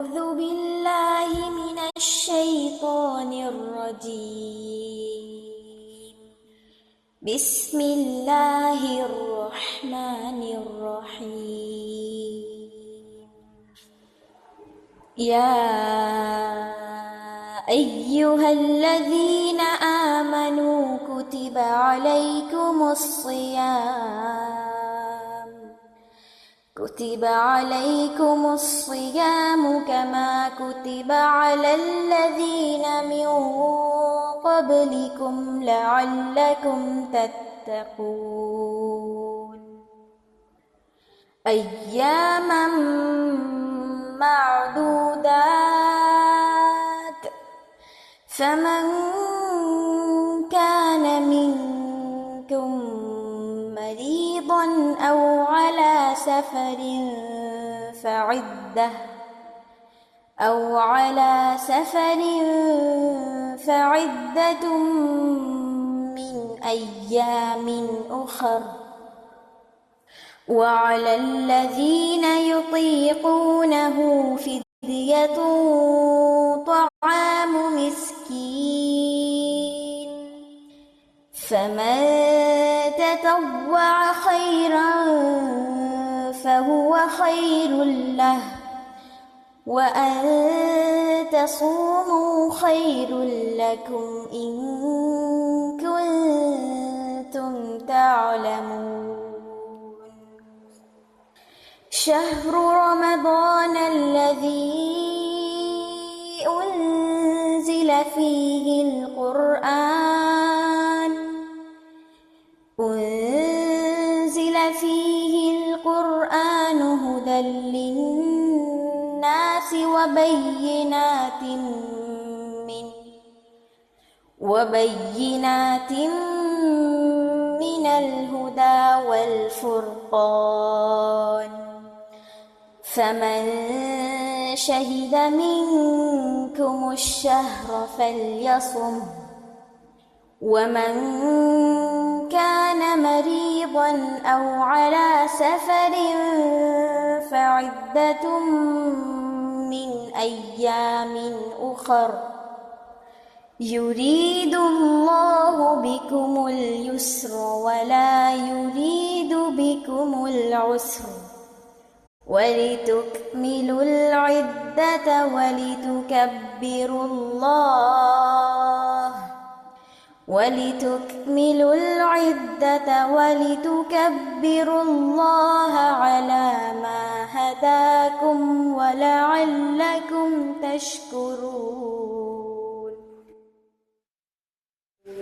أعوذ بالله من الشيطان الرجيم. بسم الله الرحمن الرحيم. يا أيها الذين آمنوا كتب عليكم الصيام كما كتب على الذين من قبلكم لعلكم تتقون. أياما معدودات، فمن كان منكم مريضا أو على سفر فعدة من أيام أخر، وعلى الذين يطيقونه فدية طعام مسكين، فمن تطوع خيرا فهو خير له، وأن تصوموا خير لكم إن كنتم تعلمون. شهر رمضان الذي أنزل فيه القرآن هدى للناس وبينات من الهدى والفرقان، فمن شهد منكم الشهر فليصمه، ومن كان مريضا أو على سفر فعدة من أيام أخر، يريد الله بكم اليسر ولا يريد بكم العسر، ولتكملوا العدة ولتكبروا الله على ما هداكم ولعلكم تشكرون.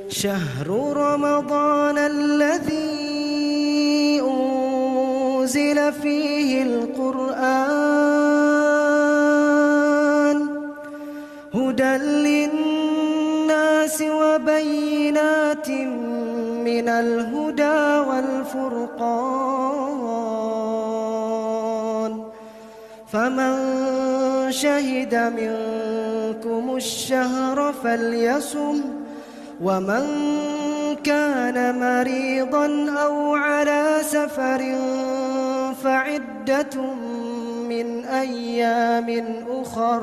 شهر رمضان الذي أنزل فيه القرآن هدى للناس وبينات من الهدى والفرقان، فمن شهد منكم الشهر فليصم، ومن كان مريضا أو على سفر فعدة من أيام أخر،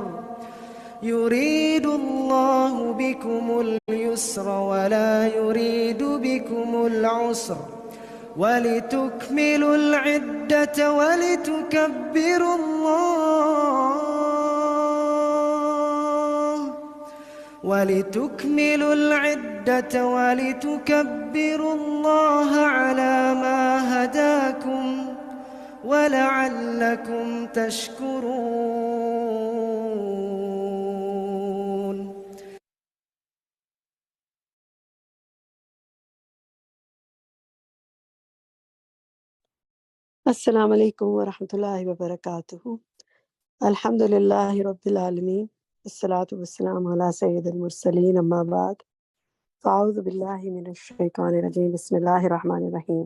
يريد الله بكم اليسر ولا يريد بكم العسر، ولتكملوا العدة ولتكبروا الله على ما هداكم ولعلكم تشكرون. السلام عليكم ورحمة الله وبركاته. الحمد لله رب العالمين، الصلاة والسلام على سيد المرسلين، أما بعد، فأعوذ بالله من الشیطان الرجیم، بسم الله الرحمن الرحیم.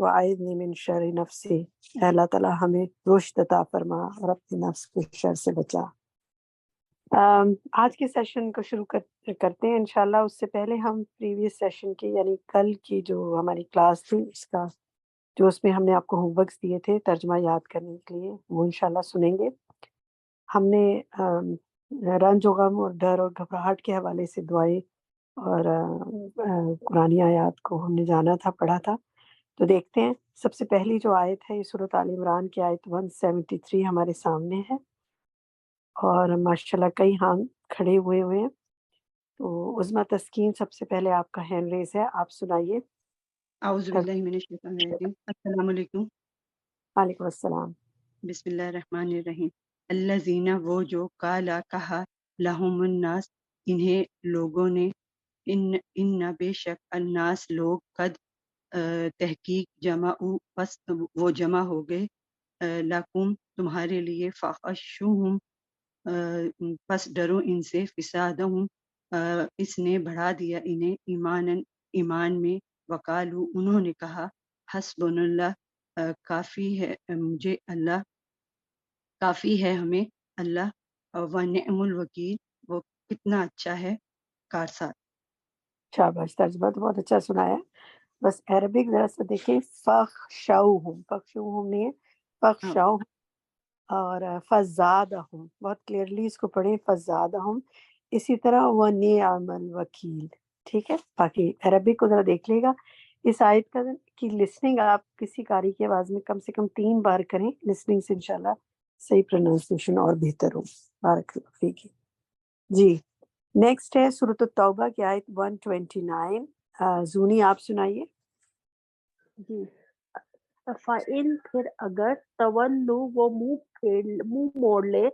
وَأَعِذْنِي مِنْ شَرِّ نَفْسِي، اے اللہ تعالیٰ ہمیں رشد عطا فرما اور اپنے نفس کے شر سے بچا۔ آج کے سیشن کو شروع کرتے ہیں انشاءاللہ۔ اس سے پہلے ہم پریویس سیشن کی یعنی کل کی جو ہماری کلاس تھی اس میں ہم نے آپ کو ہوم ورکس دیے تھے ترجمہ یاد کرنے کے لیے، وہ انشاءاللہ سنیں گے۔ ہم نے رنج و غم اور ڈر اور گھبراہٹ کے حوالے سے دعائیں اور قرآنی آیات کو ہم نے جانا تھا، پڑھا تھا۔ تو دیکھتے ہیں، سب سے پہلی جو آیت ہے یہ سورۃ آل عمران کی آیت 173 ہمارے سامنے ہے، اور ماشاءاللہ کئی ہاتھ کھڑے ہوئے ہیں۔ تو عظمیٰ تسکین سب سے پہلے آپ کا ہینڈ ریز ہے، آپ سنائیے۔ اعوذ باللہ من الشیطان الرجیم۔ السلام علیکم۔ وعلیکم السلام۔ بسم اللہ الرحمن الرحیم۔ الذین، وہ جو، قالا کہا، لہم الناس، انہیں لوگوں نے، ان بے شک الناس لوگ، قد تحقیق، جمعوا، پس وہ جمع ہو گئے، لکم تمہارے لیے، فخشوہم، پس ڈرو ان سے، فسادہم، اس نے بڑھا دیا انہیں، ایمان میں، وقالو، انہوں نے کہا، حسبنا اللہ، کافی ہے مجھے اللہ، کافی ہے ہمیں اللہ، ونعم الوکیل، وہ کتنا اچھا ہے کارساز۔ شاباش، ترجمہ تو بہت اچھا سنایا، بس عربک ذرا سا دیکھیں، فخشوہم، فخشوہم نہیں ہے، فخشوہم، اور فزادہم، بہت کلیئرلی اس کو پڑھیں، فزادہم۔ اسی طرح ونعم الوکیل، ٹھیک ہے۔ باقی عربک کو ذرا دیکھ لے گا۔ اس آیت کی لسننگ آپ کسی قاری کی آواز میں کم سے کم 3 بار کریں، لسننگ سے انشاءاللہ صحیح پروننسیشن اور بہتر ہو۔ بارک اللہ فیک۔ جی، نیکسٹ ہے سورۃ التوبہ کی آیت 129۔ زونی آپ سنائیے۔ جی، فَإِن، پھر اگر، تولو، وہ منہ موڑ لے،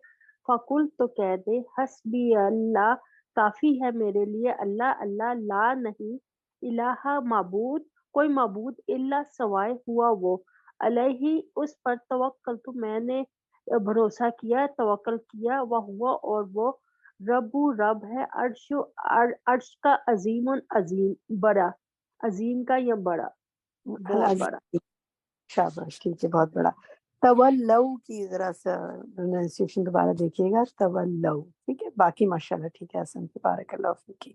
فقل، تو کہہ دے، حسبی اللہ، کافی ہے میرے لیے اللہ، اللہ، لا نہیں، الہ، معبود، کوئی معبود، الا، سوائے ہوا وہ، علیہ، اس پر، توکلت، میں نے بھروسہ کیا، توکل کیا، وہو، اور وہ، رب ہے، عرش کا، عظیم، عظیم، بڑا، عظیم کا یا بڑا، بہت بڑا۔ شاباش، ٹھیک ہے، بہت بڑا۔ تولو کی ذرا سا پروننسیشن دوبارہ دیکھیے گا، تولو، ٹھیک ہے۔ باقی ماشاءاللہ ٹھیک ہے، حسن کی، بارک اللہ فیک۔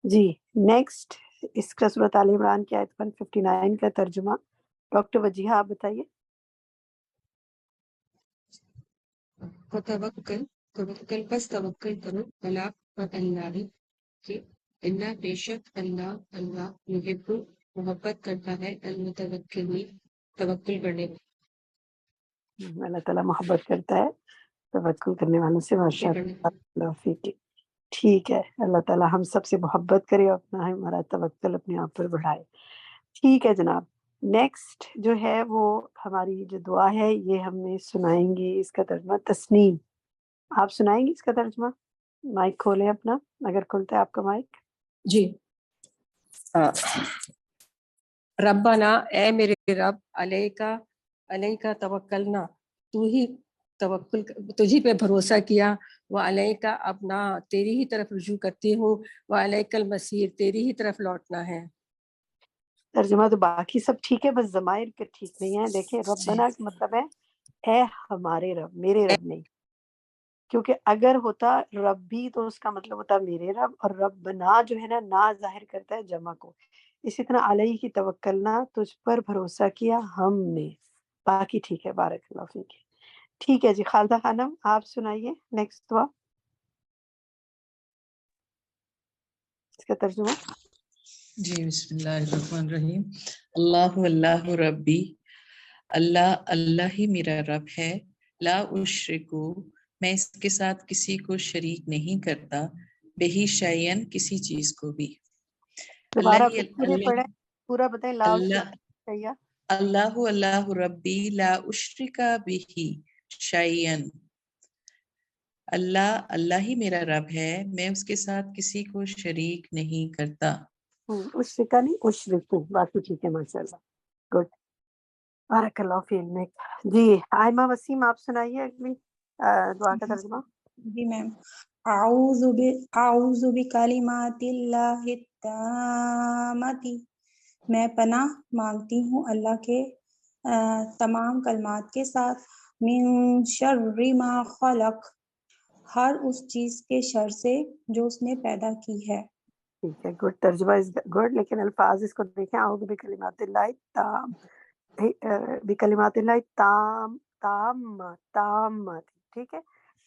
جی، نیکسٹ اس کا سورۃ آل عمران کی آیت 159 کا ترجمہ ڈاکٹر وجیہہ آپ بتائیے۔ توکل، پس توکل کرو، اللہ پر، اللہ کے، اللہ بے شک اللہ یحب، محبت کرتا ہے، المتوکلین، توکل کرنے اللہ تعالیٰ محبت کرتا ہے توکل کرنے والوں سے، ماشاء اللہ فیک۔ ٹھیک ہے، اللہ تعالیٰ ہم سب سے محبت کرے اور ہمارا توکل اپنے آپ پر بڑھائے۔ ٹھیک ہے جناب، نیکسٹ جو ہے وہ ہماری جو دعا ہے یہ ہم نے سنائیں گے، اس کا ترجمہ تسنیم، آپ سنائیں گے اس کا ترجمہ؟ مائک کھولیں اپنا، اگر کھلتا ہے آپ کا مائک۔ جی، ربنا، اے میرے رب، علیکا توکلنا، تو ہی توکل، تجھی پہ بھروسہ کیا، وہ علیکا، اپنا تیری ہی طرف رجوع کرتی ہوں، وہ علیک المصیر، تیری ہی طرف لوٹنا ہے۔ ترجمہ تو باقی سب ٹھیک ہے، بس ضمائر کے ٹھیک نہیں ہے۔ دیکھیں، ربنا کا مطلب ہے اے ہمارے رب، میرے رب نہیں، کیونکہ اگر ہوتا رب بھی تو اس کا مطلب ہوتا میرے رب، اور ربنا جو ہے نا ظاہر کرتا ہے جمع کو۔ اسی طرح علیہ کی توکلنا، تجھ پر بھروسہ کیا ہم نے۔ باقی ٹھیک ہے، بارک اللہ فیک۔ ٹھیک ہے جی، خالدہ خانم آپ سنائیے نیکسٹ دعا، اس کا ترجمہ۔ جی، بسم اللہ الرحمن الرحیم۔ اللہ ربی، اللہ ہی میرا رب ہے، لا اشرکو، میں اس کے ساتھ کسی کو شریک نہیں کرتا، بہی شیئن، کسی چیز کو بھی۔ دوبارہ پڑھیں، پورا بتائیں، لا اللہ ربی، لا اشرک بہی شیئن، اللہ ہی میرا رب ہے، میں اس کے ساتھ کسی کو شریک نہیں کرتا۔ اشرکا نہیں، اشرکو، باقی ٹھیک ہے، ماشاءاللہ، گڈ، بارک اللہ فی علمک۔ جی، آئمہ وسیم آپ سنائیے اگلی دعا کا ترجمہ۔ جی میم، اعوذ بکلمات اللہ التامۃ میں پناہ مانگتی ہوں اللہ کے تمام کلمات کے ساتھ، من شر ما خلق، ہر اس چیز کے شر سے جو اس نے پیدا کی ہے۔ ٹھیک ہے، گڈ، ترجمہ از گڈ، لیکن الفاظ اس کو دیکھیں، اعوذ بکلمات اللہ تام، بکلمات اللہ تام تام تام، ٹھیک ہے،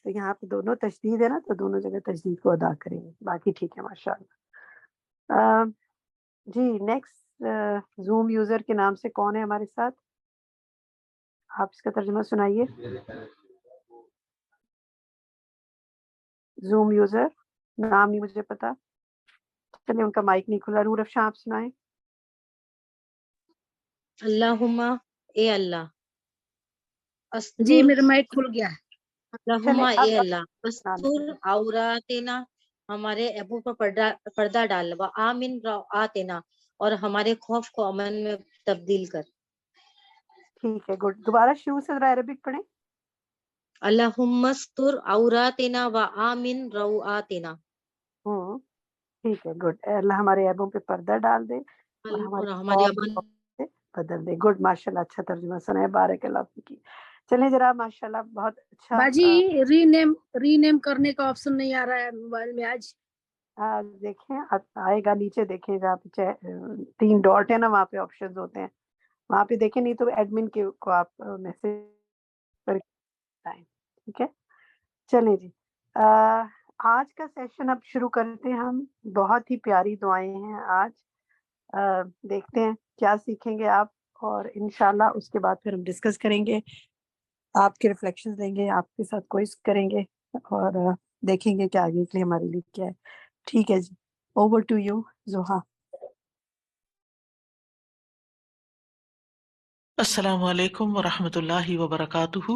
تو یہاں پہ دونوں تشدید ہے نا، تو دونوں جگہ تشدید کو ادا کریں گے، باقی ٹھیک ہے ماشاء اللہ۔ جی نیکسٹ زوم یوزر کے نام سے کون ہے ہمارے ساتھ؟ آپ اس کا ترجمہ سنائیے۔ زوم یوزر نام نہیں مجھے پتا، چلے ان کا مائک نہیں کھلا، نور افشاں آپ سنائیں۔ اللہم، اے اللہ، جی استر، میرا مائک کھل گیا ہے۔ اللہم چلے اے اب اللہ، استر عوراتنا، ہمارے عیبوں پر پردہ ڈال، و آمن روآتنا، اور ہمارے خوف کو امن میں تبدیل کر۔ ٹھیک ہے، گڈ، دوبارہ شروع سے ذرا عربک پڑھیں۔ اللہم استر عوراتنا و آمن روآتنا، ٹھیک ہے، گڈ، اے اللہ ہمارے عیبوں پہ پردہ ڈال دے اور ہمارے اور ہمارے خوف امن۔ کو سے بدل دے۔ گڈ، ماشاء اللہ، اچھا ترجمہ سنا ہے، بارک اللہ فیکی۔ چلیں ذرا، ماشاء اللہ بہت اچھا۔ باجی ری نیم کرنے کا آپشن نہیں آ رہا ہے موبائل میں آج۔ دیکھیں آئے گا، نیچے دیکھیں جہاں پہ 3 ڈاٹ ہے نا، وہاں پہ آپشنز ہوتے ہیں، وہاں پہ دیکھیں، نہیں تو ایڈمن کو آپ میسج پر بتائیں، ٹھیک ہے۔ چلیں جی، آج کا سیشن اب شروع کرتے ہیں ہم، بہت ہی پیاری دعائیں ہیں آج، دیکھتے ہیں کیا سیکھیں گے آپ، اور انشاءاللہ اس کے بعد پھر ہم ڈسکس کریں گے، آپ کے ریفلیکشن دیں گے، آپ کے ساتھ کوئز کریں گے، اور دیکھیں گے کہ آگے کے لیے ہمارے لیے کیا ہے۔ ٹھیک ہے جی، اوور ٹو یو زوہا۔ السلام علیکم ورحمۃ اللہ وبرکاتہ،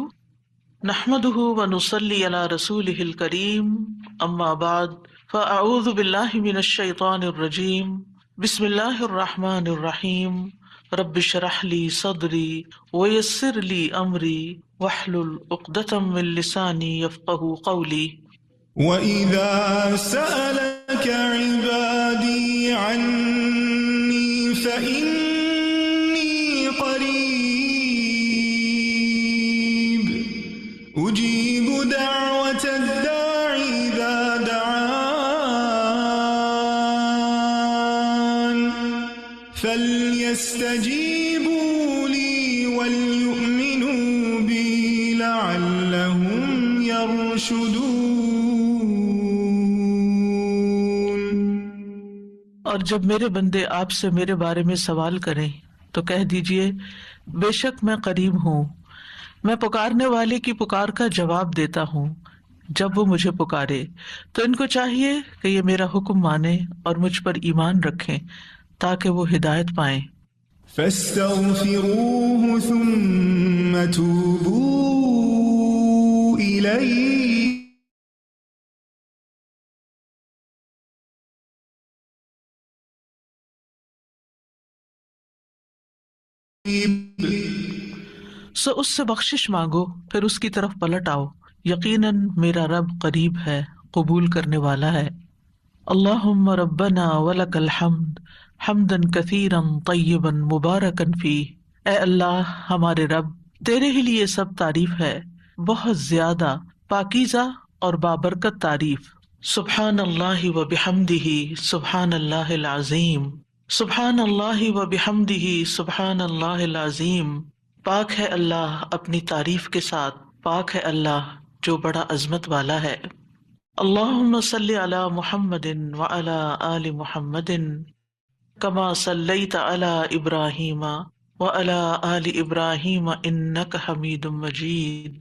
نحمده ونصلی علی رسولہ الکریم، اما بعد فاعوذ باللہ من الشیطان الرجیم، بسم اللہ الرحمن الرحیم، رب اشرح لی صدری ویسر لی امری واحلل عقدۃ من لسانی یفقہوا قولی۔ وَإِذَا سَأَلَكَ عِبَادِي عَنِّي فَإِنِّي قَرِيبٌ أُجِيبُ دَعْوَةَ الدَّاعِ إِذَا دَعَانِ فَلْيَسْتَجِيبُوا لِي وَلْيُؤْمِنُوا بِي لَعَلَّهُمْ يَرْشُدُونَ۔ اور جب میرے بندے آپ سے میرے بارے میں سوال کریں تو کہہ دیجئے، بے شک میں قریب ہوں، میں پکارنے والے کی پکار کا جواب دیتا ہوں جب وہ مجھے پکارے، تو ان کو چاہیے کہ یہ میرا حکم مانیں اور مجھ پر ایمان رکھیں تاکہ وہ ہدایت پائیں۔ فَاسْتَغْفِرُوهُ ثُمَّ تُوبُوا إِلَيْهِ سو اس سے بخشش مانگو، پھر اس کی طرف پلٹ آؤ، یقیناً میرا رب قریب ہے، قبول کرنے والا ہے۔ اللہم ربنا ولک الحمد حمدا کثیرا طیبا مبارکا فیہ، اے اللہ ہمارے رب، تیرے ہی لیے سب تعریف ہے، بہت زیادہ پاکیزہ اور بابرکت تعریف۔ سبحان اللہ وبحمدہ سبحان اللہ العظیم، سبحان اللہ وبحمدہ سبحان اللہ العظیم، پاک ہے اللہ اپنی تعریف کے ساتھ، پاک ہے اللہ جو بڑا عظمت والا ہے۔ اللہم صلی علی محمد وعلی آل محمد کما صلیت علی ابراہیم وعلی آل ابراہیم انک حمید مجید۔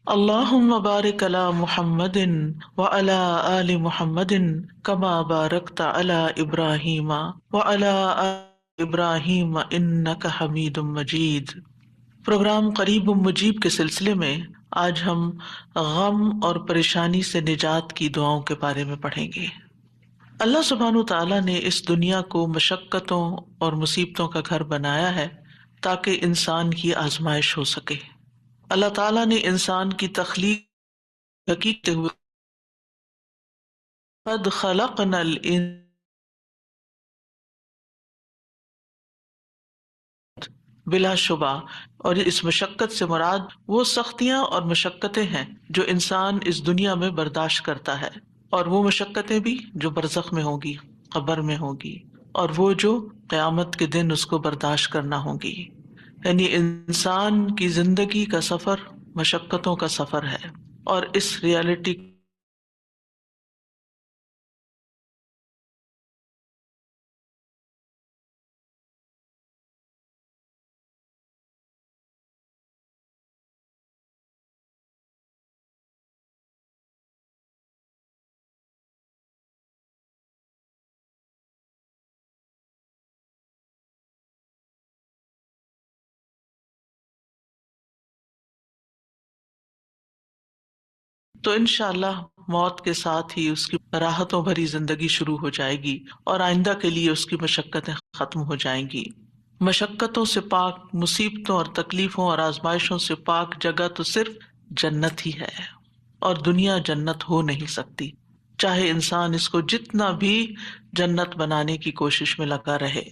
اللہم بارک علی محمد وعلی آل محمد کما بارکت علی ابراہیم وعلی آل ابراہیم انک حمید مجید۔ پروگرام قریب مجیب کے سلسلے میں آج ہم غم اور پریشانی سے نجات کی دعاؤں کے بارے میں پڑھیں گے۔ اللہ سبحانہ تعالیٰ نے اس دنیا کو مشقتوں اور مصیبتوں کا گھر بنایا ہے تاکہ انسان کی آزمائش ہو سکے۔ اللہ تعالیٰ نے انسان کی تخلیق حقیقت ہوئے قد خلقنا الانسان بلا شبہ، اور اس مشقت سے مراد وہ سختیاں اور مشقتیں ہیں جو انسان اس دنیا میں برداشت کرتا ہے، اور وہ مشقتیں بھی جو برزخ میں ہوگی، قبر میں ہوگی، اور وہ جو قیامت کے دن اس کو برداشت کرنا ہوگی۔ یعنی انسان کی زندگی کا سفر مشقتوں کا سفر ہے، اور اس ریالٹی تو انشاءاللہ موت کے ساتھ ہی اس کی راحتوں بھری زندگی شروع ہو جائے گی، اور آئندہ کے لیے اس کی مشقتیں ختم ہو جائیں گی۔ مشقتوں سے پاک، مصیبتوں اور تکلیفوں اور آزمائشوں سے پاک جگہ تو صرف جنت ہی ہے، اور دنیا جنت ہو نہیں سکتی، چاہے انسان اس کو جتنا بھی جنت بنانے کی کوشش میں لگا رہے۔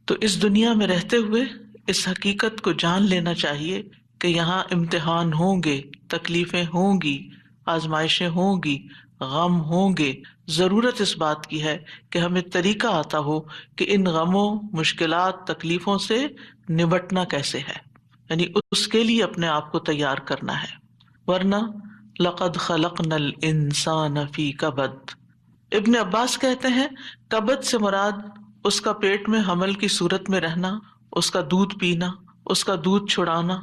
تو اس دنیا میں رہتے ہوئے اس حقیقت کو جان لینا چاہیے کہ یہاں امتحان ہوں گے، تکلیفیں ہوں گی، آزمائشیں ہوں گی، غم ہوں گے۔ ضرورت اس بات کی ہے کہ ہمیں طریقہ آتا ہو کہ ان غموں، مشکلات، تکلیفوں سے نبٹنا کیسے ہے، یعنی اس کے لیے اپنے آپ کو تیار کرنا ہے، ورنہ لقد خلقنا الانسان فی کبد۔ ابن عباس کہتے ہیں کبد سے مراد اس کا پیٹ میں حمل کی صورت میں رہنا، اس کا دودھ پینا، اس کا دودھ چھڑانا،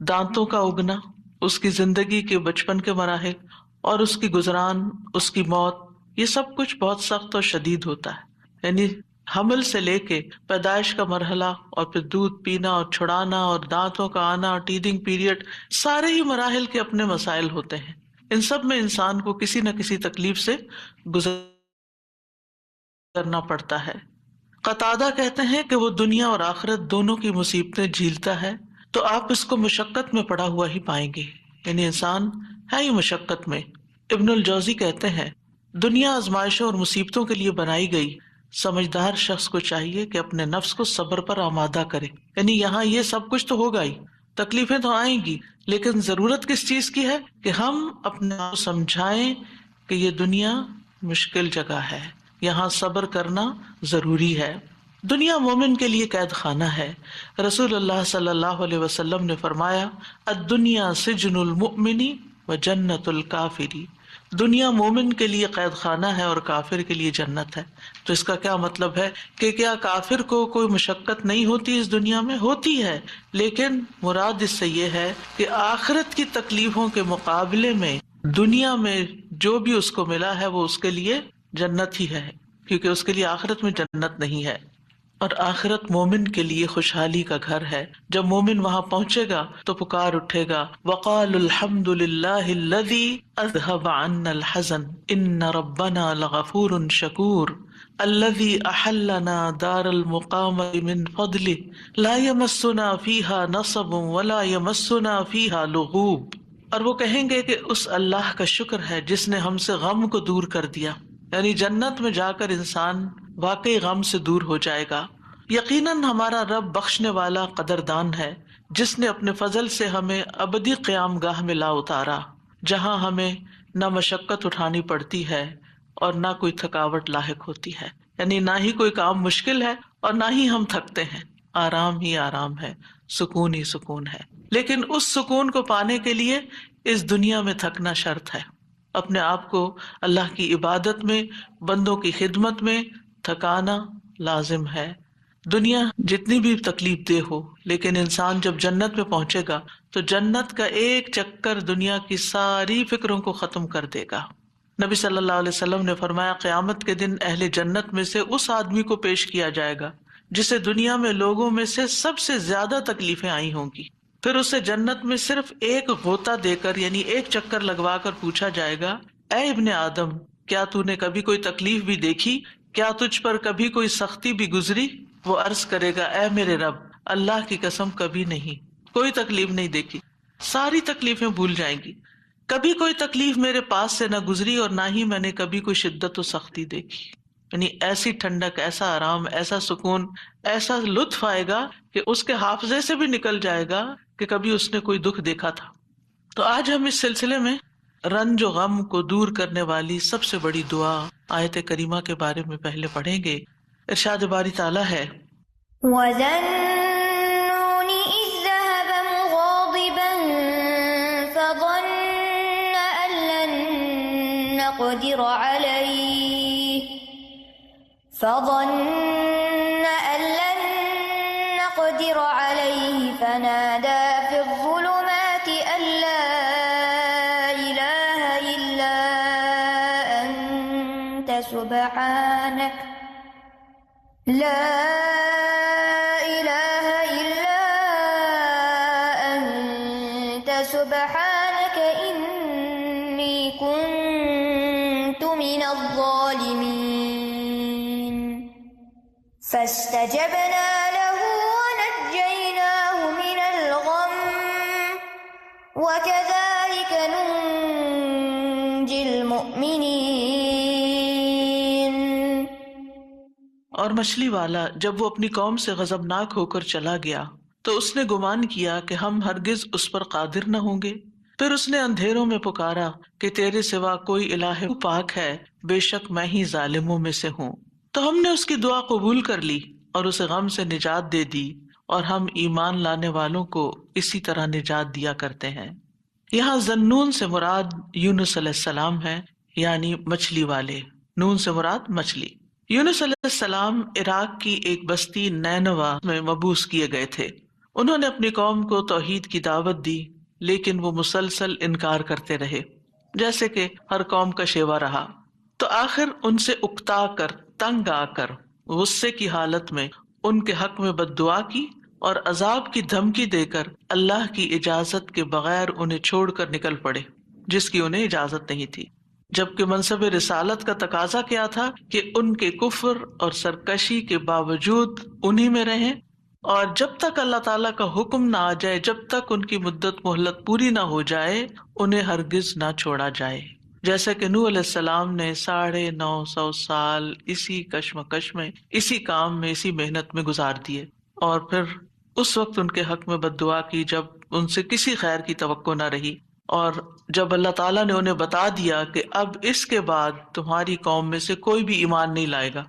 دانتوں کا اگنا، اس کی زندگی کے بچپن کے مراحل اور اس کی گزران، اس کی موت، یہ سب کچھ بہت سخت اور شدید ہوتا ہے۔ یعنی حمل سے لے کے پیدائش کا مرحلہ، اور پھر دودھ پینا اور چھڑانا اور دانتوں کا آنا اور ٹیدنگ پیریڈ، سارے ہی مراحل کے اپنے مسائل ہوتے ہیں۔ ان سب میں انسان کو کسی نہ کسی تکلیف سے گزرنا پڑتا ہے۔ قتادہ کہتے ہیں کہ وہ دنیا اور آخرت دونوں کی مصیبتیں جھیلتا ہے تو آپ اس کو مشقت میں پڑا ہوا ہی پائیں گے، یعنی انسان ہے ہی مشقت میں۔ ابن الجوزی کہتے ہیں دنیا آزمائشوں اور مصیبتوں کے لیے بنائی گئی، سمجھدار شخص کو چاہیے کہ اپنے نفس کو صبر پر آمادہ کرے۔ یعنی یہاں یہ سب کچھ تو ہوگا ہی، تکلیفیں تو آئیں گی، لیکن ضرورت کس چیز کی ہے کہ ہم اپنے آپ کو سمجھائیں کہ یہ دنیا مشکل جگہ ہے، یہاں صبر کرنا ضروری ہے۔ دنیا مومن کے لیے قید خانہ ہے۔ رسول اللہ صلی اللہ علیہ وسلم نے فرمایا الدنیا سجن المؤمن و جنت الکافری، دنیا مومن کے لیے قید خانہ ہے اور کافر کے لیے جنت ہے۔ تو اس کا کیا مطلب ہے کہ کیا کافر کو کوئی مشقت نہیں ہوتی اس دنیا میں؟ ہوتی ہے، لیکن مراد اس سے یہ ہے کہ آخرت کی تکلیفوں کے مقابلے میں دنیا میں جو بھی اس کو ملا ہے وہ اس کے لیے جنت ہی ہے، کیونکہ اس کے لیے آخرت میں جنت نہیں ہے۔ اور آخرت مومن کے لیے خوشحالی کا گھر ہے۔ جب مومن وہاں پہنچے گا تو پکار اٹھے گا وقالوا الحمد للہ الذی اذهب عنا الحزن ان ربنا لغفور شکور الذی احلنا دار المقامة من فضله لا يمسنا فيها نصب ولا يمسنا فيها لغوب۔ اور وہ کہیں گے کہ اس اللہ کا شکر ہے جس نے ہم سے غم کو دور کر دیا، یعنی جنت میں جا کر انسان واقعی غم سے دور ہو جائے گا۔ یقیناً ہمارا رب بخشنے والا قدردان ہے جس نے اپنے فضل سے ہمیں ابدی قیام گاہ میں لا اتارا، جہاں ہمیں نہ مشقت اٹھانی پڑتی ہے اور نہ کوئی تھکاوٹ لاحق ہوتی ہے، یعنی نہ ہی کوئی کام مشکل ہے اور نہ ہی ہم تھکتے ہیں، آرام ہی آرام ہے، سکون ہی سکون ہے۔ لیکن اس سکون کو پانے کے لیے اس دنیا میں تھکنا شرط ہے۔ اپنے آپ کو اللہ کی عبادت میں، بندوں کی خدمت میں تھکانا لازم ہے۔ دنیا جتنی بھی تکلیف دہ ہو، لیکن انسان جب جنت میں پہنچے گا تو جنت کا ایک چکر دنیا کی ساری فکروں کو ختم کر دے گا۔ نبی صلی اللہ علیہ وسلم نے فرمایا قیامت کے دن اہل جنت میں سے اس آدمی کو پیش کیا جائے گا جسے دنیا میں لوگوں میں سے سب سے زیادہ تکلیفیں آئی ہوں گی، پھر اسے جنت میں صرف ایک غوطہ دے کر، یعنی ایک چکر لگوا کر پوچھا جائے گا اے ابن آدم، کیا تو نے کبھی کوئی تکلیف بھی دیکھی؟ کیا تجھ پر کبھی کوئی سختی بھی گزری؟ وہ عرض کرے گا اے میرے رب، اللہ کی قسم کبھی نہیں، کوئی تکلیف نہیں دیکھی، ساری تکلیفیں بھول جائیں گی، کبھی کوئی تکلیف میرے پاس سے نہ گزری اور نہ ہی میں نے کبھی کوئی شدت و سختی دیکھی۔ یعنی ایسی ٹھنڈک، ایسا آرام، ایسا سکون، ایسا لطف آئے گا کہ اس کے حافظے سے بھی نکل جائے گا کہ کبھی اس نے کوئی دکھ دیکھا تھا۔ تو آج ہم اس سلسلے میں رنج و غم کو دور کرنے والی سب سے بڑی دعا آیت کریمہ کے بارے میں پہلے پڑھیں گے۔ ارشاد باری تعالیٰ ہے وَذَنُّونِ إِذْ ذَهَبَ مُغَاضِبًا فَظَنَّ أَن لَّن نَّقْدِرَ عَلَيْهِ فَنَادَىٰ فِي الظُّلُمَاتِ أَن لَّا إِلَٰهَ إِلَّا أَنتَ سُبْحَانَكَ إِنِّي كُنتُ مِنَ الظَّالِمِينَ فَاسْتَجَبْنَا لَهُ وَنَجَّيْنَاهُ مِنَ الْغَمِّ وَكَذَلِكَ نُنجِي الْمُؤْمِنِينَ۔ اور مچھلی والا جب وہ اپنی قوم سے غضبناک ہو کر چلا گیا تو اس نے گمان کیا کہ ہم ہرگز اس پر قادر نہ ہوں گے۔ پھر اس نے اندھیروں میں پکارا کہ تیرے سوا کوئی الہ پاک ہے، بے شک میں ہی ظالموں میں سے ہوں۔ تو ہم نے اس کی دعا قبول کر لی اور اسے غم سے نجات دے دی، اور ہم ایمان لانے والوں کو اسی طرح نجات دیا کرتے ہیں۔ یہاں ذنون سے مراد یونس علیہ السلام ہے، یعنی مچھلی والے۔ نون سے مراد مچھلی۔ یونس علیہ السلام عراق کی ایک بستی نینوا میں مبعوث کیے گئے تھے۔ انہوں نے اپنی قوم کو توحید کی دعوت دی، لیکن وہ مسلسل انکار کرتے رہے، جیسے کہ ہر قوم کا شیوا رہا۔ تو آخر ان سے اکتا کر، تنگ آ کر، غصے کی حالت میں ان کے حق میں بد دعا کی اور عذاب کی دھمکی دے کر اللہ کی اجازت کے بغیر انہیں چھوڑ کر نکل پڑے، جس کی انہیں اجازت نہیں تھی، جبکہ منصب رسالت کا تقاضا کیا تھا کہ ان کے کفر اور سرکشی کے باوجود انہی میں رہیں، اور جب تک اللہ تعالیٰ کا حکم نہ آ جائے، جب تک ان کی مدت مہلت پوری نہ ہو جائے، انہیں ہرگز نہ چھوڑا جائے۔ جیسا کہ نوح علیہ السلام نے 950 سال اسی کشمکش میں، اسی کام میں، اسی محنت میں گزار دیے، اور پھر اس وقت ان کے حق میں بد دعا کی جب ان سے کسی خیر کی توقع نہ رہی، اور جب اللہ تعالیٰ نے انہیں بتا دیا کہ اب اس کے بعد تمہاری قوم میں سے کوئی بھی ایمان نہیں لائے گا،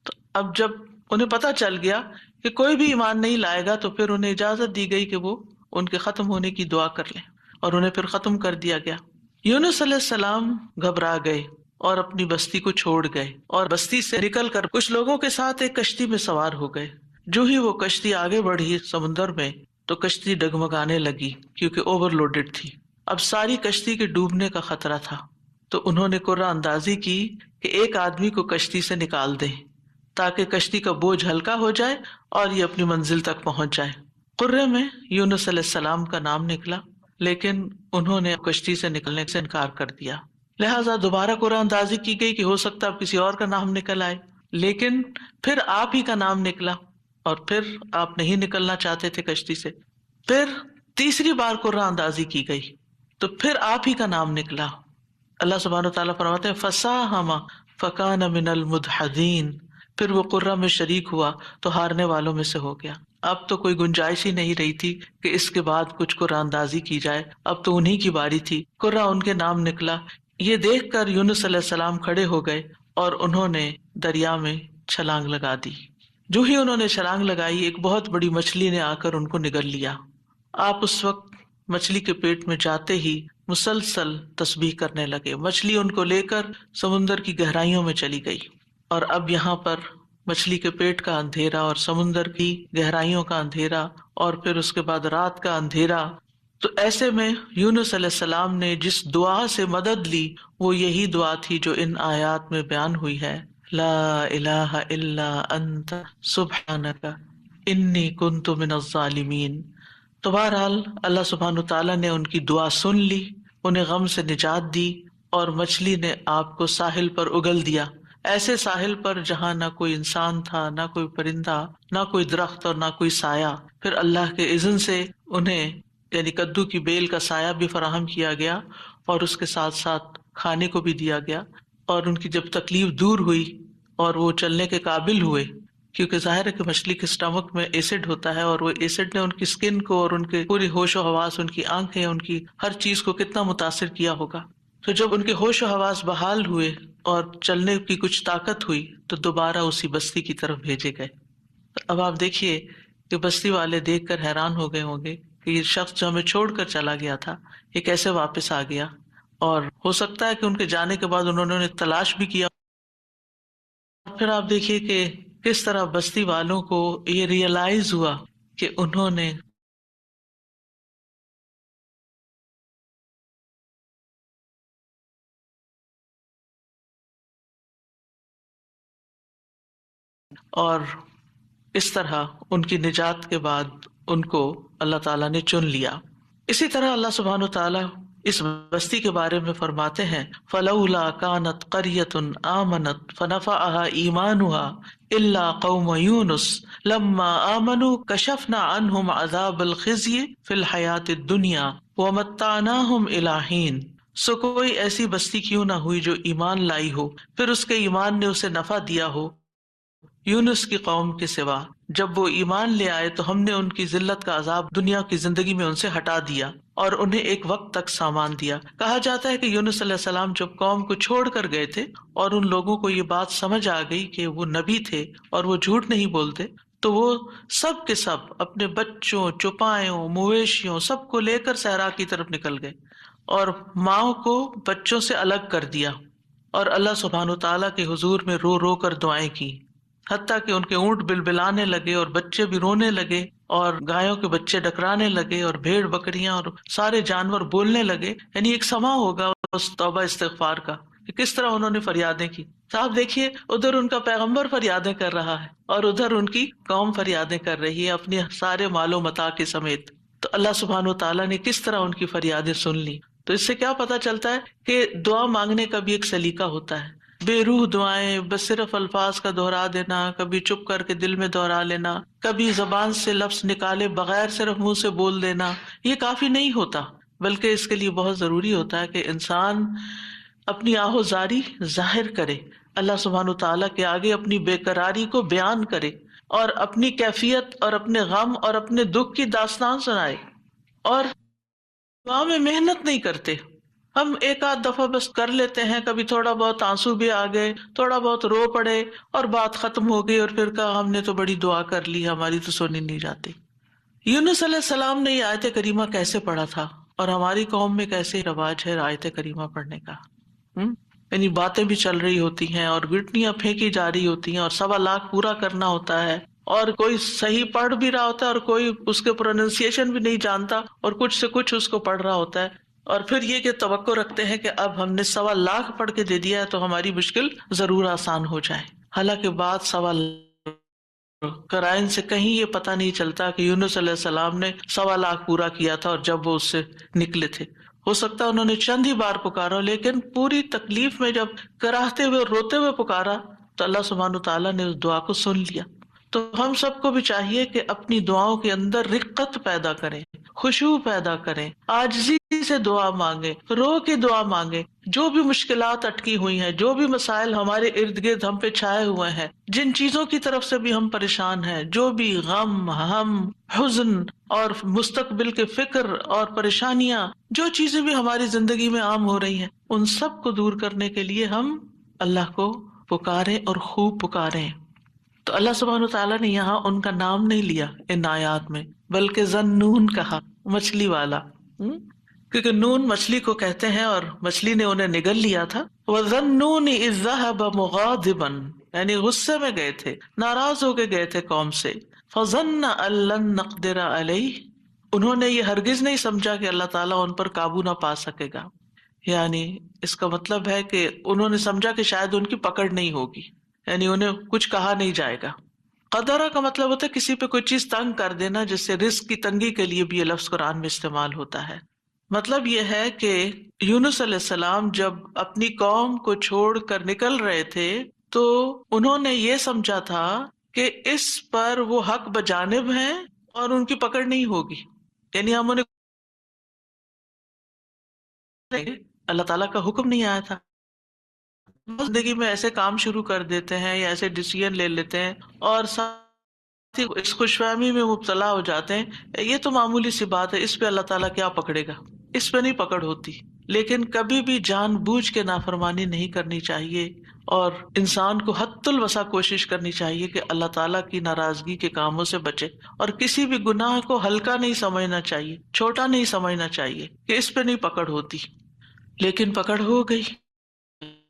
تو اب جب انہیں پتہ چل گیا کہ کوئی بھی ایمان نہیں لائے گا، تو پھر انہیں اجازت دی گئی کہ وہ ان کے ختم ہونے کی دعا کر لیں، اور انہیں پھر ختم کر دیا گیا۔ یونس علیہ السلام گھبرا گئے اور اپنی بستی کو چھوڑ گئے، اور بستی سے نکل کر کچھ لوگوں کے ساتھ ایک کشتی میں سوار ہو گئے۔ جو ہی وہ کشتی آگے بڑھی سمندر میں، تو کشتی ڈگمگانے لگی کیونکہ اوور لوڈڈ تھی۔ اب ساری کشتی کے ڈوبنے کا خطرہ تھا، تو انہوں نے قرعہ اندازی کی کہ ایک آدمی کو کشتی سے نکال دیں تاکہ کشتی کا بوجھ ہلکا ہو جائے اور یہ اپنی منزل تک پہنچ جائے۔ قرعے میں یونس علیہ السلام کا نام نکلا، لیکن انہوں نے کشتی سے نکلنے سے انکار کر دیا، لہٰذا دوبارہ قرعہ اندازی کی گئی کہ ہو سکتا اب کسی اور کا نام نکل آئے، لیکن پھر آپ ہی کا نام نکلا، اور پھر آپ نہیں نکلنا چاہتے تھے کشتی سے۔ پھر تیسری بار قرعہ اندازی کی گئی تو پھر آپ ہی کا نام نکلا۔ اللہ سبحانہ وتعالیٰ فرماتے ہیں فَسَاهَمَ فَكَانَ مِنَ الْمُدْحَضِينَ، پھر وہ قرعہ میں شریک ہوا تو ہارنے والوں میں سے ہو گیا۔ اب تو کوئی گنجائش ہی نہیں رہی تھی کہ اس کے بعد کچھ قرعہ اندازی کی جائے، اب تو انہی کی باری تھی۔ قرعہ ان کے نام نکلا۔ یہ دیکھ کر یونس علیہ السلام کھڑے ہو گئے اور انہوں نے دریا میں چھلانگ لگا دی۔ جو ہی انہوں نے چھلانگ لگائی، ایک بہت بڑی مچھلی نے آ کر ان کو نگل لیا۔ آپ اس وقت مچھلی کے پیٹ میں جاتے ہی مسلسل تسبیح کرنے لگے۔ مچھلی ان کو لے کر سمندر کی گہرائیوں میں چلی گئی، اور اب یہاں پر مچھلی کے پیٹ کا اندھیرا اور سمندر کی گہرائیوں کا اندھیرا، اور پھر اس کے بعد رات کا اندھیرا۔ تو ایسے میں یونس علیہ السلام نے جس دعا سے مدد لی، وہ یہی دعا تھی جو ان آیات میں بیان ہوئی ہے، لا الہ الا انت سبحانک انی کنت من الظالمین۔ تو بہرحال اللہ سبحانہ تعالیٰ نے ان کی دعا سن لی، انہیں غم سے نجات دی، اور مچھلی نے آپ کو ساحل پر اگل دیا، ایسے ساحل پر جہاں نہ کوئی انسان تھا، نہ کوئی پرندہ، نہ کوئی درخت اور نہ کوئی سایہ۔ پھر اللہ کے اذن سے انہیں یعنی کدو کی بیل کا سایہ بھی فراہم کیا گیا، اور اس کے ساتھ ساتھ کھانے کو بھی دیا گیا، اور ان کی جب تکلیف دور ہوئی اور وہ چلنے کے قابل ہوئے، کیونکہ ظاہر ہے کہ مچھلی کے اسٹمک میں ایسڈ ہوتا ہے، اور وہ ایسڈ نے ان کی اسکن کو اور ان کے پوری ہوش و حواس، ان کی آنکھیں، ان کی ہر چیز کو کتنا متاثر کیا ہوگا۔ تو جب ان کے ہوش و حواس بحال ہوئے اور چلنے کی کچھ طاقت ہوئی تو دوبارہ اسی بستی کی طرف بھیجے گئے۔ اب آپ دیکھیے کہ بستی والے دیکھ کر حیران ہو گئے ہوں گے کہ یہ شخص جو ہمیں چھوڑ کر چلا گیا تھا یہ کیسے واپس آ گیا، اور ہو سکتا ہے کہ ان کے جانے کے بعد انہوں نے تلاش بھی کیا۔ پھر آپ دیکھیے کہ کس طرح بستی والوں کو یہ ریئلائز ہوا کہ انہوں نے اور اس طرح ان کی نجات کے بعد ان کو اللہ تعالیٰ نے چن لیا۔ اسی طرح اللہ سبحانہ وتعالیٰ اس بستی کے بارے میں فرماتے ہیں فَلَوْلَا كَانَتْ قَرْيَةٌ آمَنَتْ فَنَفَعَهَا إِيمَانُهَا إِلَّا قَوْمَ يُونُسَ لَمَّا آمَنُوا كَشَفْنَا عَنْهُمْ عَذَابَ الْخِزْيِ فِي الْحَيَاةِ الدُّنْيَا وَمَتَّعْنَاهُمْ إِلَىٰ حِينٍ۔ سو کوئی ایسی بستی کیوں نہ ہوئی جو ایمان لائی ہو پھر اس کے ایمان نے اسے نفع دیا ہو یونس کی قوم کے سوا۔ جب وہ ایمان لے آئے تو ہم نے ان کی ذلت کا عذاب دنیا کی زندگی میں ان سے ہٹا دیا اور انہیں ایک وقت تک سامان دیا۔ کہا جاتا ہے کہ یونس علیہ السلام جب قوم کو چھوڑ کر گئے تھے اور ان لوگوں کو یہ بات سمجھ آ گئی کہ وہ نبی تھے اور وہ جھوٹ نہیں بولتے، تو وہ سب کے سب اپنے بچوں، چوپایوں، مویشیوں سب کو لے کر صحرا کی طرف نکل گئے اور ماؤں کو بچوں سے الگ کر دیا، اور اللہ سبحانہ تعالیٰ کے حضور میں رو رو کر دعائیں کی، حتیٰ کہ ان کے اونٹ بلبلانے لگے اور بچے بھی رونے لگے اور گایوں کے بچے ڈکرانے لگے اور بھیڑ بکریاں اور سارے جانور بولنے لگے۔ یعنی ایک سما ہوگا اس توبہ استغفار کا کہ کس طرح انہوں نے فریادیں کی۔ تو آپ دیکھیے ادھر ان کا پیغمبر فریادیں کر رہا ہے اور ادھر ان کی قوم فریادیں کر رہی ہے اپنے سارے مال و متاع کے سمیت۔ تو اللہ سبحانہ وتعالیٰ نے کس طرح ان کی فریادیں سن لی۔ تو اس سے کیا پتہ چلتا ہے کہ دعا مانگنے کا بھی ایک سلیقہ ہوتا ہے۔ بے روح دعائیں، بس صرف الفاظ کا دہرا دینا، کبھی چپ کر کے دل میں دہرا لینا، کبھی زبان سے لفظ نکالے بغیر صرف منہ سے بول دینا، یہ کافی نہیں ہوتا، بلکہ اس کے لیے بہت ضروری ہوتا ہے کہ انسان اپنی آہوزاری ظاہر کرے، اللہ سبحانہ تعالیٰ کے آگے اپنی بے قراری کو بیان کرے اور اپنی کیفیت اور اپنے غم اور اپنے دکھ کی داستان سنائے۔ اور دعا میں محنت نہیں کرتے، ہم ایک آدھ دفعہ بس کر لیتے ہیں، کبھی تھوڑا بہت آنسو بھی آ گئے، تھوڑا بہت رو پڑے اور بات ختم ہو گئی، اور پھر کہا ہم نے تو بڑی دعا کر لی، ہماری تو سونی نہیں جاتی۔ یونس علیہ السلام نے یہ آیت کریمہ کیسے پڑھا تھا، اور ہماری قوم میں کیسے رواج ہے آیت کریمہ پڑھنے کا؟ یعنی باتیں بھی چل رہی ہوتی ہیں اور گٹنیاں پھینکی جا رہی ہوتی ہیں اور 1.25 لاکھ پورا کرنا ہوتا ہے، اور کوئی صحیح پڑھ بھی رہا ہوتا ہے اور کوئی اس کے پروننسیشن بھی نہیں جانتا اور کچھ سے کچھ اس کو پڑھ رہا ہوتا ہے، اور پھر یہ کہ توقع رکھتے ہیں کہ اب ہم نے 1.25 لاکھ پڑھ کے دے دیا ہے تو ہماری مشکل ضرور آسان ہو جائے۔ حالانکہ بات 1.25 قرائن سے کہیں یہ پتہ نہیں چلتا کہ یونس علیہ السلام نے 1.25 لاکھ پورا کیا تھا اور جب وہ اس سے نکلے تھے۔ ہو سکتا ہے انہوں نے چند ہی بار پکارا، لیکن پوری تکلیف میں جب کراہتے ہوئے روتے ہوئے پکارا تو اللہ سبحانہ تعالیٰ نے اس دعا کو سن لیا۔ تو ہم سب کو بھی چاہیے کہ اپنی دعاؤں کے اندر رقت پیدا کریں، خشوع پیدا کریں، عاجزی سے دعا مانگیں، رو کے دعا مانگیں۔ جو بھی مشکلات اٹکی ہوئی ہیں، جو بھی مسائل ہمارے ارد گرد ہم پہ چھائے ہوئے ہیں، جن چیزوں کی طرف سے بھی ہم پریشان ہیں، جو بھی غم، ہم، حزن اور مستقبل کے فکر اور پریشانیاں، جو چیزیں بھی ہماری زندگی میں عام ہو رہی ہیں، ان سب کو دور کرنے کے لیے ہم اللہ کو پکاریں اور خوب پکاریں۔ تو اللہ سبحانہ تعالیٰ نے یہاں ان کا نام نہیں لیا ان آیات میں، بلکہ ذنون کہا، مچھلی والا، کیونکہ نون مچھلی کو کہتے ہیں اور مچھلی نے انہیں نگل لیا تھا۔ وَذَنُّونِ إِذْ ذَهَبَ مُغَاضِبًا، یعنی غصے میں گئے تھے، ناراض ہو کے گئے تھے قوم سے۔ فَظَنَّ أَن لَّن نَّقْدِرَ عَلَيْهِ، انہوں نے یہ ہرگز نہیں سمجھا کہ اللہ تعالیٰ ان پر قابو نہ پا سکے گا۔ یعنی اس کا مطلب ہے کہ انہوں نے سمجھا کہ شاید ان کی پکڑ نہیں ہوگی، یعنی انہیں کچھ کہا نہیں جائے گا۔ قدرہ کا مطلب ہوتا ہے کسی پہ کوئی چیز تنگ کر دینا، جس سے رزق کی تنگی کے لیے بھی یہ لفظ قرآن میں استعمال ہوتا ہے۔ مطلب یہ ہے کہ یونس علیہ السلام جب اپنی قوم کو چھوڑ کر نکل رہے تھے تو انہوں نے یہ سمجھا تھا کہ اس پر وہ حق بجانب ہیں اور ان کی پکڑ نہیں ہوگی، یعنی ہم انہیں اللہ تعالیٰ کا حکم نہیں آیا تھا زندگی میں ایسے کام شروع کر دیتے ہیں یا ایسے ڈیسیژن لے لیتے ہیں اور ساتھ ہی اس خوش فہمی میں مبتلا ہو جاتے ہیں، یہ تو معمولی سی بات ہے، اس پہ اللہ تعالیٰ کیا پکڑے گا، اس پہ نہیں پکڑ ہوتی. لیکن کبھی بھی جان بوجھ کے نافرمانی نہیں کرنی چاہیے، اور انسان کو حد الوسع کوشش کرنی چاہیے کہ اللہ تعالیٰ کی ناراضگی کے کاموں سے بچے، اور کسی بھی گناہ کو ہلکا نہیں سمجھنا چاہیے، چھوٹا نہیں سمجھنا چاہیے کہ اس پہ نہیں پکڑ ہوتی. لیکن پکڑ ہو گئی.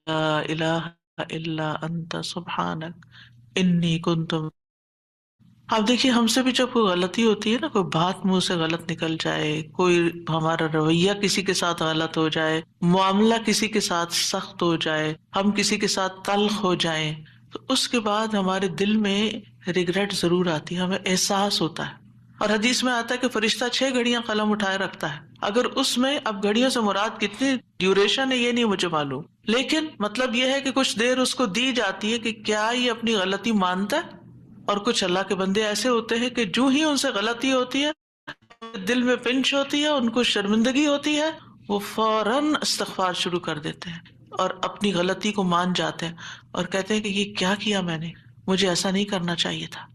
لا الہ الا انت سبحانک انی کنت. آپ دیکھیے ہم سے بھی جب کوئی غلطی ہوتی ہے نا، کوئی بات منہ سے غلط نکل جائے، کوئی ہمارا رویہ کسی کے ساتھ غلط ہو جائے، معاملہ کسی کے ساتھ سخت ہو جائے، ہم کسی کے ساتھ تلخ ہو جائیں، تو اس کے بعد ہمارے دل میں ریگریٹ ضرور آتی ہے، ہمیں احساس ہوتا ہے. اور حدیث میں آتا ہے کہ فرشتہ 6 گھڑیاں قلم اٹھائے رکھتا ہے. اگر اس میں، اب گھڑیوں سے مراد کتنی ڈیوریشن ہے یہ نہیں مجھے معلوم، لیکن مطلب یہ ہے کہ کچھ دیر اس کو دی جاتی ہے کہ کیا یہ اپنی غلطی مانتا ہے. اور کچھ اللہ کے بندے ایسے ہوتے ہیں کہ جو ہی ان سے غلطی ہوتی ہے، دل میں پنچ ہوتی ہے، ان کو شرمندگی ہوتی ہے، وہ فوراً استغفار شروع کر دیتے ہیں اور اپنی غلطی کو مان جاتے ہیں اور کہتے ہیں کہ یہ کیا کیا میں نے، مجھے ایسا نہیں کرنا چاہیے تھا.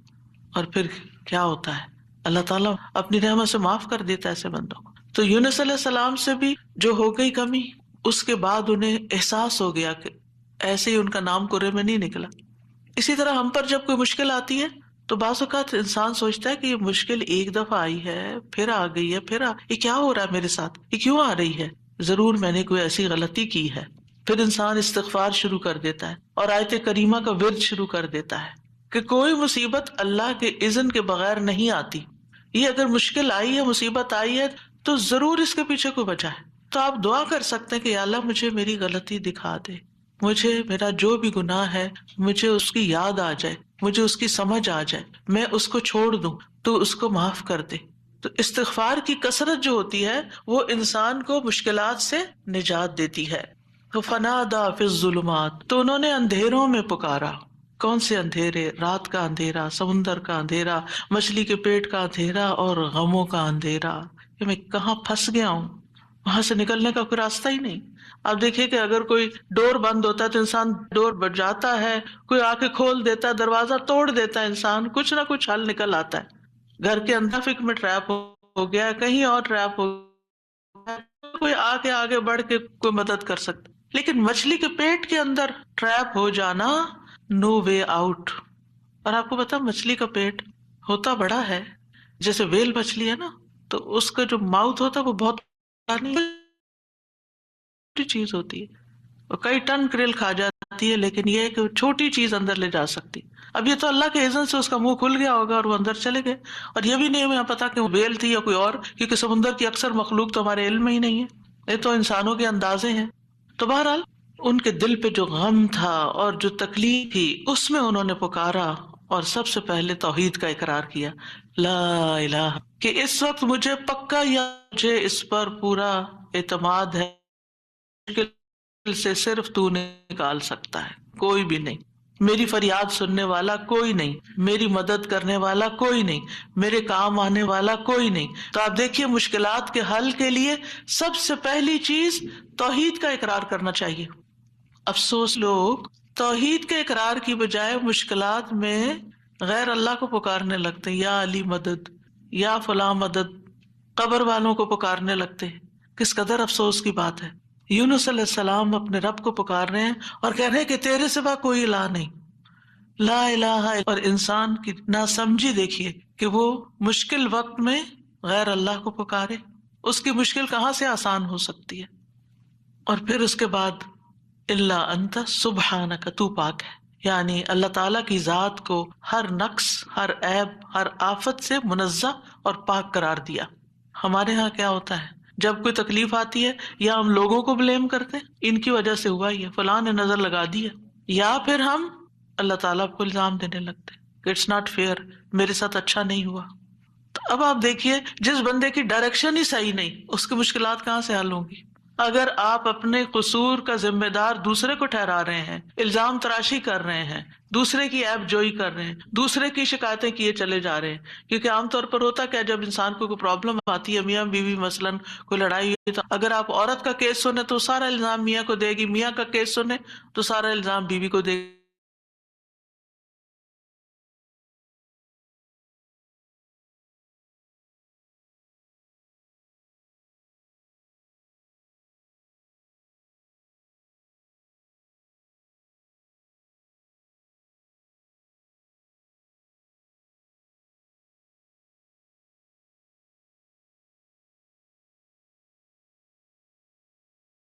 اور پھر کیا ہوتا ہے، اللہ تعالیٰ اپنی رحمت سے معاف کر دیتا ہے ایسے بندوں کو. تو یونس علیہ السلام سے بھی جو ہو گئی کمی، اس کے بعد انہیں احساس ہو گیا کہ ایسے ہی ان کا نام کرے میں نہیں نکلا. اسی طرح ہم پر جب کوئی مشکل آتی ہے تو بعض اوقات انسان سوچتا ہے کہ یہ مشکل ایک دفعہ آئی ہے، پھر آ گئی ہے، یہ کیا ہو رہا ہے میرے ساتھ، یہ کیوں آ رہی ہے، ضرور میں نے کوئی ایسی غلطی کی ہے. پھر انسان استغفار شروع کر دیتا ہے اور آیت کریمہ کا ورد شروع کر دیتا ہے کہ کوئی مصیبت اللہ کے اذن کے بغیر نہیں آتی. یہ اگر مشکل آئی ہے، مصیبت آئی ہے، تو ضرور اس کے پیچھے کوئی وجہ ہے. تو آپ دعا کر سکتے ہیں کہ یا اللہ مجھے میری غلطی دکھا دے، مجھے میرا جو بھی گناہ ہے مجھے اس کی یاد آ جائے، مجھے اس کی سمجھ آ جائے، میں اس کو چھوڑ دوں، تو اس کو معاف کر دے. تو استغفار کی کثرت جو ہوتی ہے وہ انسان کو مشکلات سے نجات دیتی ہے. فنادى في الظلمات، تو انہوں نے اندھیروں میں پکارا. کون سے اندھیرے؟ رات کا اندھیرا، سمندر کا اندھیرا، مچھلی کے پیٹ کا اندھیرا اور غموں کا اندھیرا، کہ میں کہاں پھنس گیا ہوں، وہاں سے نکلنے کا کوئی راستہ ہی نہیں. آپ دیکھیے کہ اگر کوئی ڈور بند ہوتا ہے تو انسان ڈور بجاتا ہے، کوئی آ کے کھول دیتا ہے، دروازہ توڑ دیتا ہے، انسان کچھ نہ کچھ حل نکل آتا ہے. گھر کے اندر فکر میں ٹریپ ہو گیا، کہیں اور ٹریپ ہو گیا، کوئی آ کے آگے بڑھ کے کوئی مدد کر سکتا. لیکن مچھلی کے پیٹ کے اندر ٹریپ ہو جانا، نو وے آؤٹ. اور آپ کو پتا مچھلی کا پیٹ ہوتا بڑا ہے، جیسے ویل مچھلی ہے نا، تو اس کا جو ماؤتھ ہوتا ہے وہ بہت چھوٹی چیز ہوتی ہے، اور کئی ٹن کریل کھا جاتی ہے، لیکن یہ ہے کہ چھوٹی چیز اندر لے جا سکتی. اب یہ تو اللہ کے اذن سے اس کا منہ کھل گیا ہوگا اور وہ اندر چلے گئے، اور یہ بھی نہیں ہمیں پتا کہ وہ ویل تھی یا کوئی اور، کیونکہ سمندر کی اکثر مخلوق تو ہمارے علم میں ہی نہیں ہے، یہ تو انسانوں کے اندازے ہیں. تو بہرحال ان کے دل پہ جو غم تھا اور جو تکلیف تھی، اس میں انہوں نے پکارا اور سب سے پہلے توحید کا اقرار کیا، لا الہ، کہ اس وقت مجھے پکا یا مجھے اس پر پورا اعتماد ہے، مشکل سے صرف تو نکال سکتا ہے، کوئی بھی نہیں. میری فریاد سننے والا کوئی نہیں، میری مدد کرنے والا کوئی نہیں، میرے کام آنے والا کوئی نہیں. تو آپ دیکھیے مشکلات کے حل کے لیے سب سے پہلی چیز توحید کا اقرار کرنا چاہیے. افسوس لوگ توحید کے اقرار کی بجائے مشکلات میں غیر اللہ کو پکارنے لگتے ہیں، یا علی مدد، یا فلاں مدد، قبر والوں کو پکارنے لگتے ہیں. کس قدر افسوس کی بات ہے. یونس علیہ السلام اپنے رب کو پکار رہے ہیں اور کہہ رہے ہیں کہ تیرے سوا کوئی الہ نہیں، لا الہ. اور انسان کی ناسمجھی دیکھیے کہ وہ مشکل وقت میں غیر اللہ کو پکارے، اس کی مشکل کہاں سے آسان ہو سکتی ہے. اور پھر اس کے بعد الا انت سبحانک، تو پاک ہے، یعنی اللہ تعالیٰ کی ذات کو ہر نقص، ہر عیب، ہر آفت سے منزہ اور پاک قرار دیا. ہمارے ہاں کیا ہوتا ہے، جب کوئی تکلیف آتی ہے یا ہم لوگوں کو بلیم کرتے ہیں، ان کی وجہ سے ہوا ہی ہے، فلاں نے نظر لگا دی ہے، یا پھر ہم اللہ تعالیٰ کو الزام دینے لگتے ہیں کہ اٹس ناٹ فیئر، میرے ساتھ اچھا نہیں ہوا. تو اب آپ دیکھیے جس بندے کی ڈائریکشن ہی صحیح نہیں، اس کی مشکلات کہاں سے حل ہوں گی. اگر آپ اپنے قصور کا ذمہ دار دوسرے کو ٹھہرا رہے ہیں، الزام تراشی کر رہے ہیں، دوسرے کی عیب جوئی کر رہے ہیں، دوسرے کی شکایتیں کیے چلے جا رہے ہیں، کیونکہ عام طور پر ہوتا کیا، جب انسان کو کوئی پرابلم آتی ہے، میاں بیوی مثلاً کوئی لڑائی ہوئی، تو اگر آپ عورت کا کیس سنیں تو سارا الزام میاں کو دے گی، میاں کا کیس سنیں تو سارا الزام بیوی کو دے گی.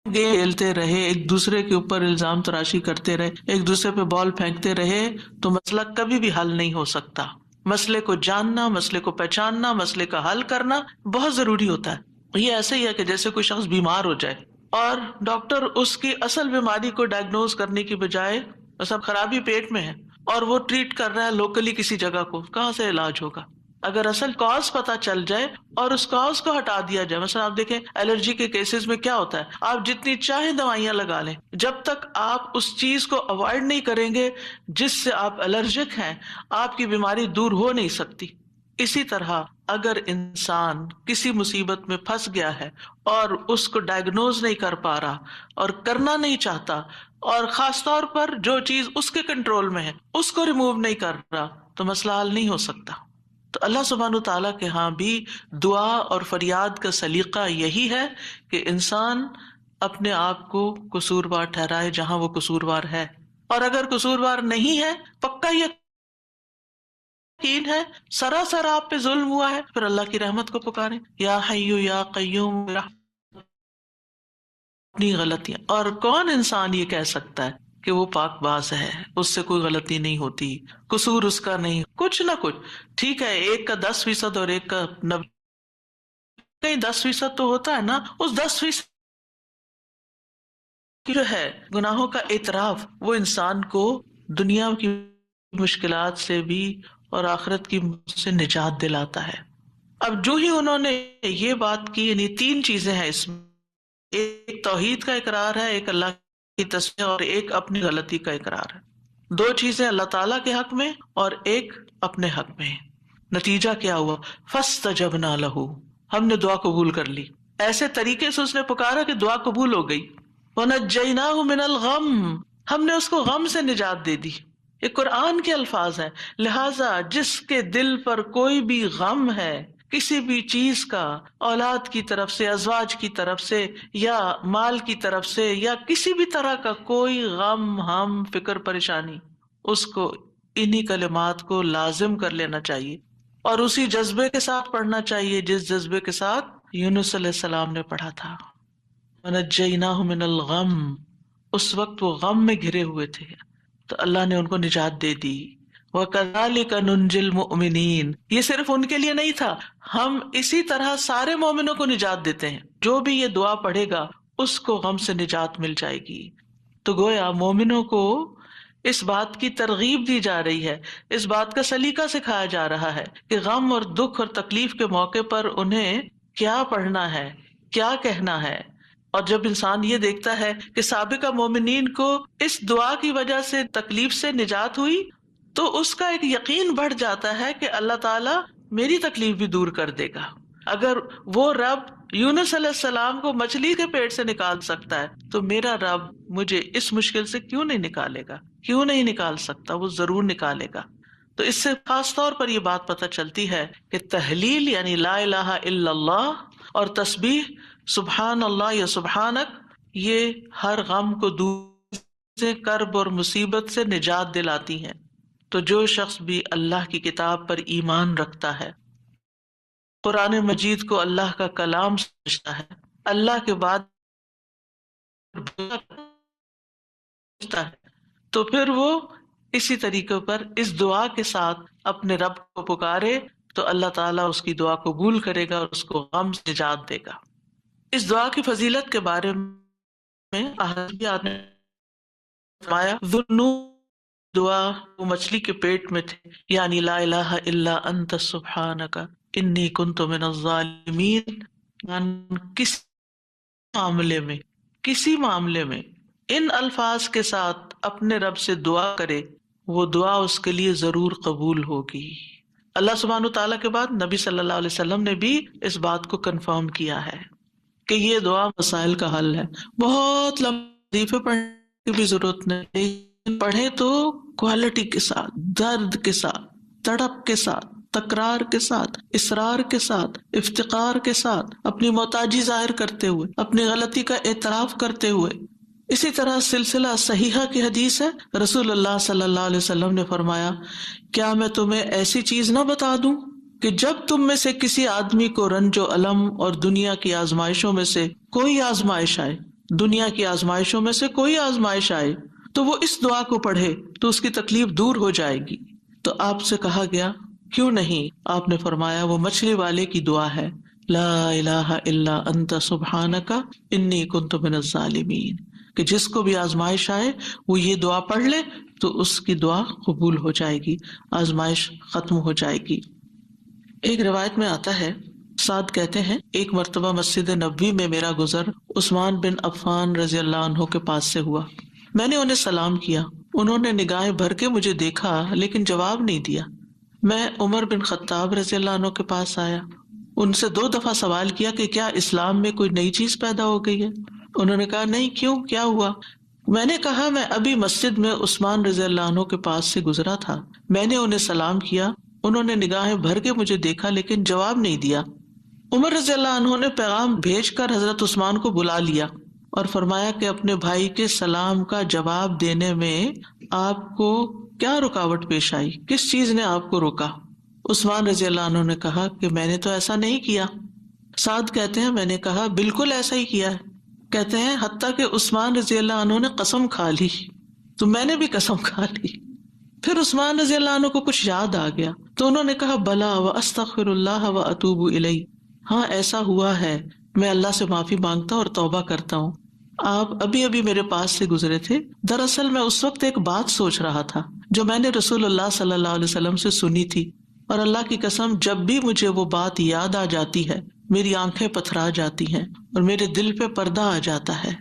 کھیلتے رہے، ایک دوسرے کے اوپر الزام تراشی کرتے رہے، ایک دوسرے پہ بال پھینکتے رہے تو مسئلہ کبھی بھی حل نہیں ہو سکتا. مسئلے کو جاننا، مسئلے کو پہچاننا، مسئلے کا حل کرنا بہت ضروری ہوتا ہے. یہ ایسے ہی ہے کہ جیسے کوئی شخص بیمار ہو جائے اور ڈاکٹر اس کی اصل بیماری کو ڈائگنوز کرنے کی بجائے سب خرابی پیٹ میں ہے اور وہ ٹریٹ کر رہا ہے لوکلی کسی جگہ کو، کہاں سے علاج ہوگا؟ اگر اصل کاز پتا چل جائے اور اس کاز کو ہٹا دیا جائے. مثلا آپ دیکھیں الرجی کے کیسز میں کیا ہوتا ہے، آپ جتنی چاہیں دوائیاں لگا لیں، جب تک آپ اس چیز کو اوائڈ نہیں کریں گے جس سے آپ الرجک ہیں، آپ کی بیماری دور ہو نہیں سکتی. اسی طرح اگر انسان کسی مصیبت میں پھنس گیا ہے اور اس کو ڈائگنوز نہیں کر پا رہا اور کرنا نہیں چاہتا، اور خاص طور پر جو چیز اس کے کنٹرول میں ہے اس کو ریموو نہیں کر رہا، تو مسئلہ حل نہیں ہو سکتا. تو اللہ سبحانہ تعالیٰ کے ہاں بھی دعا اور فریاد کا سلیقہ یہی ہے کہ انسان اپنے آپ کو قصوروار ٹھہرائے جہاں وہ قصوروار ہے، اور اگر قصوروار نہیں ہے، پکا یقین ہے سراسر آپ پہ ظلم ہوا ہے، پھر اللہ کی رحمت کو پکاریں، یا حی یا قیوم اپنی غلطیاں. اور کون انسان یہ کہہ سکتا ہے کہ وہ پاک باز ہے، اس سے کوئی غلطی نہیں ہوتی، قصور اس کا نہیں، کچھ نہ کچھ. ٹھیک ہے ایک کا 10% اور ایک کا 90، کہیں 10% تو ہوتا ہے نا. اس 10% جو ہے گناہوں کا اعتراف، وہ انسان کو دنیا کی مشکلات سے بھی اور آخرت کی سے نجات دلاتا ہے. اب جو ہی انہوں نے یہ بات کی، یعنی 3 چیزیں ہیں اس میں، ایک توحید کا اقرار ہے، ایک اللہ کی تسبیح، اور ایک اپنی غلطی کا اقرار ہے. 2 چیزیں اللہ تعالیٰ کے حق میں اور ایک اپنے حق میں. نتیجہ کیا ہوا؟ فاستجبنا لہ، ہم نے دعا قبول کر لی. ایسے طریقے سے اس نے پکارا کہ دعا قبول ہو گئی. ونجیناہ من الغم، ہم نے اس کو غم سے نجات دے دی. یہ قرآن کے الفاظ ہیں. لہذا جس کے دل پر کوئی بھی غم ہے کسی بھی چیز کا، اولاد کی طرف سے، ازواج کی طرف سے، یا مال کی طرف سے، یا کسی بھی طرح کا کوئی غم، ہم، فکر، پریشانی، اس کو انہی کلمات کو لازم کر لینا چاہیے اور اسی جذبے کے ساتھ پڑھنا چاہیے جس جذبے کے ساتھ یونس علیہ السلام نے پڑھا تھا. وَنَجَّيْنَاهُ مِنَ الْغَمِّ، اس وقت وہ غم میں گھرے ہوئے تھے تو اللہ نے ان کو نجات دے دی. وَكَذَلِكَ نُنْجِي الْمُؤْمِنِينَ، یہ صرف ان کے لیے نہیں تھا، ہم اسی طرح سارے مومنوں کو نجات دیتے ہیں. جو بھی یہ دعا پڑھے گا اس کو غم سے نجات مل جائے گی. تو گویا مومنوں کو اس بات کی ترغیب دی جا رہی ہے، اس بات کا سلیقہ سکھایا جا رہا ہے کہ غم اور دکھ اور تکلیف کے موقع پر انہیں کیا پڑھنا ہے، کیا کہنا ہے. اور جب انسان یہ دیکھتا ہے کہ سابقہ مومنین کو اس دعا کی وجہ سے تکلیف سے نجات ہوئی تو اس کا ایک یقین بڑھ جاتا ہے کہ اللہ تعالیٰ میری تکلیف بھی دور کر دے گا. اگر وہ رب یونس علیہ السلام کو مچھلی کے پیٹ سے نکال سکتا ہے تو میرا رب مجھے اس مشکل سے کیوں نہیں نکالے گا، کیوں نہیں نکال سکتا، وہ ضرور نکالے گا. تو اس سے خاص طور پر یہ بات پتہ چلتی ہے کہ تحلیل یعنی لا الہ الا اللہ اور تسبیح سبحان اللہ یا سبحانک، یہ ہر غم کو دور سے، کرب اور مصیبت سے نجات دلاتی ہیں. تو جو شخص بھی اللہ کی کتاب پر ایمان رکھتا ہے، قرآن مجید کو اللہ کا کلام سمجھتا ہے، اللہ کے بعد سمجھتا ہے، تو پھر وہ اسی طریقے پر اس دعا کے ساتھ اپنے رب کو پکارے تو اللہ تعالیٰ اس کی دعا قبول کرے گا اور اس کو غم سے نجات دے گا. اس دعا کی فضیلت کے بارے میں احادیث نے فرمایا، ذُنُّونَ دعا وہ مچھلی کے پیٹ میں تھے، یعنی لا الہ الا انت سبحانک انی کنت من الظالمین، کسی معاملے میں، کسی معاملے میں ان الفاظ کے ساتھ اپنے رب سے دعا کرے، وہ دعا اس کے لیے ضرور قبول ہوگی۔ اللہ سبحانہ تعالیٰ کے بعد نبی صلی اللہ علیہ وسلم نے بھی اس بات کو کنفرم کیا ہے کہ یہ دعا مسائل کا حل ہے۔ بہت لمبی حدیثیں پڑھنے کی بھی ضرورت نہیں، لیکن پڑھیں تو کوالٹی کے ساتھ، درد کے ساتھ، تڑپ کے ساتھ، تکرار کے ساتھ، اصرار کے ساتھ، افتقار کے ساتھ، اپنی محتاجی ظاہر کرتے ہوئے، اپنی غلطی کا اعتراف کرتے ہوئے۔ اسی طرح سلسلہ صحیحہ کی حدیث ہے، رسول اللہ صلی اللہ علیہ وسلم نے فرمایا، کیا میں تمہیں ایسی چیز نہ بتا دوں کہ جب تم میں سے کسی آدمی کو رنج و الم اور دنیا کی آزمائشوں میں سے کوئی آزمائش آئے، دنیا کی آزمائشوں میں سے کوئی آزمائش آئے تو وہ اس دعا کو پڑھے تو اس کی تکلیف دور ہو جائے گی۔ تو آپ سے کہا گیا کیوں نہیں؟ آپ نے فرمایا وہ مچھلی والے کی دعا ہے، لا الہ الا انت سبحانک انی کنت من الظالمین، کہ جس کو بھی آزمائش آئے وہ یہ دعا پڑھ لے تو اس کی دعا قبول ہو جائے گی، آزمائش ختم ہو جائے گی۔ ایک روایت میں آتا ہے، سعد کہتے ہیں ایک مرتبہ مسجد نبوی میں میرا گزر عثمان بن عفان رضی اللہ عنہ کے پاس سے ہوا۔ میں نے انہیں سلام کیا، انہوں نے نگاہیں بھر کے مجھے دیکھا لیکن جواب نہیں دیا۔ میں عمر بن خطاب رضی اللہ عنہ کے پاس آیا، ان سے 2 دفعہ سوال کیا کہ کیا اسلام میں کوئی نئی چیز پیدا ہو گئی ہے؟ انہوں نے کہا نہیں، کیوں، کیا ہوا؟ میں نے کہا میں ابھی مسجد میں عثمان رضی اللہ عنہ کے پاس سے گزرا تھا، میں نے انہیں سلام کیا، انہوں نے نگاہیں بھر کے مجھے دیکھا لیکن جواب نہیں دیا۔ عمر رضی اللہ عنہ نے پیغام بھیج کر حضرت عثمان کو بلا لیا اور فرمایا کہ اپنے بھائی کے سلام کا جواب دینے میں آپ کو کیا رکاوٹ پیش آئی، کس چیز نے آپ کو روکا؟ عثمان رضی اللہ عنہ نے کہا کہ میں نے تو ایسا نہیں کیا۔ سعد کہتے ہیں میں نے کہا بالکل ایسا ہی کیا ہے۔ کہتے ہیں حتیٰ کہ عثمان رضی اللہ عنہ نے قسم کھا لی تو میں نے بھی قسم کھا لی۔ پھر عثمان رضی اللہ عنہ کو کچھ یاد آ گیا تو انہوں نے کہا بلا واستغفر اللہ واتوب الیہ، ہاں ایسا ہوا ہے، میں اللہ سے معافی مانگتا اور توبہ کرتا ہوں۔ آپ ابھی ابھی میرے پاس سے گزرے تھے، دراصل میں اس وقت ایک بات سوچ رہا تھا جو میں نے رسول اللہ صلی اللہ علیہ وسلم سے سنی تھی، اور اللہ کی قسم جب بھی مجھے وہ بات یاد آ جاتی ہے میری آنکھیں پتھرا جاتی ہیں اور میرے دل پہ پردہ آ جاتا ہے،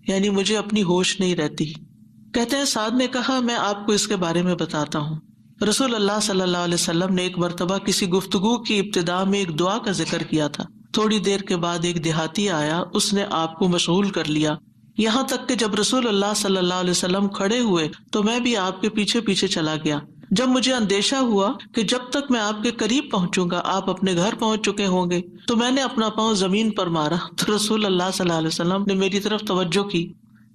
یعنی مجھے اپنی ہوش نہیں رہتی۔ کہتے ہیں سعد نے کہا میں آپ کو اس کے بارے میں بتاتا ہوں۔ رسول اللہ صلی اللہ علیہ وسلم نے ایک مرتبہ کسی گفتگو کی ابتدا میں ایک دعا کا ذکر کیا تھا، تھوڑی دیر کے بعد ایک دیہاتی آیا، اس نے آپ کو مشغول کر لیا، یہاں تک کہ جب رسول اللہ صلی اللہ علیہ وسلم کھڑے ہوئے تو میں بھی آپ کے پیچھے پیچھے چلا گیا۔ جب مجھے اندیشہ ہوا کہ جب تک میں آپ کے قریب پہنچوں گا آپ اپنے گھر پہنچ چکے ہوں گے تو میں نے اپنا پاؤں زمین پر مارا تو رسول اللہ صلی اللہ علیہ وسلم نے میری طرف توجہ کی،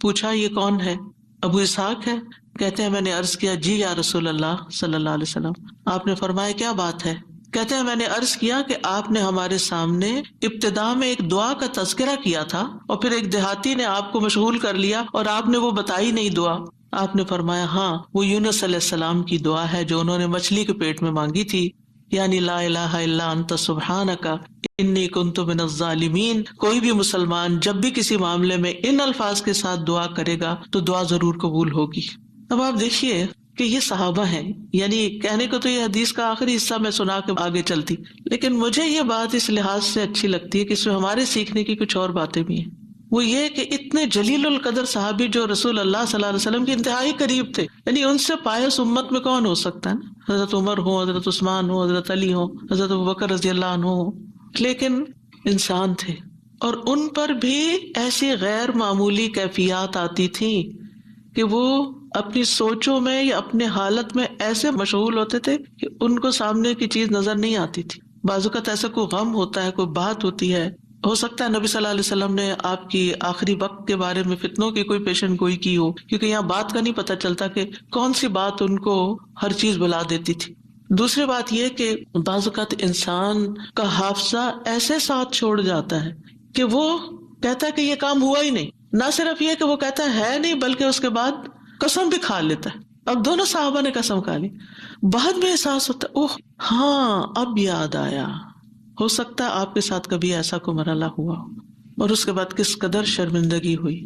پوچھا یہ کون ہے؟ ابو اسحاق ہے؟ کہتے ہیں میں نے عرض کیا جی یا رسول اللہ صلی اللہ علیہ وسلم۔ آپ نے فرمایا کیا بات ہے؟ کہتے ہیں میں نے عرض کیا کہ آپ نے ہمارے سامنے ابتدا میں ایک دعا کا تذکرہ کیا تھا اور پھر ایک دیہاتی نے آپ کو مشغول کر لیا اور آپ نے وہ بتائی نہیں دعا۔ آپ نے فرمایا ہاں وہ یونس علیہ السلام کی دعا ہے جو انہوں نے مچھلی کے پیٹ میں مانگی تھی، یعنی لا الہ الا انت سبحانک انی کنت من الظالمین۔ کوئی بھی مسلمان جب بھی کسی معاملے میں ان الفاظ کے ساتھ دعا کرے گا تو دعا ضرور قبول ہوگی۔ اب آپ دیکھیے کہ یہ صحابہ ہیں، یعنی کہنے کو تو یہ حدیث کا آخری حصہ میں سنا کے آگے چلتی، لیکن مجھے یہ بات اس لحاظ سے اچھی لگتی ہے کہ اس میں ہمارے سیکھنے کی کچھ اور باتیں بھی ہیں۔ وہ یہ کہ اتنے جلیل القدر صحابی جو رسول اللہ صلی اللہ علیہ وسلم کے انتہائی قریب تھے، یعنی ان سے پایس امت میں کون ہو سکتا ہے نا؟ حضرت عمر ہو، حضرت عثمان ہو، حضرت علی ہو، حضرت ابوبکر رضی اللہ عنہ ہو، لیکن انسان تھے اور ان پر بھی ایسی غیر معمولی کیفیات آتی تھیں کہ وہ اپنی سوچوں میں یا اپنے حالت میں ایسے مشغول ہوتے تھے کہ ان کو سامنے کی چیز نظر نہیں آتی تھی۔ بعض اوقات ایسا کوئی غم ہوتا ہے، کوئی بات ہوتی ہے، ہو سکتا ہے نبی صلی اللہ علیہ وسلم نے آپ کی آخری وقت کے بارے میں فتنوں کی کوئی پیشن گوئی کی ہو، کیونکہ یہاں بات کا نہیں پتہ چلتا کہ کون سی بات ان کو ہر چیز بلا دیتی تھی۔ دوسری بات یہ کہ بعض اوقات انسان کا حافظہ ایسے ساتھ چھوڑ جاتا ہے کہ وہ کہتا ہے کہ یہ کام ہوا ہی نہیں، نہ صرف یہ کہ وہ کہتا ہے نہیں بلکہ اس کے بعد قسم بھی کھا لیتا ہے۔ اب دونوں صحابہ نے قسم کھا لی، بعد میں احساس ہوتا ہے اوہ ہاں اب یاد آیا۔ ہو سکتا ہے آپ کے ساتھ کبھی ایسا کوئی مرحلہ ہوا اور اس کے بعد کس قدر شرمندگی ہوئی۔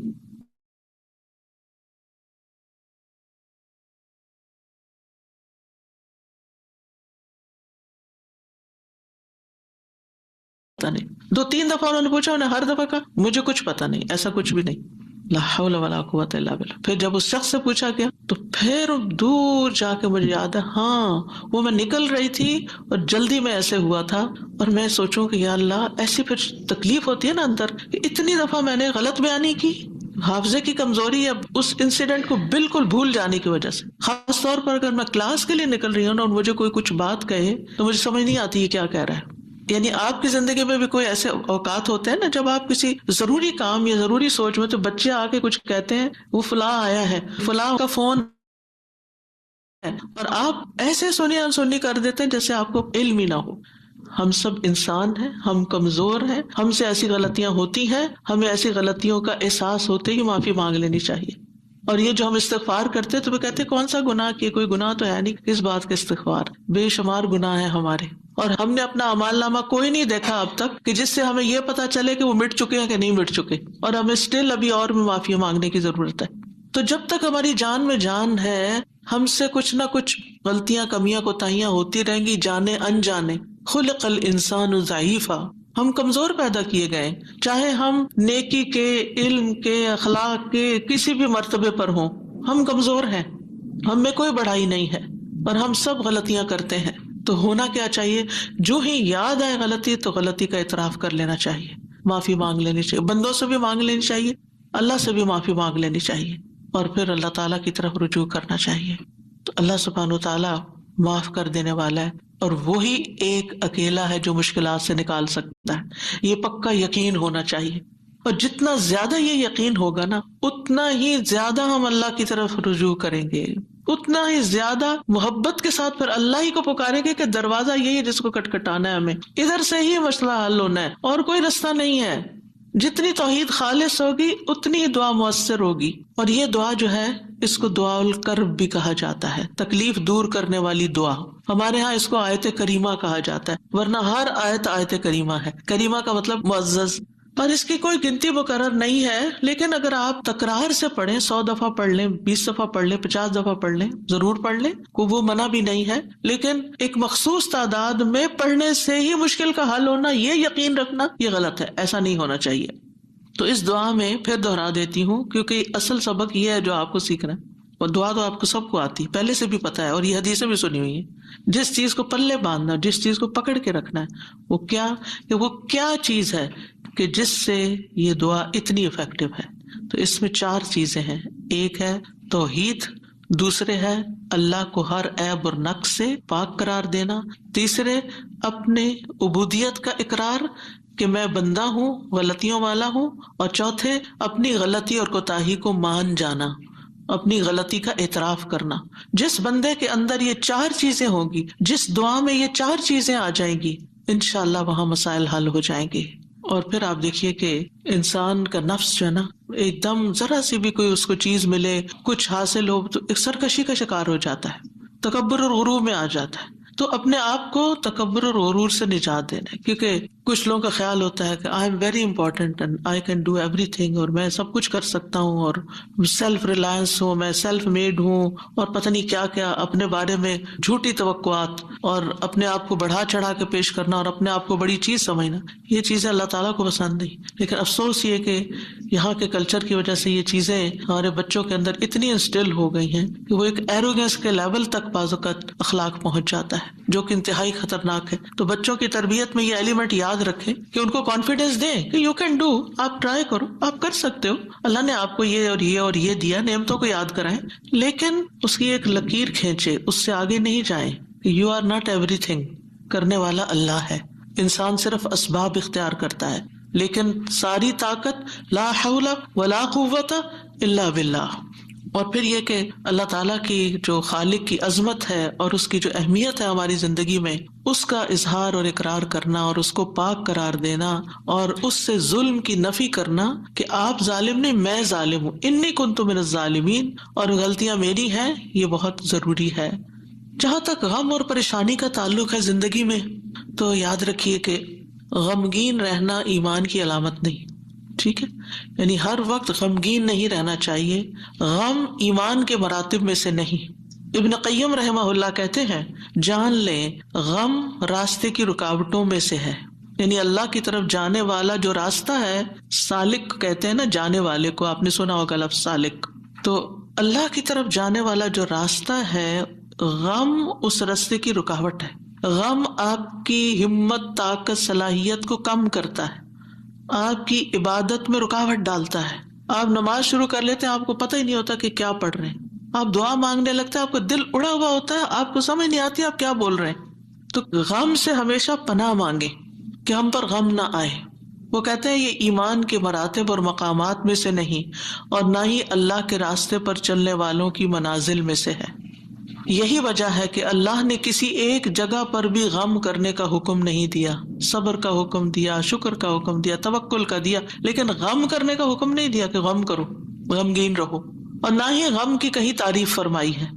پتا نہیں. 2-3 دفعہ انہوں نے پوچھا, انہیں ہر دفعہ کہا مجھے کچھ پتا نہیں, ایسا کچھ بھی نہیں. لا حول ولا قوت الا باللہ. پھر جب اس شخص سے پوچھا گیا تو پھر دور جا کے مجھے یاد ہے, ہاں وہ میں نکل رہی تھی اور جلدی میں ایسے ہوا تھا, اور میں سوچوں کہ یا اللہ ایسی پھر تکلیف ہوتی ہے نا اندر, کہ اتنی دفعہ میں نے غلط بیانی کی. حافظے کی کمزوری ہے اس انسیڈنٹ کو بالکل بھول جانے کی وجہ سے. خاص طور پر اگر میں کلاس کے لیے نکل رہی ہوں اور مجھے کوئی کچھ بات کہے تو مجھے سمجھ نہیں آتی یہ کیا کہہ رہا ہے. یعنی آپ کی زندگی میں بھی کوئی ایسے اوقات ہوتے ہیں نا جب آپ کسی ضروری کام یا ضروری سوچ میں, تو بچے آ کے کچھ کہتے ہیں وہ فلاں آیا ہے, فلاں کا فون ہے, اور آپ ایسے سنی انسنی کر دیتے ہیں جیسے آپ کو علم ہی نہ ہو. ہم سب انسان ہیں, ہم کمزور ہیں, ہم سے ایسی غلطیاں ہوتی ہیں, ہمیں ایسی غلطیوں کا احساس ہوتے ہی معافی مانگ لینی چاہیے. اور یہ جو ہم استغفار کرتے تو وہ کہتے ہیں کون سا گناہ کیے, کوئی گناہ تو ہے نہیں, کس بات کا استغفار, بے شمار گناہ ہیں ہمارے, اور ہم نے اپنا اعمال نامہ کوئی نہیں دیکھا اب تک کہ جس سے ہمیں یہ پتا چلے کہ وہ مٹ چکے ہیں کہ نہیں مٹ چکے, اور ہمیں اسٹل ابھی اور بھی معافی مانگنے کی ضرورت ہے. تو جب تک ہماری جان میں جان ہے ہم سے کچھ نہ کچھ غلطیاں, کمیاں, کوتاہیاں ہوتی رہیں گی, جانے انجانے. خلق الانسان ضعیفا, ہم کمزور پیدا کیے گئے, چاہے ہم نیکی کے, علم کے, اخلاق کے کسی بھی مرتبے پر ہوں, ہم کمزور ہیں, ہم میں کوئی بڑائی نہیں ہے, اور ہم سب غلطیاں کرتے ہیں. تو ہونا کیا چاہیے, جو ہی یاد آئے غلطی تو غلطی کا اعتراف کر لینا چاہیے, معافی مانگ لینی چاہیے, بندوں سے بھی مانگ لینی چاہیے, اللہ سے بھی معافی مانگ لینی چاہیے, اور پھر اللہ تعالیٰ کی طرف رجوع کرنا چاہیے. تو اللہ سبحانہ و تعالیٰ معاف کر دینے والا ہے, اور وہی ایک اکیلا ہے جو مشکلات سے نکال سکتا ہے. یہ پکا یقین ہونا چاہیے, اور جتنا زیادہ یہ یقین ہوگا نا اتنا ہی زیادہ ہم اللہ کی طرف رجوع کریں گے, اتنا ہی زیادہ محبت کے ساتھ پھر اللہ ہی کو پکاریں گے کہ دروازہ یہی ہے جس کو کٹکھٹانا ہے, ہمیں ادھر سے ہی مسئلہ حل ہونا ہے, اور کوئی رستہ نہیں ہے. جتنی توحید خالص ہوگی اتنی ہی دعا مؤثر ہوگی. اور یہ دعا جو ہے اس کو دعا الکرب بھی کہا جاتا ہے, تکلیف دور کرنے والی دعا. ہمارے ہاں اس کو آیت کریمہ کہا جاتا ہے, ورنہ ہر آیت کریمہ ہے. کریمہ کا مطلب معزز, اور اس کی کوئی گنتی مقرر نہیں ہے, لیکن اگر آپ تکرار سے پڑھیں, 100 دفعہ پڑھ لیں, 20 دفعہ پڑھ لیں, 50 دفعہ پڑھ لیں, ضرور پڑھ لیں, کو وہ منع بھی نہیں ہے, لیکن ایک مخصوص تعداد میں پڑھنے سے ہی مشکل کا حل ہونا, یہ یقین رکھنا یہ غلط ہے, ایسا نہیں ہونا چاہیے. تو اس دعا میں پھر دوہرا دیتی ہوں کیونکہ اصل سبق یہ ہے جو آپ کو سیکھنا ہے, اور دعا تو آپ کو سب کو آتی, پہلے سے بھی پتا ہے, اور یہ حدیثیں بھی سنی ہوئی ہیں. جس چیز کو پلے باندھنا, جس چیز کو پکڑ کے رکھنا ہے, وہ کیا چیز ہے کہ جس سے یہ دعا اتنی افیکٹو ہے. تو اس میں 4 چیزیں ہیں. ایک ہے توحید, دوسرے ہے اللہ کو ہر عیب اور نقص سے پاک قرار دینا, تیسرے اپنے عبودیت کا اقرار کہ میں بندہ ہوں, غلطیوں والا ہوں, اور چوتھے اپنی غلطی اور کوتاہی کو مان جانا, اپنی غلطی کا اعتراف کرنا. جس بندے کے اندر یہ 4 چیزیں ہوں گی, جس دعا میں یہ 4 چیزیں آ جائیں گی, انشاءاللہ وہاں مسائل حل ہو جائیں گے. اور پھر آپ دیکھیے کہ انسان کا نفس جو ہے نا, ایک دم ذرا سی بھی کوئی اس کو چیز ملے, کچھ حاصل ہو تو ایک سرکشی کا شکار ہو جاتا ہے, تکبر اور غرور میں آ جاتا ہے. تو اپنے آپ کو تکبر اور غرور سے نجات دینا ہے, کیونکہ کچھ لوگوں کا خیال ہوتا ہے کہ I am very important and I can do every thing, اور میں سب کچھ کر سکتا ہوں, اور سیلف ریلائنس ہوں, میں سیلف میڈ ہوں, اور پتہ نہیں کیا کیا اپنے بارے میں جھوٹی توقعات, اور اپنے آپ کو بڑھا چڑھا کے پیش کرنا, اور اپنے آپ کو بڑی چیز سمجھنا. یہ چیزیں اللہ تعالیٰ کو پسند نہیں. لیکن افسوس یہ کہ یہاں کے کلچر کی وجہ سے یہ چیزیں ہمارے بچوں کے اندر اتنی انسٹل ہو گئی ہیں کہ وہ ایک ایروگنس کے لیول تک بعض اوقات اخلاق پہنچ جاتا ہے, جو کہ انتہائی خطرناک ہے. تو بچوں کی تربیت میں یہ ایلیمنٹ یاد رکھیں کہ ان کو کانفیڈینس دیں کہ یو کین ڈو, آپ ٹرائی کرو, آپ کر سکتے ہو, اللہ نے آپ کو یہ اور یہ اور یہ دیا, نعمتوں کو یاد کرائیں, لیکن اس کی ایک لکیر کھینچے, اس سے آگے نہیں جائیں کہ you are not everything. کرنے والا اللہ ہے, انسان صرف اسباب اختیار کرتا ہے, لیکن ساری طاقت لا حول ولا قوت الا باللہ. اور پھر یہ کہ اللہ تعالیٰ کی جو خالق کی عظمت ہے اور اس کی جو اہمیت ہے ہماری زندگی میں, اس کا اظہار اور اقرار کرنا, اور اس کو پاک قرار دینا, اور اس سے ظلم کی نفی کرنا کہ آپ ظالم نہیں, میں ظالم ہوں, انی کنت من الظالمین, اور غلطیاں میری ہیں, یہ بہت ضروری ہے. جہاں تک غم اور پریشانی کا تعلق ہے زندگی میں, تو یاد رکھیے کہ غمگین رہنا ایمان کی علامت نہیں, ٹھیک ہے, یعنی ہر وقت غمگین نہیں رہنا چاہیے. غم ایمان کے مراتب میں سے نہیں. ابن قیم رحمہ اللہ کہتے ہیں, جان لیں غم راستے کی رکاوٹوں میں سے ہے. یعنی اللہ کی طرف جانے والا جو راستہ ہے، سالک کہتے ہیں نا جانے والے کو، آپ نے سنا ہوگا لفظ سالک. تو اللہ کی طرف جانے والا جو راستہ ہے، غم اس راستے کی رکاوٹ ہے. غم آپ کی ہمت، طاقت، صلاحیت کو کم کرتا ہے، آپ کی عبادت میں رکاوٹ ڈالتا ہے. آپ نماز شروع کر لیتے ہیں، آپ کو پتہ ہی نہیں ہوتا کہ کیا پڑھ رہے ہیں. آپ دعا مانگنے لگتے ہیں، آپ کا دل اڑا ہوا ہوتا ہے، آپ کو سمجھ نہیں آتی آپ کیا بول رہے ہیں. تو غم سے ہمیشہ پناہ مانگے کہ ہم پر غم نہ آئے. وہ کہتے ہیں یہ ایمان کے مراتب اور مقامات میں سے نہیں، اور نہ ہی اللہ کے راستے پر چلنے والوں کی منازل میں سے ہے. یہی وجہ ہے کہ اللہ نے کسی ایک جگہ پر بھی غم کرنے کا حکم نہیں دیا. صبر کا حکم دیا، شکر کا حکم دیا، توکل کا دیا، لیکن غم کرنے کا حکم نہیں دیا کہ غم کرو، غمگین رہو. اور نہ ہی غم کی کہیں تعریف فرمائی ہے،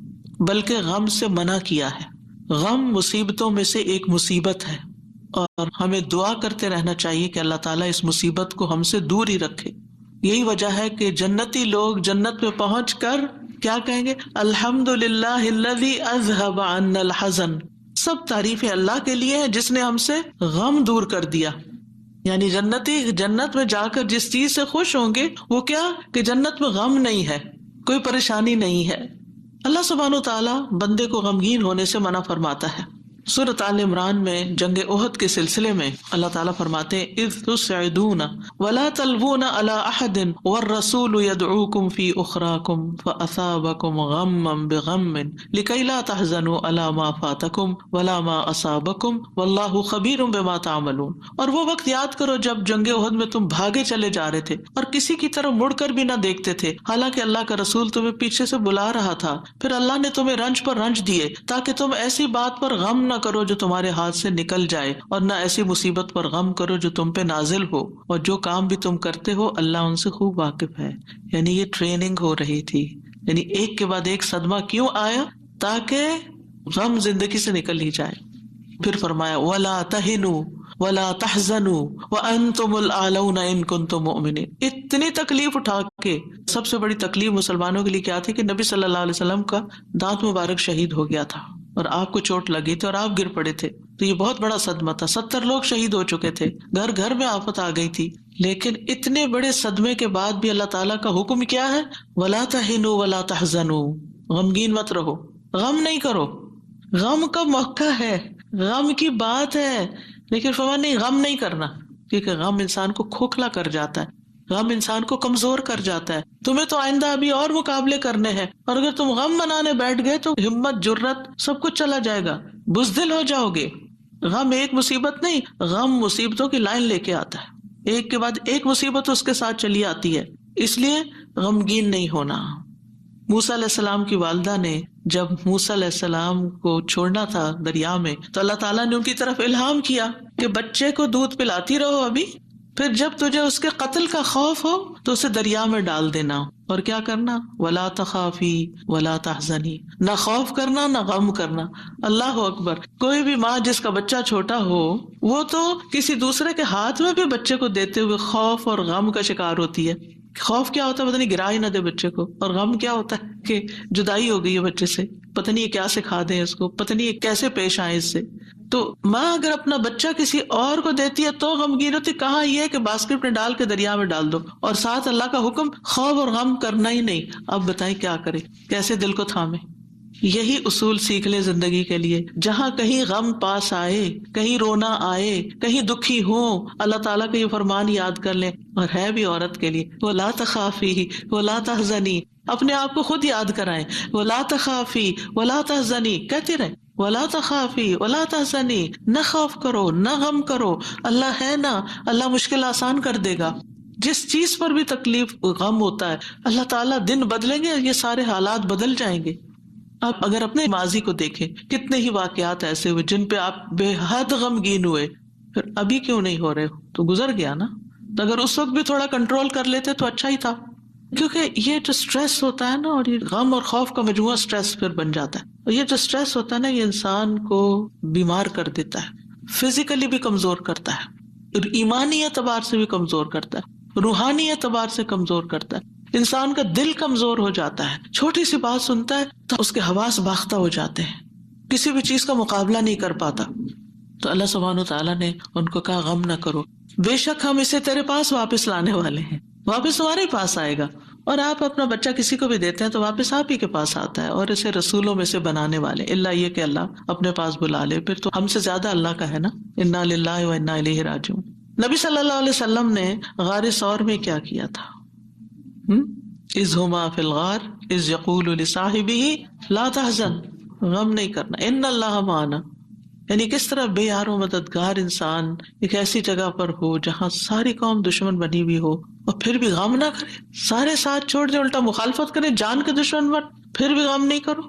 بلکہ غم سے منع کیا ہے. غم مصیبتوں میں سے ایک مصیبت ہے، اور ہمیں دعا کرتے رہنا چاہیے کہ اللہ تعالیٰ اس مصیبت کو ہم سے دور ہی رکھے. یہی وجہ ہے کہ جنتی لوگ جنت میں پہنچ کر کیا کہیں گے؟ الحمدللہ الذی اذہب عنا الحزن. سب تعریفیں اللہ کے لیے ہیں جس نے ہم سے غم دور کر دیا. یعنی جنتی جنت میں جا کر جس چیز سے خوش ہوں گے وہ کیا کہ جنت میں غم نہیں ہے، کوئی پریشانی نہیں ہے. اللہ سبحانہ و تعالیٰ بندے کو غمگین ہونے سے منع فرماتا ہے. سورۃ آل عمران میں جنگ احد کے سلسلے میں اللہ تعالیٰ فرماتے ہیں اذ تسعدون ولا تلوون علی احد والرسول يدعوكم في اخراكم فاصابكم غما بغم لكي لا تحزنوا على ما فاتكم ولا ما اصابكم والله خبير بما تعملون. اور وہ وقت یاد کرو جب جنگ احد میں تم بھاگے چلے جا رہے تھے اور کسی کی طرف مڑ کر بھی نہ دیکھتے تھے، حالانکہ اللہ کا رسول تمہیں پیچھے سے بلا رہا تھا. پھر اللہ نے تمہیں رنج پر رنج دیے تاکہ تم ایسی بات پر غم نہ کرو جو تمہارے ہاتھ سے نکل جائے، اور نہ ایسی مصیبت پر غم کرو جو تم پہ نازل ہو، اور جو کام بھی تم کرتے ہو اللہ ان سے خوب واقف ہے. یعنی یہ ٹریننگ ہو رہی تھی. یعنی ایک کے بعد ایک صدمہ کیوں آیا؟ تاکہ غم زندگی سے نکل ہی جائے. پھر فرمایا وَلَا تَهِنُوا وَلَا تَحْزَنُوا وَأَنْتُمُ الْأَعْلَوْنَ إِن كُنتُم مُؤْمِنِينَ. اتنی تکلیف اٹھا کے، سب سے بڑی تکلیف مسلمانوں کے لیے کیا تھی کہ نبی صلی اللہ علیہ وسلم کا دانت مبارک شہید ہو گیا تھا اور آپ کو چوٹ لگی تھی اور آپ گر پڑے تھے. تو یہ بہت بڑا صدمہ تھا. 70 لوگ شہید ہو چکے تھے، گھر گھر میں آفت آ گئی تھی. لیکن اتنے بڑے صدمے کے بعد بھی اللہ تعالیٰ کا حکم کیا ہے؟ وَلَا تَهِنُوا وَلَا تَحْزَنُوا. غمگین مت رہو، غم نہیں کرو. غم کا موقع ہے، غم کی بات ہے، لیکن فرمایا نہیں، غم نہیں کرنا، کیونکہ غم انسان کو کھوکھلا کر جاتا ہے، غم انسان کو کمزور کر جاتا ہے. تمہیں تو آئندہ ابھی اور مقابلے کرنے ہیں، اور اگر تم غم منانے بیٹھ گئے تو ہمت، جرت سب کچھ چلا جائے گا، بزدل ہو جاؤ گے. غم ایک مصیبت نہیں، غم مصیبتوں کی لائن لے کے آتا ہے، ایک کے بعد ایک مصیبت اس کے ساتھ چلی آتی ہے. اس لیے غمگین نہیں ہونا. موسیٰ علیہ السلام کی والدہ نے جب موسیٰ علیہ السلام کو چھوڑنا تھا دریا میں تو اللہ تعالیٰ نے ان کی طرف الہام کیا کہ بچے کو دودھ پلاتی رہو ابھی، پھر جب تجھے اس کے قتل کا خوف ہو تو اسے دریا میں ڈال دینا. اور کیا کرنا؟ ولا تخافی ولا تحزنی. نہ خوف کرنا نہ غم کرنا. اللہ اکبر. کوئی بھی ماں جس کا بچہ چھوٹا ہو وہ تو کسی دوسرے کے ہاتھ میں بھی بچے کو دیتے ہوئے خوف اور غم کا شکار ہوتی ہے. خوف کیا ہوتا ہے؟ پتہ نہیں گرا ہی نہ دے بچے کو. اور غم کیا ہوتا ہے کہ جدائی ہو گئی ہے بچے سے، پتہ نہیں یہ کیا سکھا دیں اس کو، پتہ نہیں یہ کیسے پیش آئے اس سے. تو ماں اگر اپنا بچہ کسی اور کو دیتی ہے تو غمگین ہوتی. کہاں یہ کہ باسکٹ میں ڈال کے دریا میں ڈال دو، اور ساتھ اللہ کا حکم خوف اور غم کرنا ہی نہیں. اب بتائیں کیا کرے، کیسے دل کو تھامے. یہی اصول سیکھ لیں زندگی کے لیے. جہاں کہیں غم پاس آئے، کہیں رونا آئے، کہیں دکھی ہو، اللہ تعالیٰ کا یہ فرمان یاد کر لیں. اور ہے بھی عورت کے لیے، وَلَا تَخَافِي وَلَا تَحْزَنِي. اپنے آپ کو خود یاد کرائیں، وَلَا تَخَافِي وَلَا تَحْزَنِي کہتے رہیں. وَلَا تَخَافِي وَلَا تَحْزَنِي. نہ خوف کرو نہ غم کرو، اللہ ہے نا، اللہ مشکل آسان کر دے گا. جس چیز پر بھی تکلیف غم ہوتا ہے اللہ تعالیٰ دن بدلیں گے، یہ سارے حالات بدل جائیں گے. آپ اگر اپنے ماضی کو دیکھیں، کتنے ہی واقعات ایسے ہوئے جن پہ آپ بے حد غمگین ہوئے، پھر ابھی کیوں نہیں ہو رہے ہو؟ تو گزر گیا نا. تو اگر اس وقت بھی تھوڑا کنٹرول کر لیتے تو اچھا ہی تھا. کیونکہ یہ جو سٹریس ہوتا ہے نا، اور یہ غم اور خوف کا مجموعہ سٹریس پھر بن جاتا ہے. اور یہ جو سٹریس ہوتا ہے نا، یہ انسان کو بیمار کر دیتا ہے، فزیکلی بھی کمزور کرتا ہے، ایمانی اعتبار سے بھی کمزور کرتا ہے، روحانی اعتبار سے کمزور کرتا ہے. انسان کا دل کمزور ہو جاتا ہے، چھوٹی سی بات سنتا ہے تو اس کے حواس باختہ ہو جاتے ہیں، کسی بھی چیز کا مقابلہ نہیں کر پاتا. تو اللہ سبحانہ تعالیٰ نے ان کو کہا غم نہ کرو، بے شک ہم اسے تیرے پاس واپس لانے والے ہیں، واپس تمہارے پاس آئے گا. اور آپ اپنا بچہ کسی کو بھی دیتے ہیں تو واپس آپ ہی کے پاس آتا ہے، اور اسے رسولوں میں سے بنانے والے، اللہ یہ کہ اللہ اپنے پاس بلا لے، پھر تو ہم سے زیادہ اللہ کا ہے نا. انا للہ و انا الیہ راجعون. نبی صلی اللہ علیہ وسلم نے غار ثور میں کیا کیا تھا؟ اذ ہما فی الغار اذ یقول لصاحبہ لا تحزن، غم نہیں کرنا، ان اللہ معنا. یعنی کس طرح بے یار و مددگار انسان ایک ایسی جگہ پر ہو جہاں ساری قوم دشمن بنی ہوئی ہو اور پھر بھی غم نہ کرے، سارے ساتھ چھوڑ دیں، الٹا مخالفت کرے، جان کے دشمن بن، پھر بھی غم نہیں کرو،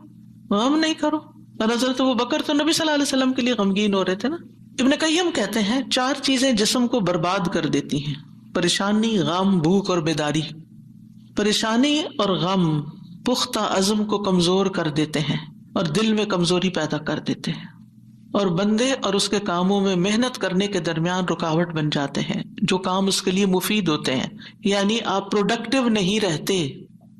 غم نہیں کرو. اور حضرت ابوبکر تو نبی صلی اللہ علیہ وسلم کے لیے غمگین ہو رہے تھے نا. ابن قیم کہتے ہیں 4 چیزیں جسم کو برباد کر دیتی ہیں: پریشانی، غم، بھوک اور بیداری. پریشانی اور غم پختہ عزم کو کمزور کر دیتے ہیں اور دل میں کمزوری پیدا کر دیتے ہیں، اور بندے اور اس کے کاموں میں محنت کرنے کے درمیان رکاوٹ بن جاتے ہیں جو کام اس کے لیے مفید ہوتے ہیں. یعنی آپ پروڈکٹیو نہیں رہتے،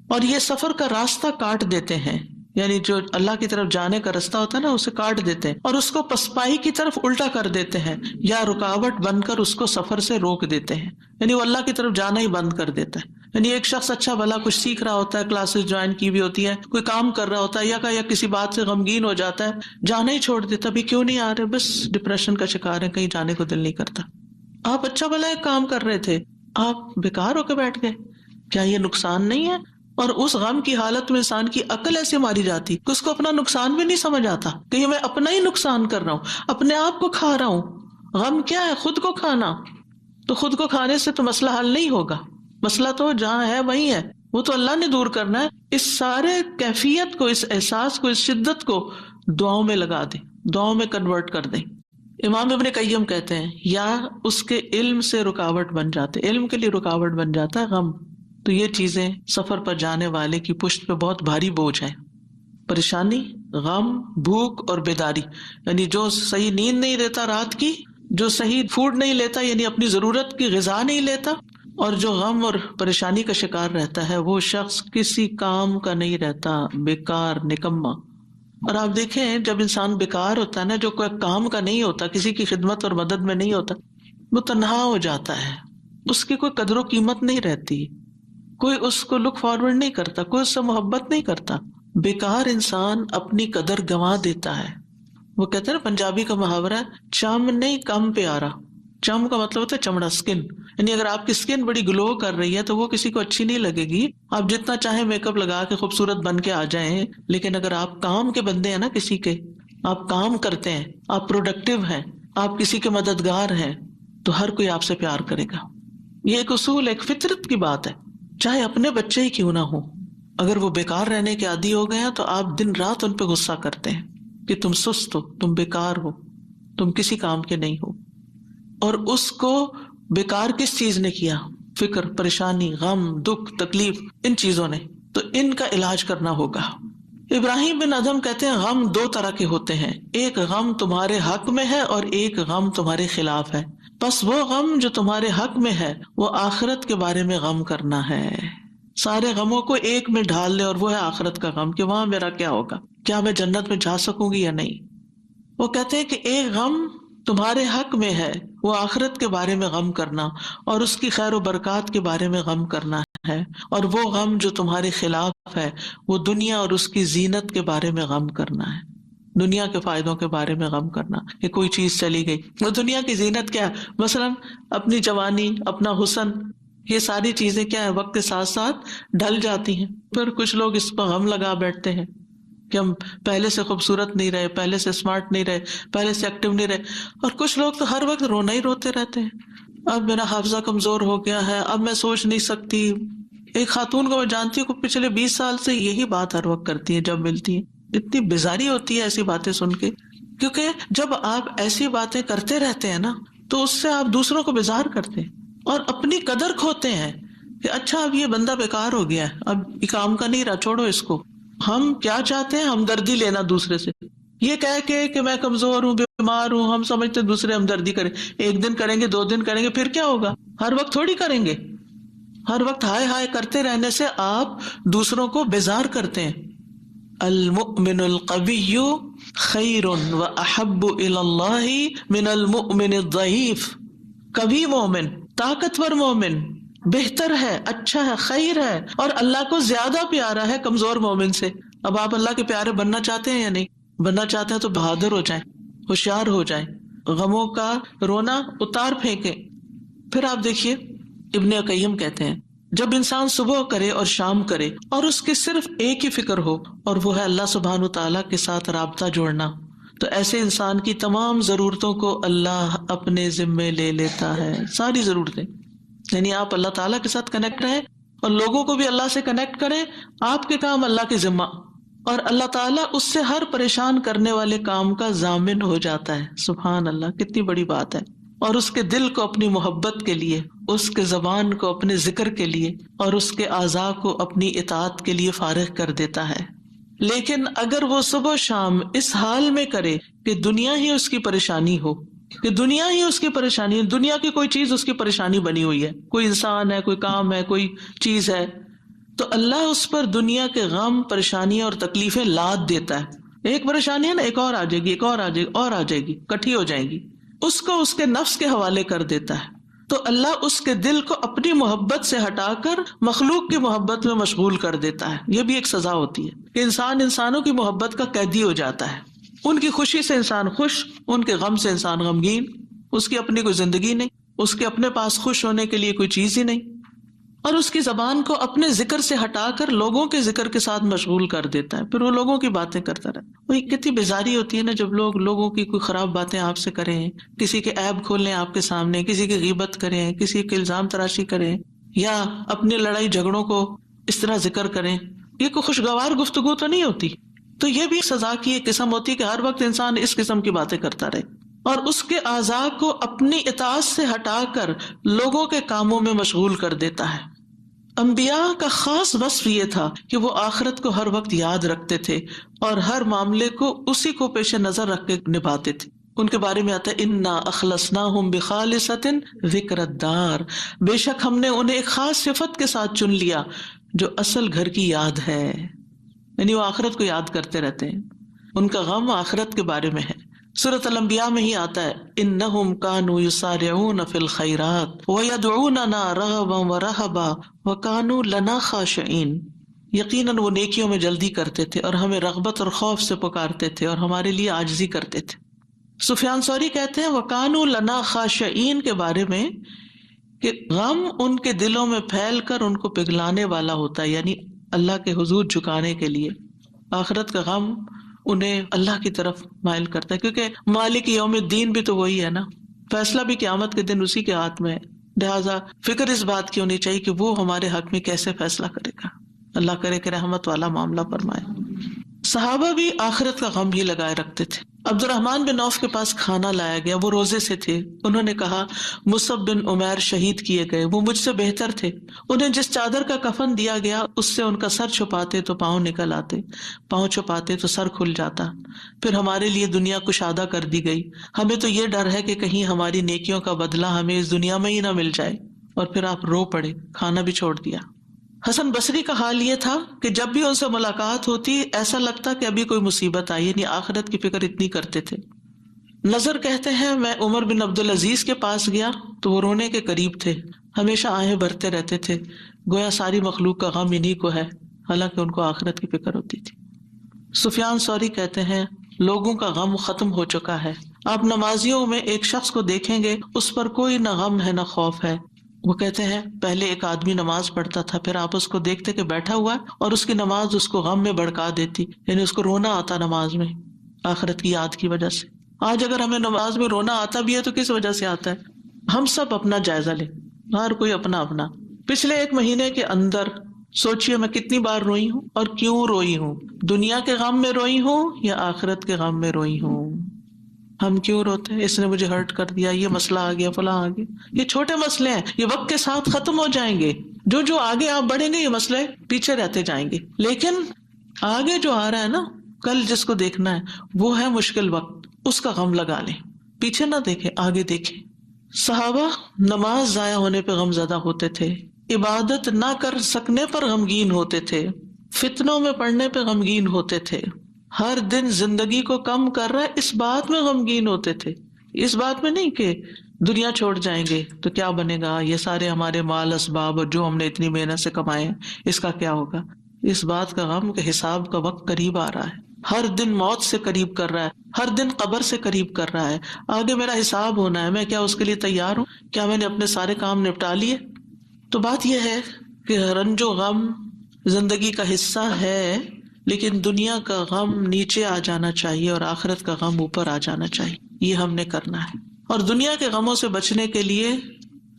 اور یہ سفر کا راستہ کاٹ دیتے ہیں. یعنی جو اللہ کی طرف جانے کا راستہ ہوتا ہے نا، اسے کاٹ دیتے ہیں اور اس کو پسپائی کی طرف الٹا کر دیتے ہیں، یا رکاوٹ بن کر اس کو سفر سے روک دیتے ہیں. یعنی وہ اللہ کی طرف جانا ہی بند کر دیتا ہے. یعنی ایک شخص اچھا بھلا کچھ سیکھ رہا ہوتا ہے، کلاسز جوائن کی بھی ہوتی ہے، کوئی کام کر رہا ہوتا ہے، یا کسی بات سے غمگین ہو جاتا ہے، جانا ہی چھوڑ دیتا. بھی کیوں نہیں آ رہے؟ بس ڈپریشن کا شکار ہے، کہیں جانے کو دل نہیں کرتا. آپ اچھا بھلا ایک کام کر رہے تھے، آپ بیکار ہو کے بیٹھ گئے، کیا یہ نقصان نہیں ہے؟ اور اس غم کی حالت میں انسان کی عقل ایسے ماری جاتی کہ اس کو اپنا نقصان بھی نہیں سمجھ آتا کہ یہ میں اپنا ہی نقصان کر رہا ہوں، اپنے آپ کو کھا رہا ہوں. غم کیا ہے؟ خود کو کھانا. تو خود کو کھانے سے تو مسئلہ حل نہیں ہوگا، مسئلہ تو جہاں ہے وہی ہے، وہ تو اللہ نے دور کرنا ہے. اس سارے کیفیت کو، اس احساس کو، اس شدت کو دعاؤں میں لگا دیں، دعاؤں میں کنورٹ کر دیں. امام ابن قیم کہتے ہیں یا اس کے علم سے رکاوٹ بن جاتے، علم کے لیے رکاوٹ بن جاتا ہے غم. تو یہ چیزیں سفر پر جانے والے کی پشت پہ بہت بھاری بوجھ ہے. پریشانی، غم، بھوک اور بیداری. یعنی جو صحیح نیند نہیں لیتا رات کی، جو صحیح فوڈ نہیں لیتا، یعنی اپنی ضرورت کی غذا نہیں لیتا، اور جو غم اور پریشانی کا شکار رہتا ہے، وہ شخص کسی کام کا نہیں رہتا، بیکار، نکما. اور آپ دیکھیں جب انسان بیکار ہوتا ہے نا، جو کوئی کام کا نہیں ہوتا، کسی کی خدمت اور مدد میں نہیں ہوتا، وہ تنہا ہو جاتا ہے، اس کی کوئی قدر و قیمت نہیں رہتی، کوئی اس کو لک فارورڈ نہیں کرتا، کوئی اس سے محبت نہیں کرتا. بیکار انسان اپنی قدر گنوا دیتا ہے. وہ کہتے ہیں نا، پنجابی کا محاورہ ہے، چم نہیں کم پیارا. چم کا مطلب ہوتا ہے چمڑا، اسکن. یعنی اگر آپ کی اسکن بڑی گلو کر رہی ہے تو وہ کسی کو اچھی نہیں لگے گی. آپ جتنا چاہیں میک اپ لگا کے خوبصورت بن کے آ جائیں، لیکن اگر آپ کام کے بندے ہیں نا، کسی کے آپ کام کرتے ہیں، آپ پروڈکٹیو ہیں، آپ کسی کے مددگار ہیں، تو ہر کوئی آپ سے پیار کرے گا. یہ ایک اصول، ایک فطرت کی بات ہے، چاہے اپنے بچے ہی کیوں نہ ہو. اگر وہ بیکار رہنے کے عادی ہو گئے ہیں تو آپ دن رات ان پہ غصہ کرتے ہیں کہ تم سست ہو، تم بیکار ہو، تم کسی کام کے نہیں ہو. اور اس کو بیکار کس چیز نے کیا؟ فکر، پریشانی، غم، دکھ، تکلیف، ان چیزوں نے. تو ان کا علاج کرنا ہوگا. ابراہیم بن ادہم کہتے ہیں غم 2 طرح کے ہوتے ہیں، ایک غم تمہارے حق میں ہے اور ایک غم تمہارے خلاف ہے. بس وہ غم جو تمہارے حق میں ہے وہ آخرت کے بارے میں غم کرنا ہے. سارے غموں کو ایک میں ڈھال لے، اور وہ ہے آخرت کا غم کہ وہاں میرا کیا ہوگا، کیا میں جنت میں جا سکوں گی یا نہیں. وہ کہتے ہیں کہ ایک غم تمہارے حق میں ہے، وہ آخرت کے بارے میں غم کرنا اور اس کی خیر و برکات کے بارے میں غم کرنا ہے. اور وہ غم جو تمہارے خلاف ہے وہ دنیا اور اس کی زینت کے بارے میں غم کرنا ہے، دنیا کے فائدوں کے بارے میں غم کرنا کہ کوئی چیز چلی گئی. وہ دنیا کی زینت کیا ہے؟ مثلا اپنی جوانی، اپنا حسن، یہ ساری چیزیں کیا ہے، وقت کے ساتھ ساتھ ڈھل جاتی ہیں. پھر کچھ لوگ اس پر غم لگا بیٹھتے ہیں کہ ہم پہلے سے خوبصورت نہیں رہے، پہلے سے اسمارٹ نہیں رہے، پہلے سے ایکٹیو نہیں رہے. اور کچھ لوگ تو ہر وقت رونا ہی روتے رہتے ہیں، اب میرا حافظہ کمزور ہو گیا ہے، اب میں سوچ نہیں سکتی. ایک خاتون کو میں جانتی ہوں کہ پچھلے 20 سال سے یہی بات ہر وقت کرتی ہے جب ملتی ہے. اتنی بیزاری ہوتی ہے ایسی باتیں سن کے، کیونکہ جب آپ ایسی باتیں کرتے رہتے ہیں نا تو اس سے آپ دوسروں کو بیزار کرتے ہیں اور اپنی قدر کھوتے ہیں کہ اچھا اب یہ بندہ بیکار ہو گیا ہے، اب یہ کام کا نہیں رہا، چھوڑو اس کو. ہم کیا چاہتے ہیں؟ ہمدردی لینا دوسرے سے، یہ کہہ کے کہ میں کمزور ہوں، بیمار ہوں. ہم سمجھتے دوسرے ہمدردی کریں، 1 دن کریں گے، 2 دن کریں گے، پھر کیا ہوگا؟ ہر وقت تھوڑی کریں گے. ہر وقت ہائے ہائے کرتے رہنے سے آپ دوسروں کو بیزار کرتے ہیں. المؤمن القوی خیر و احب الی اللہ من المؤمن الضعیف. قوی مومن، طاقتور مومن بہتر ہے، اچھا ہے، خیر ہے اور اللہ کو زیادہ پیارا ہے کمزور مومن سے. اب آپ اللہ کے پیارے بننا چاہتے ہیں یا نہیں؟ بننا چاہتے ہیں تو بہادر ہو جائیں، ہوشیار ہو جائیں، غموں کا رونا اتار پھینکیں. پھر آپ دیکھیے ابن قیم کہتے ہیں جب انسان صبح کرے اور شام کرے اور اس کی صرف ایک ہی فکر ہو اور وہ ہے اللہ سبحانہ تعالیٰ کے ساتھ رابطہ جوڑنا، تو ایسے انسان کی تمام ضرورتوں کو اللہ اپنے ذمے لے لیتا ہے، ساری ضرورتیں. یعنی آپ اللہ تعالیٰ کے ساتھ کنیکٹ رہیں اور لوگوں کو بھی اللہ سے کنیکٹ کریں، آپ کے کام اللہ کے ذمہ، اور اللہ تعالیٰ اس سے ہر پریشان کرنے والے کام کا ضامن ہو جاتا ہے. سبحان اللہ، کتنی بڑی بات ہے. اور اس کے دل کو اپنی محبت کے لیے، اس کے زبان کو اپنے ذکر کے لیے اور اس کے اعضاء کو اپنی اطاعت کے لیے فارغ کر دیتا ہے. لیکن اگر وہ صبح شام اس حال میں کرے کہ دنیا ہی اس کی پریشانی ہو، کہ دنیا ہی اس کی پریشانی ہے، دنیا کی کوئی چیز اس کی پریشانی بنی ہوئی ہے، کوئی انسان ہے، کوئی کام ہے، کوئی چیز ہے، تو اللہ اس پر دنیا کے غم، پریشانیاں اور تکلیفیں لاد دیتا ہے. ایک پریشانی ہے نا، ایک اور آ جائے گی، ایک اور آ جائے گی، اور آ جائے گی، کٹھی ہو جائیں گی، اس کو اس کے نفس کے حوالے کر دیتا ہے. تو اللہ اس کے دل کو اپنی محبت سے ہٹا کر مخلوق کی محبت میں مشغول کر دیتا ہے. یہ بھی ایک سزا ہوتی ہے کہ انسان انسانوں کی محبت کا قیدی ہو جاتا ہے. ان کی خوشی سے انسان خوش، ان کے غم سے انسان غمگین، اس کی اپنی کوئی زندگی نہیں، اس کے اپنے پاس خوش ہونے کے لیے کوئی چیز ہی نہیں، اور اس کی زبان کو اپنے ذکر سے ہٹا کر لوگوں کے ذکر کے ساتھ مشغول کر دیتا ہے. پھر وہ لوگوں کی باتیں کرتا رہتا ہے. وہی کتنی بیزاری ہوتی ہے نا جب لوگ لوگوں کی کوئی خراب باتیں آپ سے کریں، کسی کے عیب کھولیں آپ کے سامنے، کسی کی غیبت کریں، کسی کے الزام تراشی کریں، یا اپنی لڑائی جھگڑوں کو اس طرح ذکر کریں. یہ کوئی خوشگوار گفتگو تو نہیں ہوتی. تو یہ بھی سزا کی ایک قسم ہوتی ہے کہ ہر وقت انسان اس قسم کی باتیں کرتا رہے اور اس کے اعضاء کو اپنی اطاعت سے ہٹا کر لوگوں کے کاموں میں مشغول کر دیتا ہے. انبیاء کا خاص وصف یہ تھا کہ وہ آخرت کو ہر وقت یاد رکھتے تھے اور ہر معاملے کو اسی کو پیش نظر رکھ کے نبھاتے تھے. ان کے بارے میں آتا ہے انا اخلصناہم بخالصۃ ذکر الدار، بے شک ہم نے انہیں ایک خاص صفت کے ساتھ چن لیا جو اصل گھر کی یاد ہے. یعنی وہ آخرت کو یاد کرتے رہتے ہیں، ان کا غم آخرت کے بارے میں ہے. سورۃ الانبیاء میں ہی آتا ہے انہم کانوا یسارعون فی الخیرات ویدعوننا رغبا ورہبا وکانوا لنا خاشعین. یقیناً وہ نیکیوں میں جلدی کرتے تھے اور ہمیں رغبت اور خوف سے پکارتے تھے اور ہمارے لیے عاجزی کرتے تھے. سفیان ثوری کہتے ہیں وکانوا لنا خاشعین کے بارے میں کہ غم ان کے دلوں میں پھیل کر ان کو پگھلانے والا ہوتا ہے، یعنی اللہ کے حضور جھکانے کے لیے. آخرت کا غم انہیں اللہ کی طرف مائل کرتا ہے، کیونکہ مالک یوم الدین بھی تو وہی ہے نا، فیصلہ بھی قیامت کے دن اسی کے ہاتھ میں ہے. لہٰذا فکر اس بات کی ہونی چاہیے کہ وہ ہمارے حق میں کیسے فیصلہ کرے گا. اللہ کرے کہ رحمت والا معاملہ فرمائے. صحابہ بھی آخرت کا غم ہی لگائے رکھتے تھے. عبد الرحمن بن عوف کے پاس کھانا لایا گیا، وہ روزے سے تھے. انہوں نے کہا مصعب بن عمیر شہید کیے گئے، وہ مجھ سے بہتر تھے. انہیں جس چادر کا کفن دیا گیا اس سے ان کا سر چھپاتے تو پاؤں نکل آتے، پاؤں چھپاتے تو سر کھل جاتا. پھر ہمارے لیے دنیا کشادہ کر دی گئی. ہمیں تو یہ ڈر ہے کہ کہیں ہماری نیکیوں کا بدلہ ہمیں اس دنیا میں ہی نہ مل جائے. اور پھر آپ رو پڑے، کھانا بھی چھوڑ دیا. حسن بصری کا حال یہ تھا کہ جب بھی ان سے ملاقات ہوتی ایسا لگتا کہ ابھی کوئی مصیبت آئی، یعنی آخرت کی فکر اتنی کرتے تھے. نظر کہتے ہیں میں عمر بن عبدالعزیز کے پاس گیا تو وہ رونے کے قریب تھے، ہمیشہ آہیں بھرتے رہتے تھے، گویا ساری مخلوق کا غم انہی کو ہے، حالانکہ ان کو آخرت کی فکر ہوتی تھی. سفیان ثوری کہتے ہیں لوگوں کا غم ختم ہو چکا ہے. آپ نمازیوں میں ایک شخص کو دیکھیں گے اس پر کوئی نہ غم ہے نہ خوف ہے. وہ کہتے ہیں پہلے ایک آدمی نماز پڑھتا تھا، پھر آپ اس کو دیکھتے کہ بیٹھا ہوا ہے اور اس کی نماز اس کو غم میں بھڑکا دیتی، یعنی اس کو رونا آتا نماز میں آخرت کی یاد کی وجہ سے. آج اگر ہمیں نماز میں رونا آتا بھی ہے تو کس وجہ سے آتا ہے؟ ہم سب اپنا جائزہ لیں، ہر کوئی اپنا اپنا. پچھلے ایک مہینے کے اندر سوچئے میں کتنی بار روئی ہوں اور کیوں روئی ہوں. دنیا کے غم میں روئی ہوں یا آخرت کے غم میں روئی ہوں؟ ہم کیوں روتے ہیں؟ اس نے مجھے ہرٹ کر دیا، یہ مسئلہ آ گیا، فلاں آ گیا. یہ چھوٹے مسئلے ہیں، یہ وقت کے ساتھ ختم ہو جائیں گے. جو آگے آپ بڑھیں گے یہ مسئلے پیچھے رہتے جائیں گے. لیکن آگے جو آ رہا ہے نا، کل جس کو دیکھنا ہے وہ ہے مشکل وقت، اس کا غم لگا لیں. پیچھے نہ دیکھیں، آگے دیکھیں. صحابہ نماز ضائع ہونے پہ غم زدہ ہوتے تھے، عبادت نہ کر سکنے پر غمگین ہوتے تھے. فتنوں میں پڑنے پہ غمگین ہوتے تھے، ہر دن زندگی کو کم کر رہا ہے اس بات میں غمگین ہوتے تھے، اس بات میں نہیں کہ دنیا چھوڑ جائیں گے تو کیا بنے گا، یہ سارے ہمارے مال اسباب اور جو ہم نے اتنی محنت سے کمائے ہیں اس کا کیا ہوگا، اس بات کا غم کہ حساب کا وقت قریب آ رہا ہے، ہر دن موت سے قریب کر رہا ہے، ہر دن قبر سے قریب کر رہا ہے، آگے میرا حساب ہونا ہے، میں کیا اس کے لیے تیار ہوں، کیا میں نے اپنے سارے کام نپٹا لیے؟ تو بات یہ ہے کہ رنج و غم زندگی کا حصہ ہے، لیکن دنیا کا غم نیچے آ جانا چاہیے اور آخرت کا غم اوپر آ جانا چاہیے، یہ ہم نے کرنا ہے۔ اور دنیا کے غموں سے بچنے کے لیے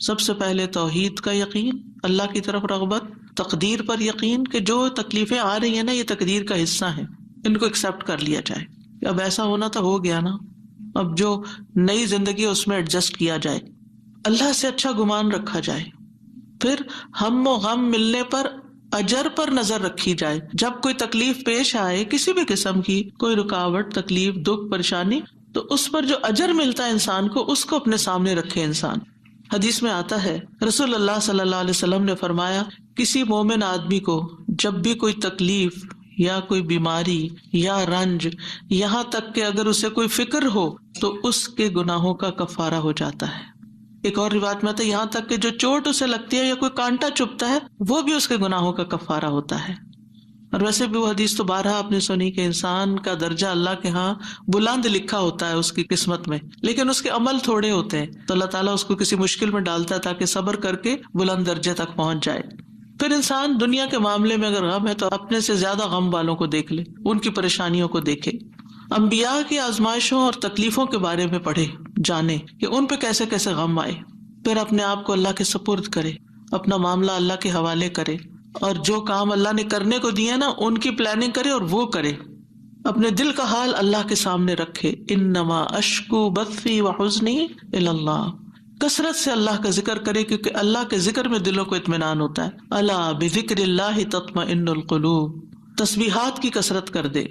سب سے پہلے توحید کا یقین، اللہ کی طرف رغبت، تقدیر پر یقین کہ جو تکلیفیں آ رہی ہیں نا یہ تقدیر کا حصہ ہیں، ان کو ایکسپٹ کر لیا جائے کہ اب ایسا ہونا تو ہو گیا نا، اب جو نئی زندگی اس میں ایڈجسٹ کیا جائے، اللہ سے اچھا گمان رکھا جائے، پھر ہم و غم ملنے پر اجر پر نظر رکھی جائے، جب کوئی تکلیف پیش آئے کسی بھی قسم کی، کوئی رکاوٹ، تکلیف، دکھ، پریشانی، تو اس پر جو اجر ملتا ہے انسان کو اس کو اپنے سامنے رکھے انسان۔ حدیث میں آتا ہے رسول اللہ صلی اللہ علیہ وسلم نے فرمایا کسی مومن آدمی کو جب بھی کوئی تکلیف یا کوئی بیماری یا رنج، یہاں تک کہ اگر اسے کوئی فکر ہو تو اس کے گناہوں کا کفارہ ہو جاتا ہے۔ ایک اور روایت میں آتا ہے یہاں تک کہ جو چوٹ اسے لگتی ہے یا کوئی کانٹا چبھتا ہے وہ بھی اس کے گناہوں کا کفارہ ہوتا ہے۔ اور ویسے بھی وہ حدیث تو بارہا آپ نے سنی کہ انسان کا درجہ اللہ کے ہاں بلند لکھا ہوتا ہے اس کی قسمت میں، لیکن اس کے عمل تھوڑے ہوتے ہیں، تو اللہ تعالیٰ اس کو کسی مشکل میں ڈالتا ہے تاکہ صبر کر کے بلند درجے تک پہنچ جائے۔ پھر انسان دنیا کے معاملے میں اگر غم ہے تو اپنے سے زیادہ غم والوں کو دیکھ لے، ان کی پریشانیوں کو دیکھے، انبیاء کی آزمائشوں اور تکلیفوں کے بارے میں پڑھے، جانے کہ ان پہ کیسے کیسے غم آئے، پھر اپنے آپ کو اللہ کے سپرد کرے، اپنا معاملہ اللہ کے حوالے کرے، اور جو کام اللہ نے کرنے کو دیے نا ان کی پلاننگ کرے اور وہ کرے، اپنے دل کا حال اللہ کے سامنے رکھے، انما اشکو بثی وحزنی الی اللہ، کثرت سے اللہ کا ذکر کرے کیونکہ اللہ کے ذکر میں دلوں کو اطمینان ہوتا ہے، الا بذکر اللہ تطمئن القلوب، تسبیحات کی کثرت کر دے۔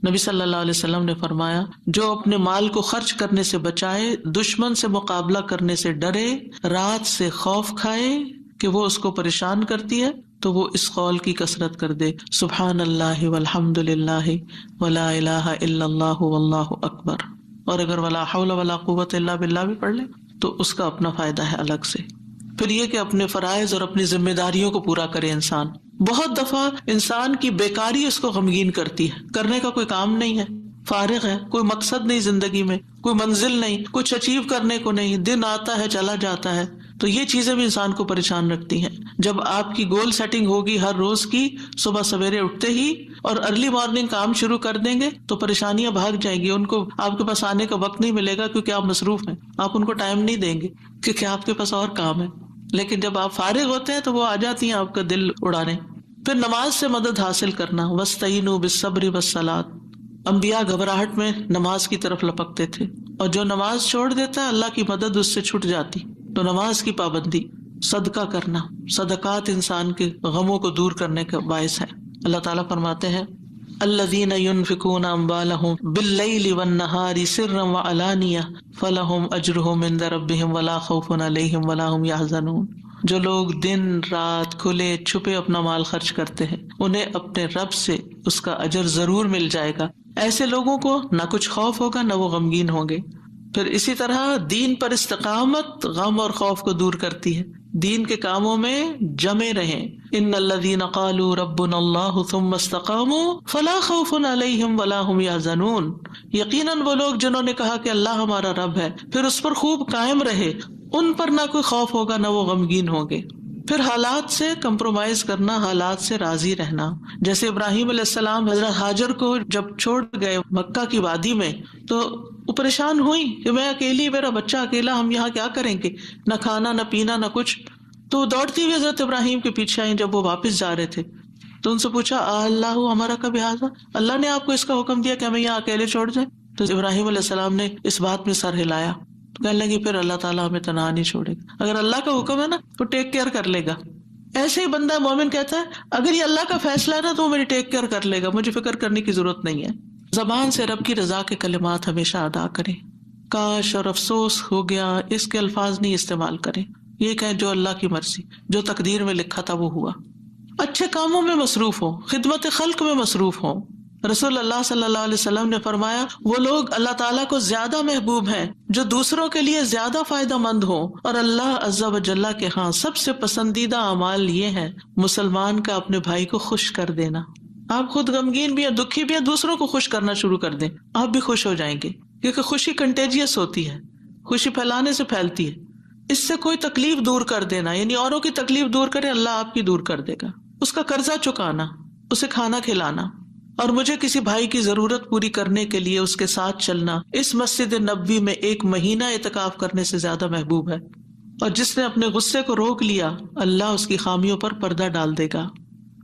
نبی صلی اللہ علیہ وسلم نے فرمایا جو اپنے مال کو خرچ کرنے سے بچائے، دشمن سے مقابلہ کرنے سے ڈرے، رات سے خوف کھائے کہ وہ اس کو پریشان کرتی ہے، تو وہ اس قول کی کثرت کر دے سبحان اللہ والحمد للہ ولا الہ الا اللہ واللہ اکبر، اور اگر ولا حول ولا قوت الا باللہ بھی پڑھ لے تو اس کا اپنا فائدہ ہے الگ سے۔ پھر یہ کہ اپنے فرائض اور اپنی ذمہ داریوں کو پورا کرے انسان۔ بہت دفعہ انسان کی بیکاری اس کو غمگین کرتی ہے، کرنے کا کوئی کام نہیں ہے، فارغ ہے، کوئی مقصد نہیں زندگی میں، کوئی منزل نہیں، کچھ اچیو کرنے کو نہیں، دن آتا ہے چلا جاتا ہے، تو یہ چیزیں بھی انسان کو پریشان رکھتی ہیں۔ جب آپ کی گول سیٹنگ ہوگی ہر روز کی، صبح سویرے اٹھتے ہی اور ارلی مارننگ کام شروع کر دیں گے تو پریشانیاں بھاگ جائیں گی، ان کو آپ کے پاس آنے کا وقت نہیں ملے گا کیونکہ آپ مصروف ہیں، آپ ان کو ٹائم نہیں دیں گے کیونکہ آپ کے پاس اور کام ہے۔ لیکن جب آپ فارغ ہوتے ہیں تو وہ آ جاتی ہیں آپ کا دل اڑانے۔ پھر نماز سے مدد حاصل کرنا، وَاسْتَعِينُوا بِالصَّبْرِ وَالصَّلَاةِ، انبیاء گھبراہٹ میں نماز کی طرف لپکتے تھے، اور جو نماز چھوڑ دیتا ہے اللہ کی مدد اس سے چھٹ جاتی، تو نماز کی پابندی، صدقہ کرنا، صدقات انسان کے غموں کو دور کرنے کا باعث ہے۔ اللہ تعالیٰ فرماتے ہیں الذین ينفقون اموالهم باللیل والنہار سرا وعلانیہ فلہم اجرہم عند ربہم ولا خوف علیہم ولا ہم یحزنون، جو لوگ دن رات کھلے چھپے اپنا مال خرچ کرتے ہیں انہیں اپنے رب سے اس کا اجر ضرور مل جائے گا، ایسے لوگوں کو نہ کچھ خوف ہوگا نہ وہ غمگین ہوں گے۔ پھر اسی طرح دین پر استقامت غم اور خوف کو دور کرتی ہے، دین کے کاموں میں جمے رہیں۔ ان الذین قالوا ربنا اللہ ثم استقاموا فلا خوف علیہم ولا هم یحزنون، یقیناً وہ لوگ جنہوں نے کہا کہ اللہ ہمارا رب ہے پھر اس پر خوب قائم رہے، ان پر نہ کوئی خوف ہوگا نہ وہ غمگین ہوں گے۔ پھر حالات سے کمپرومائز کرنا، حالات سے راضی رہنا، جیسے ابراہیم علیہ السلام حضرت ہاجر کو جب چھوڑ گئے مکہ کی وادی میں تو وہ پریشان ہوئی کہ میں اکیلی، میرا بچہ اکیلا، ہم یہاں کیا کریں گے، نہ کھانا نہ پینا نہ کچھ، تو دوڑتی ہوئی حضرت ابراہیم کے پیچھے آئیں۔ جب وہ واپس جا رہے تھے تو ان سے پوچھا اللہ ہمارا کب حاضر، اللہ نے آپ کو اس کا حکم دیا کہ ہمیں یہاں اکیلے چھوڑ جائیں؟ تو ابراہیم علیہ السلام نے اس بات میں سر ہلایا، کہنے لگے پھر اللہ تعالیٰ ہمیں تنہا نہیں چھوڑے گا، اگر اللہ کا حکم ہے نا تو ٹیک کیئر کر لے گا۔ ایسے ہی بندہ مومن کہتا ہے اگر یہ اللہ کا فیصلہ ہے نا تو وہ میری ٹیک کیئر کر لے گا، مجھے فکر کرنے کی ضرورت نہیں ہے۔ زبان سے رب کی رضا کے کلمات ہمیشہ ادا کریں، کاش اور افسوس ہو گیا اس کے الفاظ نہیں استعمال کریں، یہ کہیں جو اللہ کی مرضی، جو تقدیر میں لکھا تھا وہ ہوا۔ اچھے کاموں میں مصروف ہوں، خدمت خلق میں مصروف ہوں. رسول اللہ صلی اللہ علیہ وسلم نے فرمایا وہ لوگ اللہ تعالیٰ کو زیادہ محبوب ہیں جو دوسروں کے لیے زیادہ فائدہ مند ہوں، اور اللہ عز و جل کے ہاں سب سے پسندیدہ اعمال یہ ہیں مسلمان کا اپنے بھائی کو خوش کر دینا. آپ خود غمگین بھی ہیں، دکھی بھی ہیں، دوسروں کو خوش کرنا شروع کر دیں، آپ بھی خوش ہو جائیں گے، کیونکہ خوشی کنٹیجیس ہوتی ہے، خوشی پھیلانے سے پھیلتی ہے. اس سے کوئی تکلیف دور کر دینا، یعنی اوروں کی تکلیف دور کرے، اللہ آپ کی دور کر دے گا. اس کا قرضہ چکانا، اسے کھانا کھلانا، اور مجھے کسی بھائی کی ضرورت پوری کرنے کے لیے اس کے ساتھ چلنا اس مسجد نبوی میں 1 مہینہ اعتکاف کرنے سے زیادہ محبوب ہے. اور جس نے اپنے غصے کو روک لیا اللہ اس کی خامیوں پر پردہ ڈال دے گا،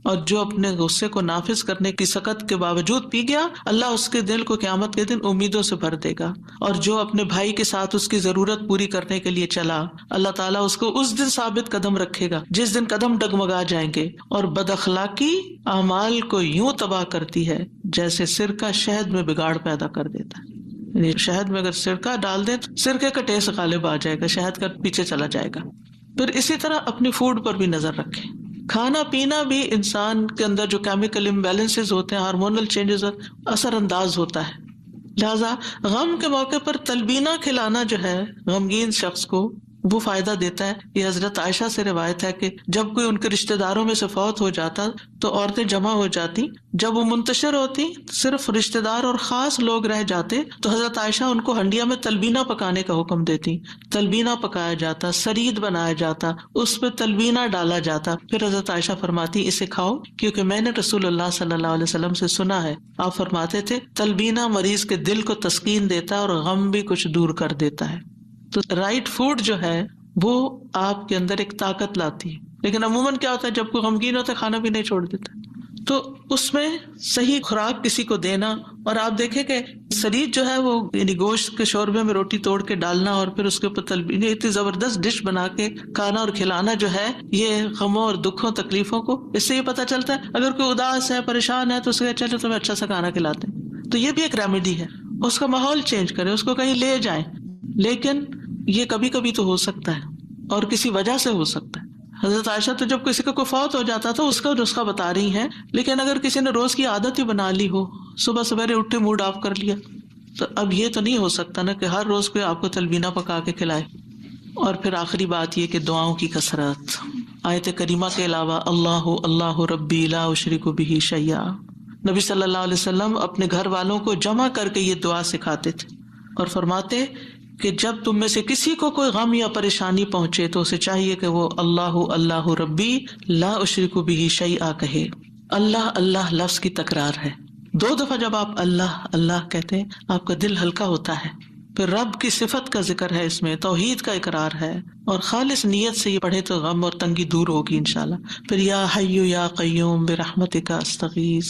اور جو اپنے غصے کو نافذ کرنے کی سخت کے باوجود پی گیا اللہ اس کے دل کو قیامت کے دن امیدوں سے بھر دے گا. اور جو اپنے بھائی کے ساتھ اس کی ضرورت پوری کرنے کے لیے چلا اللہ تعالیٰ اس کو اس دن ثابت قدم رکھے گا جس دن قدم ڈگمگا جائیں گے. اور بد اخلاقی اعمال کو یوں تباہ کرتی ہے جیسے سرکہ شہد میں بگاڑ پیدا کر دیتا ہے. یعنی شہد میں اگر سرکہ ڈال دیں تو سرکے کا ٹیسٹ غالب آ جائے گا، شہد کا پیچھے چلا جائے گا. پھر اسی طرح اپنی فوڈ پر بھی نظر رکھیں. کھانا پینا بھی انسان کے اندر جو کیمیکل امبیلنسز ہوتے ہیں، ہارمونل چینجز اثر انداز ہوتا ہے. لہذا غم کے موقع پر تلبینہ کھلانا جو ہے غمگین شخص کو وہ فائدہ دیتا ہے. یہ حضرت عائشہ سے روایت ہے کہ جب کوئی ان کے رشتہ داروں میں سے فوت ہو جاتا تو عورتیں جمع ہو جاتی، جب وہ منتشر ہوتی صرف رشتہ دار اور خاص لوگ رہ جاتے تو حضرت عائشہ ان کو ہنڈیا میں تلبینہ پکانے کا حکم دیتی. تلبینہ پکایا جاتا، سرید بنایا جاتا، اس پہ تلبینہ ڈالا جاتا. پھر حضرت عائشہ فرماتی اسے کھاؤ کیونکہ میں نے رسول اللہ صلی اللہ علیہ وسلم سے سنا ہے آپ فرماتے تھے تلبینہ مریض کے دل کو تسکین دیتا ہے اور غم بھی کچھ دور کر دیتا ہے. تو رائٹ فوڈ جو ہے وہ آپ کے اندر ایک طاقت لاتی ہے. لیکن عموماً کیا ہوتا ہے جب کوئی غمگین ہوتا ہے کھانا بھی نہیں چھوڑ دیتا، تو اس میں صحیح خوراک کسی کو دینا. اور آپ دیکھیں کہ سرید جو ہے وہ یعنی گوشت کے شوربے میں روٹی توڑ کے ڈالنا اور پھر اس کے اوپر تلبینہ، اتنی زبردست ڈش بنا کے کھانا اور کھلانا جو ہے یہ غموں اور دکھوں تکلیفوں کو، اس سے یہ پتہ چلتا ہے اگر کوئی اداس ہے پریشان ہے تو اسے چلو تمہیں اچھا سا کھانا کھلاتے ہیں. تو یہ بھی ایک ریمیڈی ہے. اس کا ماحول چینج کرے، اس کو کہیں لے جائیں. لیکن یہ کبھی کبھی تو ہو سکتا ہے اور کسی وجہ سے ہو سکتا ہے. حضرت عائشہ تو جب کسی کا کوئی فوت ہو جاتا تھا اس کا نسخہ بتا رہی ہیں، لیکن اگر کسی نے روز کی عادت ہی بنا لی ہو، صبح سویرے اٹھے موڈ آف کر لیا، تو اب یہ تو نہیں ہو سکتا نا کہ ہر روز کوئی آپ کو تلبینہ پکا کے کھلائے. اور پھر آخری بات یہ کہ دعاؤں کی کثرت. آیت کریمہ کے علاوہ اللہ اللہ ربی لا اشرک بہ شیئا، نبی صلی اللہ علیہ وسلم اپنے گھر والوں کو جمع کر کے یہ دعا سکھاتے تھے اور فرماتے کہ جب تم میں سے کسی کو کوئی غم یا پریشانی پہنچے تو اسے چاہیے کہ وہ اللہ اللہ ربی لا اشرک بہ شیئا کہے. اللہ اللہ لفظ کی تکرار ہے. 2 دفعہ جب آپ اللہ اللہ کہتے ہیں آپ کا دل ہلکا ہوتا ہے. پھر رب کی صفت کا ذکر ہے، اس میں توحید کا اقرار ہے، اور خالص نیت سے یہ پڑھے تو غم اور تنگی دور ہوگی انشاءاللہ. پھر یا حی یا قیوم برحمتک استغیث،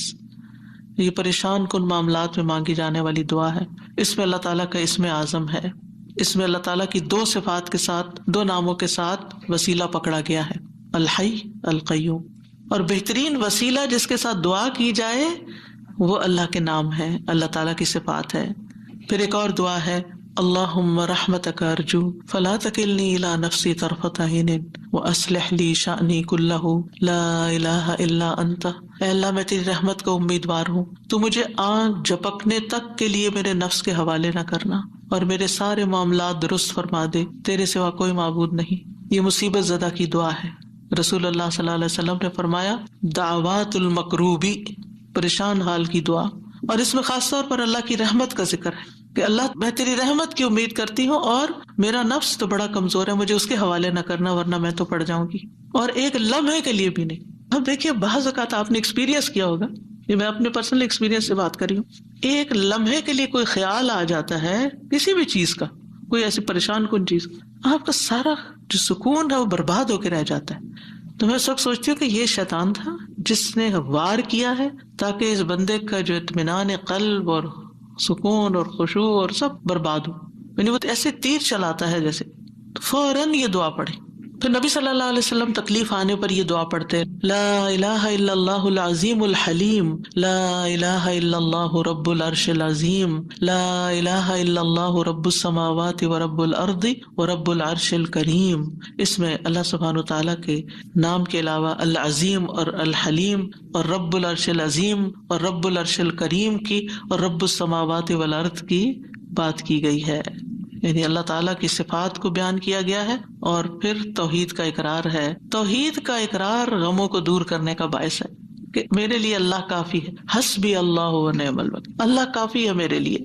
یہ پریشان کن معاملات میں مانگی جانے والی دعا ہے. اس میں اللہ تعالیٰ کا اسم اعظم ہے، اس میں اللہ تعالیٰ کی 2 صفات کے ساتھ 2 ناموں کے ساتھ وسیلہ پکڑا گیا ہے، الحی القیوم. اور بہترین وسیلہ جس کے ساتھ دعا کی جائے وہ اللہ کے نام ہے، اللہ تعالیٰ کی صفات ہے. پھر ایک اور دعا ہے اللہم رحمتک ارجو فلا تکلنی الی نفسی طرفۃ عین واصلح لی شأنی کلہ لا الہ الا انت. اے اللہ میں تیری رحمت کا امیدوار ہوں، تو مجھے آنکھ جھپکنے تک کے لیے میرے نفس کے حوالے نہ کرنا اور میرے سارے معاملات درست فرما دے، تیرے سوا کوئی معبود نہیں. یہ مصیبت زدہ کی دعا ہے. رسول اللہ صلی اللہ علیہ وسلم نے فرمایا دعوات المکروبی، پریشان حال کی دعا. اور اس میں خاص طور پر اللہ کی رحمت کا ذکر ہے کہ اللہ میں تیری رحمت کی امید کرتی ہوں اور میرا نفس تو بڑا کمزور ہے، مجھے اس کے حوالے نہ کرنا ورنہ میں تو پڑ جاؤں گی، اور ایک لمحے کے لیے بھی نہیں. اب دیکھیے بعض اوقات آپ نے ایکسپیرینس کیا ہوگا، یہ میں اپنے پرسنل ایکسپیرینس سے بات کر رہی ہوں، ایک لمحے کے لیے کوئی خیال آ جاتا ہے کسی بھی چیز کا، کوئی ایسی پریشان کن چیز، آپ کا سارا جو سکون ہے وہ برباد ہو کے رہ جاتا ہے. تو میں اس وقت سوچتی ہوں کہ یہ شیطان تھا جس نے وار کیا ہے تاکہ اس بندے کا جو اطمینان قلب اور سکون اور خشوع اور سب برباد ہو. یعنی وہ ایسے تیر چلاتا ہے جیسے. فوراً یہ دعا پڑھے پھر نبی صلی اللہ علیہ وسلم تکلیف آنے پر یہ دعا پڑھتے لا الہ الا اللہ العظیم الحلیم لا الہ الا اللہ رب العرش العظیم لا الہ الا اللہ رب السماوات ورب الارض ورب العرش الکریم. اس میں اللہ سبحانہ تعالیٰ کے نام کے علاوہ العظیم اور الحلیم اور رب العرش العظیم اور رب العرش الکریم کی اور رب السماوات والارض کی بات کی گئی ہے. یعنی اللہ تعالیٰ کی صفات کو بیان کیا گیا ہے اور پھر توحید کا اقرار ہے. توحید کا اقرار غموں کو دور کرنے کا باعث ہے کہ میرے لیے اللہ کافی ہے. حسبی اللہ و نعم الوکیل، اللہ کافی ہے میرے لیے.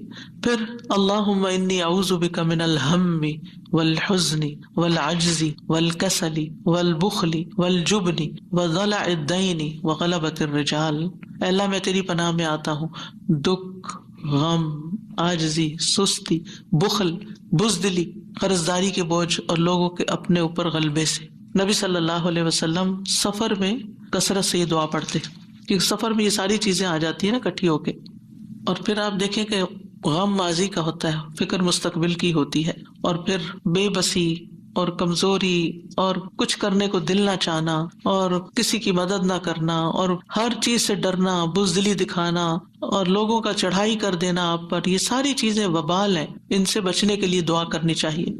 پھر اللہم انی اعوذ بک من الہم والحزن والعجز والکسل والبخل والجبن وضلع الدین وغلبۃ الرجال. اے اللہ میں تیری پناہ میں آتا ہوں دکھ، غم، عاجزی، سستی، بخل، بزدلی، قرضداری کے بوجھ اور لوگوں کے اپنے اوپر غلبے سے. نبی صلی اللہ علیہ وسلم سفر میں کثرت سے یہ دعا پڑھتے کیونکہ سفر میں یہ ساری چیزیں آ جاتی ہیں نا اکٹھی ہو کے. اور پھر آپ دیکھیں کہ غم ماضی کا ہوتا ہے، فکر مستقبل کی ہوتی ہے، اور پھر بے بسی اور کمزوری اور کچھ کرنے کو دل نہ چاہنا اور کسی کی مدد نہ کرنا اور ہر چیز سے ڈرنا، بزدلی دکھانا اور لوگوں کا چڑھائی کر دینا آپ پر، یہ ساری چیزیں وبال ہیں. ان سے بچنے کے لیے دعا کرنی چاہیے.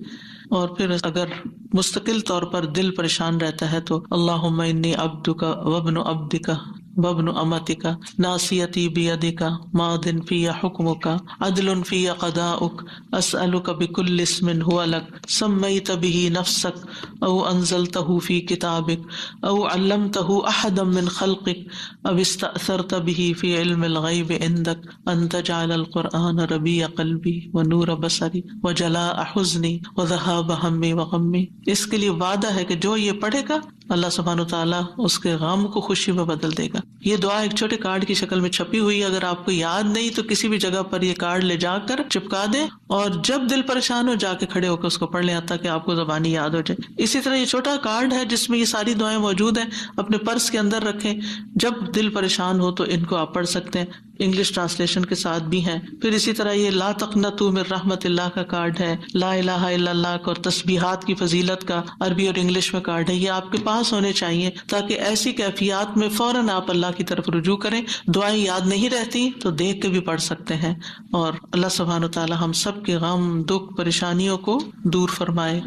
اور پھر اگر مستقل طور پر دل پریشان رہتا ہے تو اللہم انی عبدک وابن عبدک وابن امتک ناصیتی بیدک ماض فی حکمک عدل فی قضاؤک اسألک بکل اسم هو لک سمیت به نفسک او انزلتہ فی کتابک او علمتہ احدا من خلقک او استأثرت به فی علم الغیب عندک ان تجعل القرآن ربیع قلبی ونور بصری وجلاء حزنی وذہاب ہمی وغمی. اس کے لیے وعدہ ہے کہ جو یہ پڑھے گا اللہ سبحانہ تعالیٰ اس کے غم کو خوشی میں بدل دے گا. یہ دعا ایک چھوٹے کارڈ کی شکل میں چھپی ہوئی ہے. اگر آپ کو یاد نہیں تو کسی بھی جگہ پر یہ کارڈ لے جا کر چپکا دیں اور جب دل پریشان ہو جا کے کھڑے ہو کر اس کو پڑھ لیں تاکہ آپ کو زبانی یاد ہو جائے. اسی طرح یہ چھوٹا کارڈ ہے جس میں یہ ساری دعائیں موجود ہیں، اپنے پرس کے اندر رکھیں. جب دل پریشان ہو تو ان کو آپ پڑھ سکتے ہیں، انگلش ٹرانسلیشن کے ساتھ بھی ہیں. پھر اسی طرح یہ لا تقنطوا من رحمت اللہ کا کارڈ ہے، لا الہ الا اللہ اور تسبیحات کی فضیلت کا عربی اور انگلش میں کارڈ ہے. یہ آپ کے پاس ہونے چاہیے تاکہ ایسی کیفیات میں فوراً آپ اللہ کی طرف رجوع کریں. دعائیں یاد نہیں رہتی تو دیکھ کے بھی پڑھ سکتے ہیں. اور اللہ سبحانہ تعالی ہم سب کے غم، دکھ، پریشانیوں کو دور فرمائے.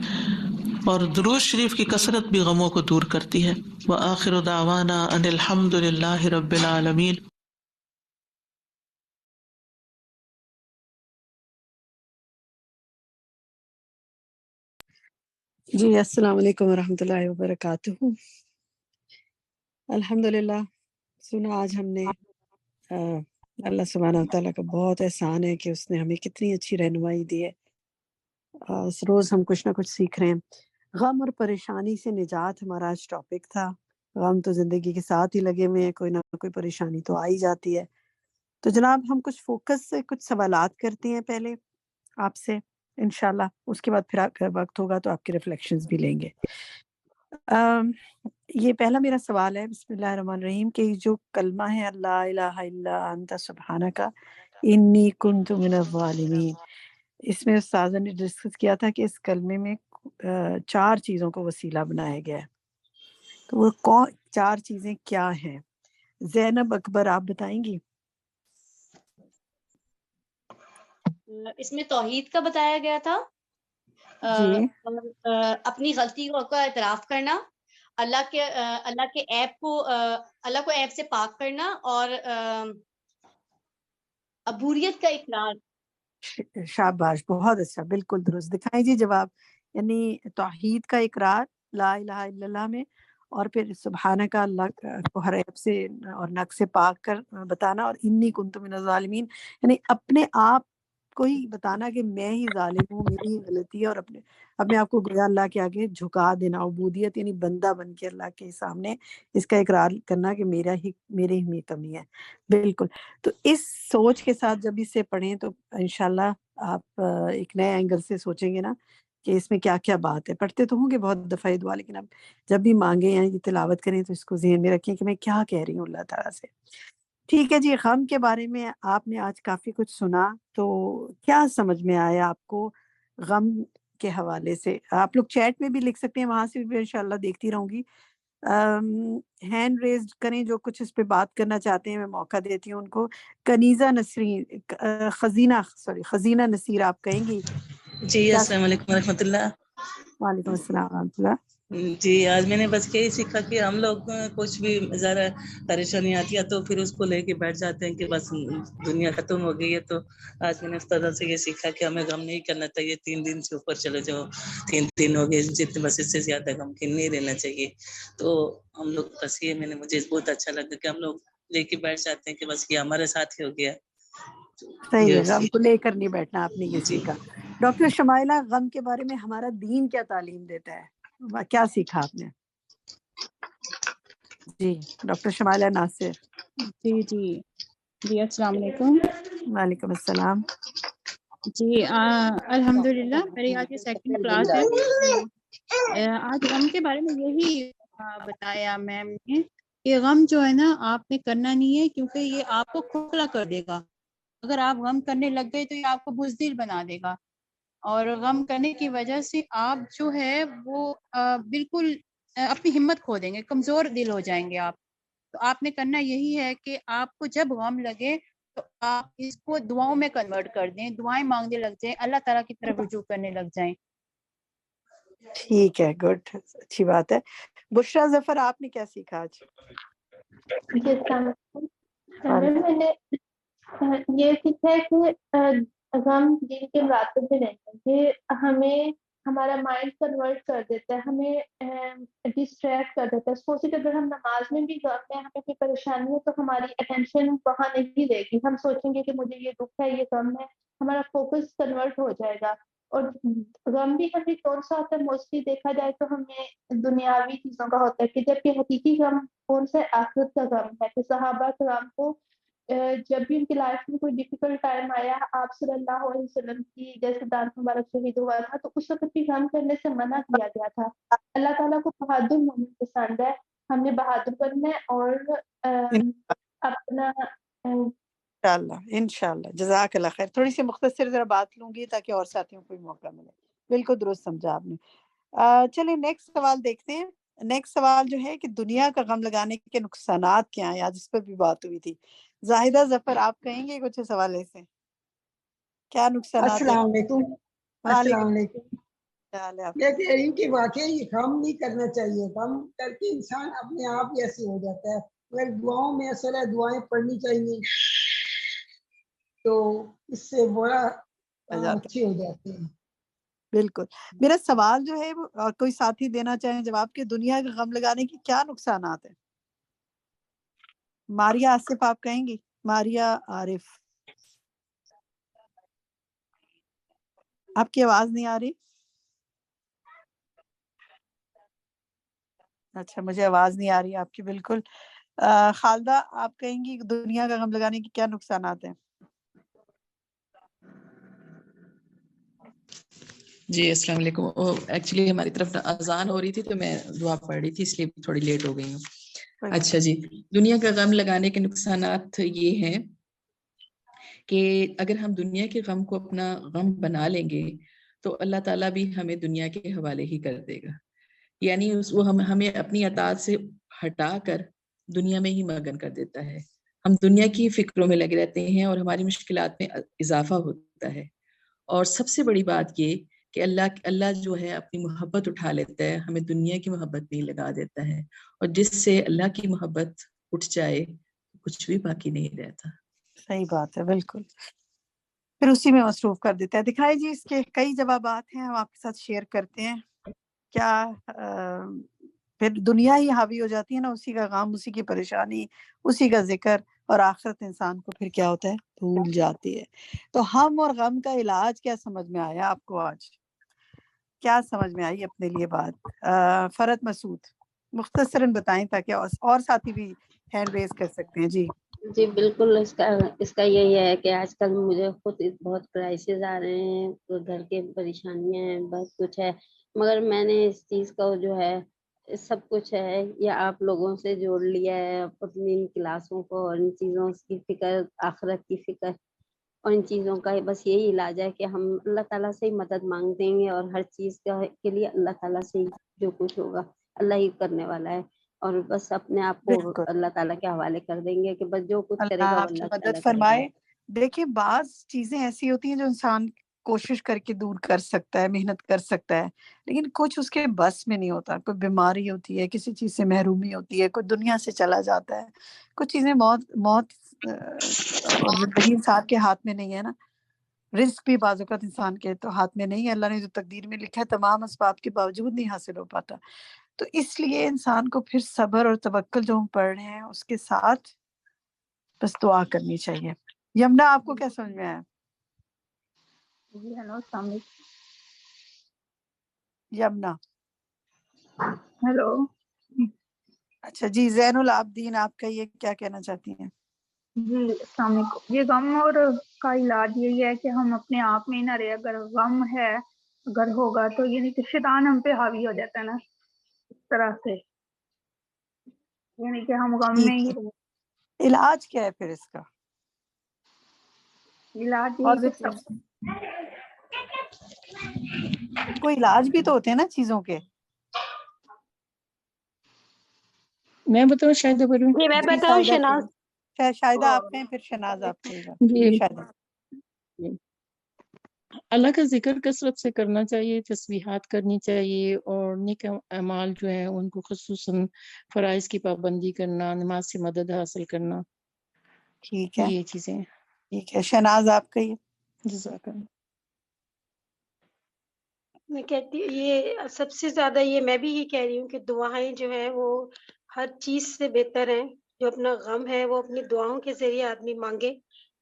اور درود شریف کی کثرت بھی غموں کو دور کرتی ہے. وآخر دعوانا ان الحمد للہ رب العالمین. جی السلام علیکم ورحمۃ اللہ وبرکاتہ. الحمدللہ سنا آج ہم نے اللہ سبحانہ تعالیٰ کا بہت احسان ہے کہ اس نے ہمیں کتنی اچھی رہنمائی دی ہے. روز ہم کچھ نہ کچھ سیکھ رہے ہیں. غم اور پریشانی سے نجات ہمارا آج ٹاپک تھا. غم تو زندگی کے ساتھ ہی لگے ہوئے ہیں، کوئی نہ کوئی پریشانی تو آ ہی جاتی ہے. تو جناب ہم کچھ فوکس سے کچھ سوالات کرتے ہیں پہلے آپ سے انشاءاللہ، اس کے بعد پھر اگر وقت ہوگا تو آپ کے ریفلیکشنز بھی لیں گے. یہ پہلا میرا سوال ہے، بسم اللہ الرحمن الرحیم، کہ جو کلمہ ہے لا الہ الا انت سبحانک انی کنت من الظالمین، اس میں استاذہ نے ڈسکس کیا تھا کہ اس کلمے میں 4 چیزوں کو وسیلہ بنایا گیا ہے. تو وہ 4 چیزیں کیا ہیں؟ زینب اکبر آپ بتائیں گی؟ اس میں توحید کا بتایا گیا تھا، اپنی غلطی کا اعتراف کرنا، اللہ کے عیب کو عیب سے پاک کرنا، اور عبوریت کا اقرار. شاباش، بہت اچھا، بالکل درست. دکھائیں جی جواب. یعنی توحید کا اقرار لا الہ الا اللہ میں، اور پھر سبحانک اللہ کو ہر عیب سے اور نقص سے پاک کر بتانا، اور انی کنت من الظالمین یعنی اپنے آپ کو ہی بتانا کہ میں ہی ظالم ہوں، میری ہی غلطی ہے، اور اپنے آپ کو گویا اللہ کے آگے جھکا دینا. عبودیت یعنی بندہ بن کے اللہ کے سامنے اس کا اقرار کرنا کہ میرے ہی میں کمی ہے. بالکل. تو اس سوچ کے ساتھ جب اسے پڑھیں تو انشاءاللہ آپ ایک نئے اینگل سے سوچیں گے نا کہ اس میں کیا کیا بات ہے. پڑھتے تو ہوں گے بہت دفعہ دعا، لیکن اب جب بھی مانگیں یا یہ تلاوت کریں تو اس کو ذہن میں رکھیں کہ میں کیا کہہ رہی ہوں اللہ تعالیٰ سے. ٹھیک ہے جی. غم کے بارے میں آپ نے آج کافی کچھ سنا، تو کیا سمجھ میں آیا آپ کو؟ غم کے حوالے سے. آپ لوگ چیٹ میں بھی لکھ سکتے ہیں, وہاں سے بھی انشاءاللہ دیکھتی رہوں گی. ہینڈ ریز کریں جو کچھ اس پہ بات کرنا چاہتے ہیں, میں موقع دیتی ہوں ان کو. کنیزہ نسرین, خزینہ نصیر, آپ کہیں گی جی کیا؟ السلام علیکم ورحمۃ اللہ. وعلیکم السلام ورحمۃ اللہ. جی آج میں نے بس یہی سیکھا کہ ہم لوگ کچھ بھی زیادہ پریشانی آتی ہے تو پھر اس کو لے کے بیٹھ جاتے ہیں کہ بس دنیا ختم ہو گئی ہے. تو آج میں نے اس طرح سے یہ سیکھا کہ ہمیں غم نہیں کرنا چاہیے. 3 دن سے اوپر چلے جاؤ, 3 دن ہو گئے, جتنے بس اس سے زیادہ غمگین نہیں رہنا چاہیے. تو ہم لوگ بس یہ مجھے بہت اچھا لگا کہ ہم لوگ لے کے بیٹھ جاتے ہیں کہ بس یہ ہمارے ساتھ ہی ہو گیا. صحیح ہے, یہ غم کو لے کر نہیں بیٹھنا, آپ نے یہ جی سیکھا. ڈاکٹر شمائلہ, غم کے بارے میں ہمارا دین کیا تعلیم دیتا ہے, کیا سیکھا آپ نے؟ جی ڈاکٹر شمائلہ ناصر. جی السلام علیکم. وعلیکم السلام. جی الحمدللہ, میری آج یہ سیکنڈ کلاس ہے. آج غم کے بارے میں یہی بتایا میم نے کہ غم جو ہے نا آپ نے کرنا نہیں ہے, کیونکہ یہ آپ کو کھوکھلا کر دے گا. اگر آپ غم کرنے لگ گئے تو یہ آپ کو بزدل بنا دے گا, اور غم کرنے کی وجہ سے آپ جو ہے وہ بالکل اپنی ہمت کھو دیں گے, کمزور دل ہو جائیں گے آپ. تو آپ نے کرنا یہی ہے کہ آپ کو جب غم لگے تو آپ اس کو دعاؤں میں کنورٹ کر دیں, دعائیں مانگنے لگ جائیں, اللہ تعالیٰ کی طرف رجوع کرنے لگ جائیں. ٹھیک ہے, گڈ, اچھی بات ہے. بشرا ظفر, آپ نے کیا سیکھا آج؟ جی السلام علیکم. میں نے یہ سیکھا ہے کہ غم دل کے راتوں میں نہیں ہے, یہ ہمیں ہمارا مائنڈ کنورٹ کر دیتا ہے, ہمیں ڈسٹریکٹ کر دیتا ہے. سوچے کہ اگر ہم نماز میں بھی غم ہے, ہمیں کوئی پریشانی ہے, تو ہماری اٹینشن وہاں نہیں رہے گی. ہم سوچیں گے کہ مجھے یہ دکھ ہے, یہ غم ہے, ہمارا فوکس کنورٹ ہو جائے گا. اور غم بھی ہمیں کون سا ہوتا ہے, موسٹلی دیکھا جائے تو ہمیں دنیاوی چیزوں کا ہوتا ہے, کہ جبکہ حقیقی غم کون سے آخرت کا غم ہے. کہ صحابہ کرام کو جب بھی ان کی لائف میں کوئی ڈیفیکلٹ ٹائم آیا, آپ صلی اللہ علیہ وسلم کی جیسے دانت مبارک شہید ہوا تھا, تو اس وقت بھی غم کرنے سے منع کیا گیا تھا. اللہ تعالیٰ کو بہادر مومن پسند ہے, ہم نے بہادر بننا ہے اور اپنا انشاءاللہ. جزاک اللہ خیر. تھوڑی سی مختصر ذرا بات لوں گی تاکہ اور ساتھیوں کو بھی موقع ملے. بالکل درست سمجھا آپ نے. چلیں نیکسٹ سوال دیکھتے ہیں. نیکسٹ سوال جو ہے کہ دنیا کا غم لگانے کے نقصانات کیا ہیں, آج اس پر بھی بات ہوئی تھی. زاہدہ ظفر, آپ کہیں گے کچھ اس حوالے سے, کیا نقصانات ہیں؟ السلام علیکم. السلام علیکم. میں کہہ رہی ہوں کہ واقعی غم نہیں کرنا چاہیے. غم کر کے انسان اپنے آپ ہی ایسے ہو جاتا ہے. مگر دعاؤں میں اصل ہے, دعائیں پڑھنی چاہیے, تو اس سے بڑا اچھے ہو جاتے ہیں. بالکل. میرا سوال جو ہے اور کوئی ساتھی دینا چاہیں جواب, کہ دنیا کا غم لگانے کے کیا نقصانات ہیں؟ ماریا آصف, آپ کہیں گی؟ ماریا عارف, آپ کی آواز نہیں آ رہی. اچھا, مجھے آواز نہیں آ رہی آپ کی. بالکل. خالدہ, آپ کہیں گی دنیا کا غم لگانے کے کیا نقصانات ہیں؟ جی السلام علیکم. ایکچولی ہماری طرف اذان ہو رہی تھی تو میں دعا پڑھ رہی تھی, اس لیے تھوڑی لیٹ ہو گئی ہوں. اچھا جی, دنیا کا غم لگانے کے نقصانات یہ ہیں کہ اگر ہم دنیا کے غم کو اپنا غم بنا لیں گے تو اللہ تعالیٰ بھی ہمیں دنیا کے حوالے ہی کر دے گا. یعنی وہ ہمیں اپنی اطاعت سے ہٹا کر دنیا میں ہی مگن کر دیتا ہے. ہم دنیا کی فکروں میں لگے رہتے ہیں اور ہماری مشکلات میں اضافہ ہوتا ہے. اور سب سے بڑی بات یہ کہ اللہ جو ہے اپنی محبت اٹھا لیتا ہے, ہمیں دنیا کی محبت نہیں لگا دیتا ہے, اور جس سے اللہ کی محبت اٹھ جائے کچھ بھی باقی نہیں رہتا. صحیح بات ہے, بالکل. پھر اسی میں مصروف کر دیتا ہے. دکھائے جی, اس کے کئی جوابات ہیں, ہم آپ کے ساتھ شیئر کرتے ہیں. کیا پھر دنیا ہی حاوی ہو جاتی ہے نا, اسی کا غم, اسی کی پریشانی, اسی کا ذکر, اور آخرت انسان کو پھر کیا ہوتا ہے, بھول جاتی ہے. تو ہم اور غم کا علاج کیا سمجھ میں آیا آپ کو آج؟ کیا سمجھ میں آئی اپنے لیے بات؟ فرد مسعود, مختصراً بتائیں تاکہ اور ساتھی بھی ہینڈ ریز کر سکتے ہیں. جی بالکل. اس کا یہی ہے کہ آج کل مجھے خود بہت کرائسس آ رہے ہیں, تو گھر کے پریشانیاں ہیں, بہت کچھ ہے, مگر میں نے اس چیز کا جو ہے سب کچھ ہے یہ آپ لوگوں سے جوڑ لیا ہے, اپنی ان کلاسوں کو اور ان چیزوں کی فکر, آخرت کی فکر, اور ان چیزوں کا بس یہی علاج ہے کہ ہم اللہ تعالیٰ سے ہی مدد مانگ دیں گے، اور ہر چیز کے لیے اللہ تعالیٰ سے ہی جو کچھ ہوگا اللہ ہی کرنے والا ہے، اور بس اپنے آپ کو بالکل، اللہ تعالیٰ کے حوالے کر دیں گے کہ بس جو کچھ کرے اللہ گا وہ آپ کی اللہ مدد تعالیٰ کرے گا۔ فرمائے۔ دیکھیں بعض چیزیں ایسی ہوتی ہیں جو انسان کوشش کر کے دور کر سکتا ہے، محنت کر سکتا ہے، لیکن کچھ اس کے بس میں نہیں ہوتا۔ کوئی بیماری ہوتی ہے، کسی چیز سے محرومی ہوتی ہے، کوئی دنیا سے چلا جاتا ہے، کچھ چیزیں موت اور زندگی انسان کے ہاتھ میں نہیں ہے نا۔ رزق بھی بعض اوقات انسان کے تو ہاتھ میں نہیں ہے، اللہ نے جو تقدیر میں لکھا ہے تمام اسباب کے باوجود نہیں حاصل ہو پاتا۔ تو اس لیے انسان کو پھر صبر اور توکل جو ہم پڑھ رہے ہیں اس کے ساتھ بس دعا کرنی چاہیے۔ یمنا آپ کو کیا سمجھ میں آیا؟ جی ہیلو، السلام علیکم۔ یمنا ہیلو، اچھا جی، زین العابدین آپ کا یہ کیا کہنا چاہتی ہیں؟ جی السلام علیکم۔ یہ غم اور کا علاج یہی ہے کہ ہم اپنے آپ میں ہی نہ رہے۔ اگر غم ہے اگر ہوگا تو یعنی کہ شیطان ہم پہ حاوی ہو جاتا ہے نا، اس طرح سے یعنی کہ ہم غم میں ٹھیک ہی ہے، رہیں۔ علاج کیا ہے پھر اس کا؟ علاج یہی کہ پازیٹیو کوئی علاج بھی تو ہوتے ہیں نا چیزوں کے۔ میں بتاؤں شاید بولوں؟ جی میں جی بتاؤں شاہدہ شناز؟ کہیے، شاہدہ آپ کہیں پھر شناز آپ کہیے گا۔ جی جی شاہدہ۔ اللہ کا ذکر کثرت سے کرنا چاہیے، تسبیحات کرنی چاہیے، اور نیک اعمال جو ہیں ان کو خصوصاً فرائض کی پابندی کرنا، نماز سے مدد حاصل کرنا، ٹھیک ہے، یہ چیزیں۔ ٹھیک ہے، شناز آپ کہیے۔ جزاک اللہ۔ میں کہتی ہوں یہ سب سے زیادہ یہ میں بھی یہ کہہ رہی ہوں کہ دعائیں جو ہیں وہ ہر چیز سے بہتر ہیں۔ جو اپنا غم ہے وہ اپنی دعاؤں کے ذریعے آدمی مانگے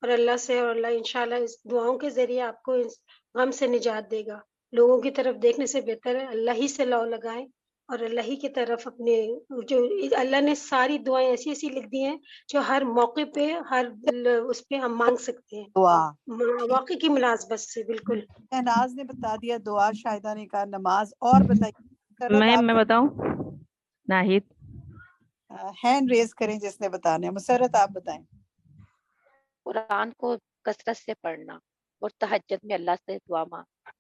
اور اللہ سے، اور اللہ انشاءاللہ اس دعاؤں کے ذریعے آپ کو اس غم سے نجات دے گا۔ لوگوں کی طرف دیکھنے سے بہتر ہے اللہ ہی سے لو لگائیں اور اللہ ہی کی طرف اپنے، جو اللہ نے ساری دعائیں ایسی ایسی لکھ دی ہیں جو ہر موقع پہ ہر اس پہ ہم مانگ سکتے ہیں، دعا واقع کی مناسبت سے۔ بالکل شہناز نے بتا دیا، دعا شاہدہ نے کہا، نماز، اور بتائیے مسرت آپ میں بتاؤں؟ ناہید، ہینڈ ریز کریں جس نے بتانا ہے۔ مسرت آپ بتائیں۔ قرآن کو کثرت سے پڑھنا اور تہجد میں اللہ سے دعا مانگنا۔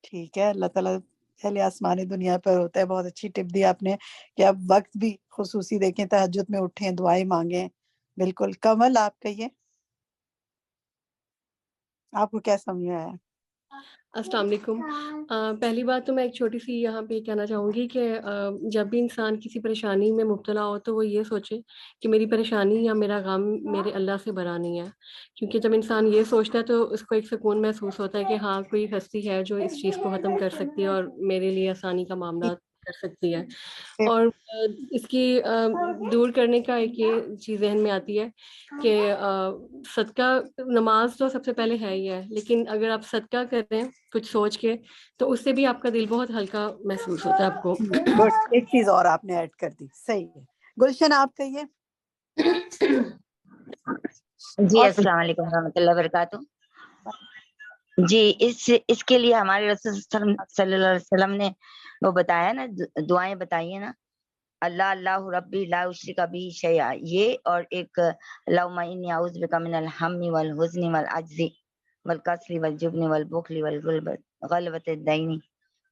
ٹھیک ہے، اللہ تعالیٰ اہل آسمانی دنیا پر ہوتا ہے۔ بہت اچھی ٹپ دی آپ نے کہ آپ وقت بھی خصوصی دیکھیں، تہجد میں اٹھیں، دعائیں مانگیں۔ بالکل۔ کمل آپ کہیے، آپ کو کیا سمجھ میں آیا؟ السلام علیکم۔ پہلی بات تو میں ایک چھوٹی سی یہاں پہ کہنا چاہوں گی کہ جب بھی انسان کسی پریشانی میں مبتلا ہو تو وہ یہ سوچے کہ میری پریشانی یا میرا غم میرے اللہ سے بڑا نہیں ہے، کیونکہ جب انسان یہ سوچتا ہے تو اس کو ایک سکون محسوس ہوتا ہے کہ ہاں کوئی ہستی ہے جو اس چیز کو ختم کر سکتی ہے اور میرے لیے آسانی کا معاملہ کر سکتی ہے۔ اور اس کی دور کرنے کا ایک یہ چیز ذہن میں آتی ہے کہ صدقہ، نماز تو سب سے پہلے ہے ہی ہے، لیکن اگر آپ صدقہ کریں کچھ سوچ کے تو اس سے بھی آپ کا دل بہت ہلکا محسوس ہوتا ہے آپ کو۔ گڈ، ایک چیز اور آپ نے ایڈ کر دی، صحیح ہے۔ گلشن آپ کہیے۔ جی اور السلام علیکم ورحمۃ اللہ وبرکاتہ۔ جی اس کے لیے ہمارے رسول صلی اللہ علیہ وسلم نے وہ بتایا نا، دعائیں بتائی ہیں نا، اللہ اللہ ربی لا اشرک بہ شیئا، یہ اور ایک اللہم انی اعوذ بک من الہم والحزن والعجز والکسل والجبن والبخل والغلبۃ الدین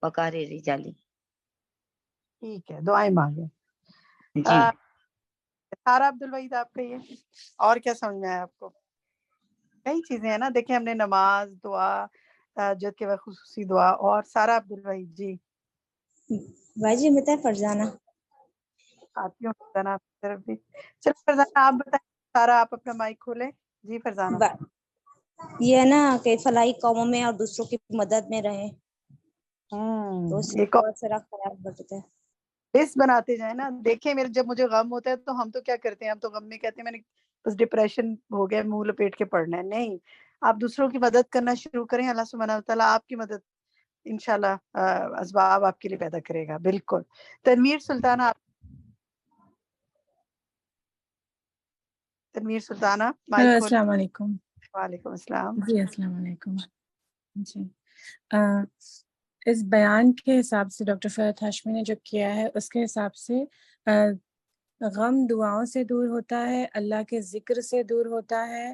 وقہر الرجال۔ ٹھیک ہے، دعائیں مانگیں۔ جی سارا عبد الوحید آپ کہیے، اور کیا سمجھ میں آیا آپ کو؟ کئی چیزیں ہیں نا، دیکھیں ہم نے نماز، دعا، تہجد کے وقت خصوصی دعا، اور سارا عبد الوحید جی واجی بتائے فرزانہ۔ آتی ہوں فرزانہ آپ کی طرف بھی۔ چلو فرزانہ آپ بتائیں، سارا آپ اپنا مائک کھولیں۔ جی فرزانہ۔ یہ ہے نا کہ فلاحی کاموں میں اور دوسروں کی مدد میں رہیں تو اس سے ایک بہت سارا خیال بڑھتا ہے۔ لسٹ بناتے جائیں نا۔ دیکھیں میرے جب مجھے غم ہوتا ہے تو ہم تو کیا کرتے ہیں، ہم تو غم میں کہتے ہیں میں نے بس ڈپریشن ہو گیا، منہ لپیٹ کے پڑھنا ہے۔ نہیں، آپ دوسروں کی مدد کرنا شروع کریں، اللہ سبحانہ وتعالیٰ آپ کی مدد انشاءاللہ اسباب آپ کے لیے پیدا کرے گا۔ بالکل۔ تنویر سلطانہ تنویر سلطانہ مائک کھول۔ السلام علیکم۔ وعلیکم السلام۔ جی السلام علیکم۔ جی اس بیان کے حساب سے ڈاکٹر فرحت ہاشمی نے جو کیا ہے اس کے حساب سے غم دعاؤں سے دور ہوتا ہے، اللہ کے ذکر سے دور ہوتا ہے،